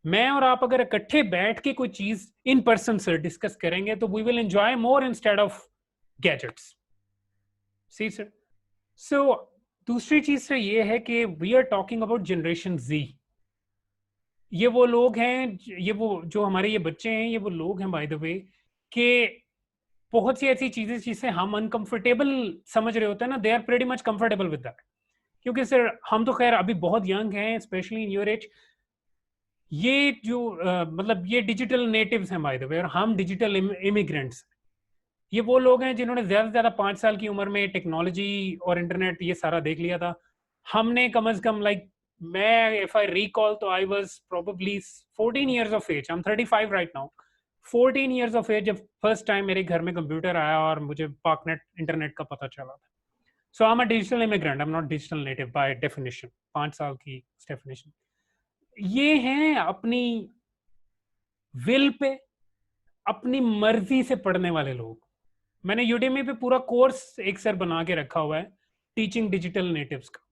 मैं और आप अगर इकट्ठे बैठ के कोई चीज इन पर्सन से डिस्कस करेंगे तो we will enjoy more instead of gadgets. See sir. So दूसरी चीज से ये है कि we are talking about generation Z. ये वो लोग हैं, ये वो जो हमारे ये बच्चे हैं, ये वो लोग हैं बाय द वे कि बहुत सी ऐसी चीजें जिसे हम अनकंफर्टेबल समझ रहे होते हैं ना, they are pretty much comfortable with that. क्योंकि सर हम तो खैर अभी बहुत यंग हैं, स्पेशली इन योर एज। ये जो मतलब ये डिजिटल नेटिव्स हैं बाय द वे, और हम डिजिटल इमिग्रेंट्स। ये वो लोग हैं जिन्होंने ज्यादा से ज्यादा 5 साल की उम्र में टेक्नोलॉजी और इंटरनेट ये सारा देख लिया था। हमने कम से कम लाइक मैं if I recall तो I was probably 14 years of age. I'm 35 right now. 14 years of age जब first time मेरे घर में कंप्यूटर आया और मुझे पार्कनेट इंटरनेट का पता चला था. So I'm a digital immigrant. I'm not digital native by definition. 5 साल की definition. ये हैं अपनी will पे, अपनी मर्जी से पढ़ने वाले लोग. मैंने Udemy पे पूरा कोर्स एक सर बना के रखा हुआ है टीचिंग डिजिटल नेटिव्स का.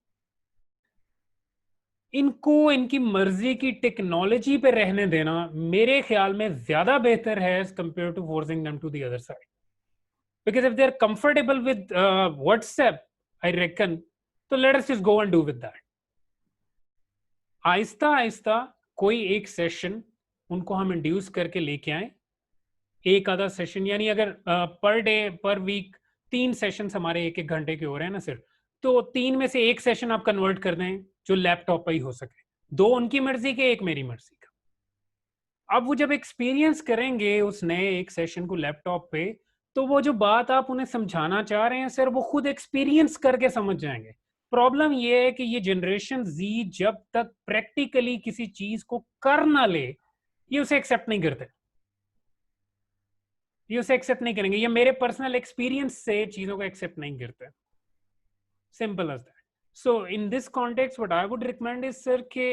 इनको इनकी मर्जी की टेक्नोलॉजी पे रहने देना मेरे ख्याल में ज्यादा बेहतर है as compared to forcing them to the other side. Because if they're comfortable with WhatsApp, I reckon, so let us just go and do with that. Aahista Aahista कोई एक सेशन उनको हम इंड्यूस करके लेके आए. एक आधा सेशन, यानी अगर पर डे पर वीक 3 सेशंस हमारे 1-1 घंटे के हो रहे हैं ना सर, तो 3 में से एक सेशन आप कन्वर्ट कर दें जो लैपटॉप पे ही हो सके. 2 उनकी मर्जी के, 1 मेरी मर्जी का. अब वो जब एक्सपीरियंस करेंगे उस नए एक सेशन को लैपटॉप पे, तो वो जो बात आप उन्हें समझाना चाह रहे हैं सर, वो खुद एक्सपीरियंस करके समझ जाएंगे. प्रॉब्लम ये है कि ये जनरेशन जी जब तक प्रैक्टिकली किसी चीज को कर ना ले, ये उसे एक्सेप्ट नहीं करते. ये उसे एक्सेप्ट नहीं करेंगे. ये मेरे पर्सनल एक्सपीरियंस से चीजों को एक्सेप्ट नहीं करते. Simple as that. So in this context what I would recommend is sir के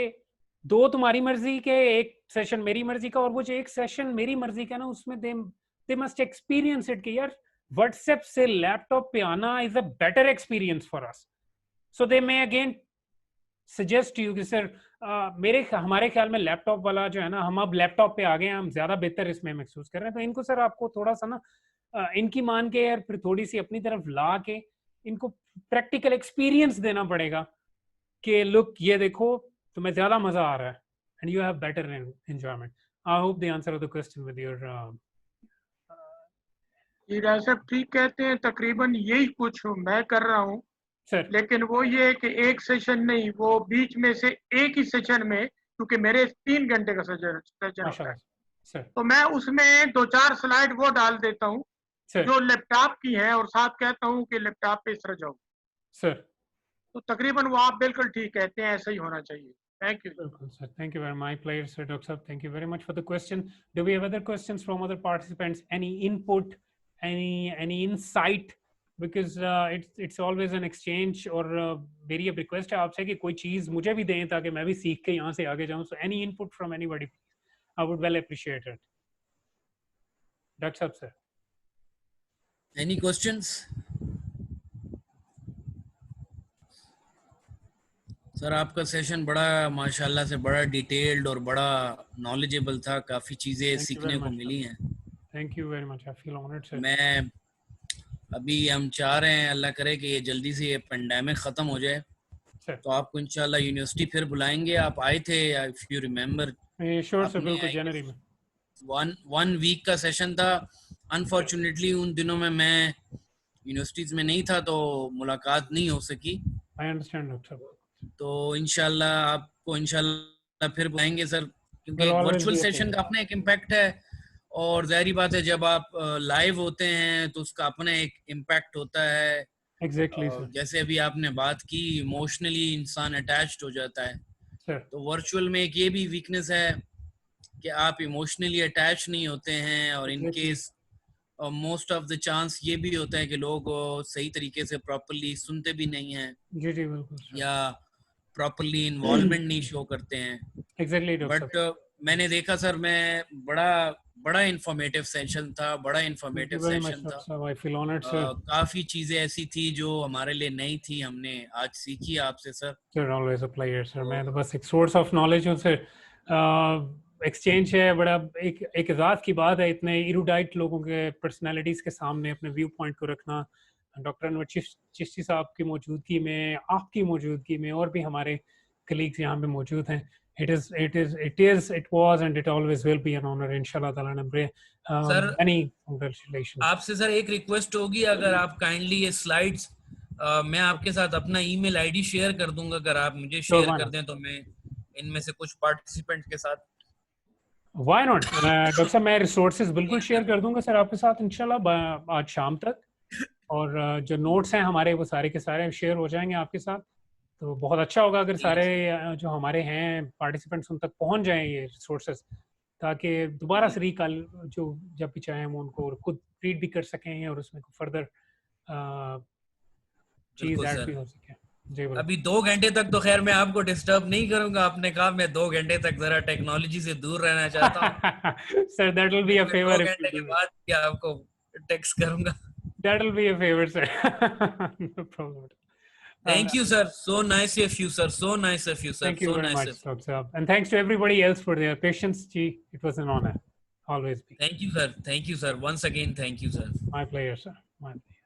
2 तुम्हारी मर्जी के, 1 सेशन मेरी मर्जी का, और वो जो 1 सेशन मेरी मर्जी का ना, उसमें दे मस्ट एक्सपीरियंस इट कि यार व्हाट्सएप से लैपटॉप पे आना is a better experience for us. So they may again suggest you कि सर हमारे ख्याल में लैपटॉप वाला जो है ना, हम अब लैपटॉप पे आ गए हैं, हम ज्यादा बेहतर इसमें महसूस कर रहे हैं. तो इनको सर आपको थोड़ा सा ना इनकी मान के यार फिर थोड़ी सी अपनी तरफ ला के इनको प्रैक्टिकल एक्सपीरियंस देना पड़ेगा कि लुक ये देखो तुम्हें ज्यादा मजा आ रहा है and you have better enjoyment. I hope the answer of the question with your. जी राज साहब ठीक कहते हैं, तकरीबन यही कुछ मैं कर रहा हूँ सर. लेकिन वो ये है कि एक सेशन नहीं, वो बीच में से एक ही सेशन में, क्योंकि मेरे 3 घंटे का सेशन होता है, सर. तो मैं उसमें 2-4 स्लाइड वो डाल देता हूँ जो लैपटॉप की है, और साथ कहता हूँ कि लैपटॉप पे इस तरह जाओ सर. तो तकरीबन वो आप बिल्कुल ठीक कहते हैं, ऐसा ही होना चाहिए. Thank you. Sir. Thank you very much. My pleasure, sir. Dr. Sir, thank you very much for the question. Do we have other questions from other participants? Any input, any insight? Because it's always an exchange. और मेरी अब request है आपसे कि कोई चीज़ मुझे भी दें ताकि मैं भी सीख के यहाँ से आगे जाऊँ. So any input from anybody, I would well appreciate it. Dr. Sir. Any questions? Sir आपका सेशन बड़ा माशाल्लाह से बड़ा डिटेल्ड और बड़ा नॉलेजेबल था. काफ़ी चीज़ें सीखने को मिली हैं. Thank you very much. I feel honored, sir. मैं अभी हम चाह रहे हैं अल्लाह करे कि ये जल्दी से ये पेंडेमिक ख़त्म हो जाए, तो आपको इंशाल्लाह यूनिवर्सिटी फिर बुलाएंगे. आप आए थे, if you remember. Sure sir, बिल्कुल जनवरी में. वन वीक का सेशन था. अनफॉर्चुनेटली उन दिनों में मैं यूनिवर्सिटीज में नहीं था तो मुलाकात नहीं हो सकी. I understand doctor. तो इंशाल्लाह आपको इंशाल्लाह फिर बुलाएंगे सर, क्योंकि वर्चुअल सेशन का अपना एक इम्पैक्ट है और ज़ाहिर बात है जब आप लाइव होते हैं तो उसका अपना एक इम्पैक्ट होता है. Exactly sir. जैसे अभी आपने बात की, इमोशनली इंसान अटैच्ड हो जाता है सर. तो वर्चुअल में एक ये भी वीकनेस है कि आप इमोशनली अटैच नहीं होते हैं, और in case most of the chance ये भी होता है कि लोग सही तरीके से प्रॉपर्ली सुनते भी नहीं हैं. जी जी बिल्कुल. या प्रॉपर्ली इन्वॉल्वमेंट नहीं शो करते हैं. एग्जैक्टली. बट मैंने देखा सर, मैं बड़ा इंफॉर्मेटिव सेशन था, बड़ा इंफॉर्मेटिव सेशन था. I feel honoured sir. काफी चीजें ऐसी थी जो हमारे लिए नई थी, हमने आज सीखी आपसे sir. Sir always a pleasure sir. मैं तो बस एक सोर्स ऑफ नॉलेज हूं सर. एक्सचेंज है, बड़ा एक एजाज की बात है इतने इरूडाइट लोगों के पर्सनालिटीज के सामने अपने व्यू पॉइंट को रखना. डॉक्टर अनवर चिश्ती साहब की मौजूदगी में, आपकी मौजूदगी में, और भी हमारे कलीग्स यहाँ पे मौजूद हैं. It was and it always will be an honor, inshallah ta'ala. Sir, many congratulations. आपसे सर एक रिक्वेस्ट होगी, अगर आप काइंडली ये स्लाइड्स मैं आपके साथ अपना ईमेल आईडी शेयर कर दूंगा, अगर आप मुझे शेयर कर दें तो मैं इनमें से कुछ पार्टिसिपेंट के साथ. Why not? डॉक्टर साहब मैं रिसोर्सेज बिल्कुल शेयर कर दूंगा सर आपके साथ इंशाल्लाह आज शाम तक, और जो नोट्स हैं हमारे वो सारे के सारे शेयर हो जाएंगे आपके साथ. तो बहुत अच्छा होगा अगर सारे जो हमारे हैं पार्टिसिपेंट्स उन तक पहुंच जाएं ये रिसोर्सेज, ताकि दोबारा से रिकॉल जो जब भी चाहें हम उनको खुद रीड भी कर सकें और उसमें फर्दर चीज ऐड भी हो सके। जी बोलो। अभी 2 घंटे तक तो खैर मैं आपको डिस्टर्ब नहीं करूंगा, आपने कहा मैं 2 घंटे तक जरा टेक्नोलॉजी से दूर रहना चाहता हूँ। सर दैट विल बी अ मैं 2 फेवर इफ घंटे के बाद क्या आपको टेक्स्ट करूंगा। That will be a favour sir. No problem. Thank you, sir. So nice of you, sir. So nice of you, sir. Thank you So very nice much, of you. Dr. Saab. And thanks to everybody else for their patience. Gee, it was an honor. Always be. Thank you, sir. Thank you, sir. Once again, thank you, sir. My pleasure, sir. My pleasure.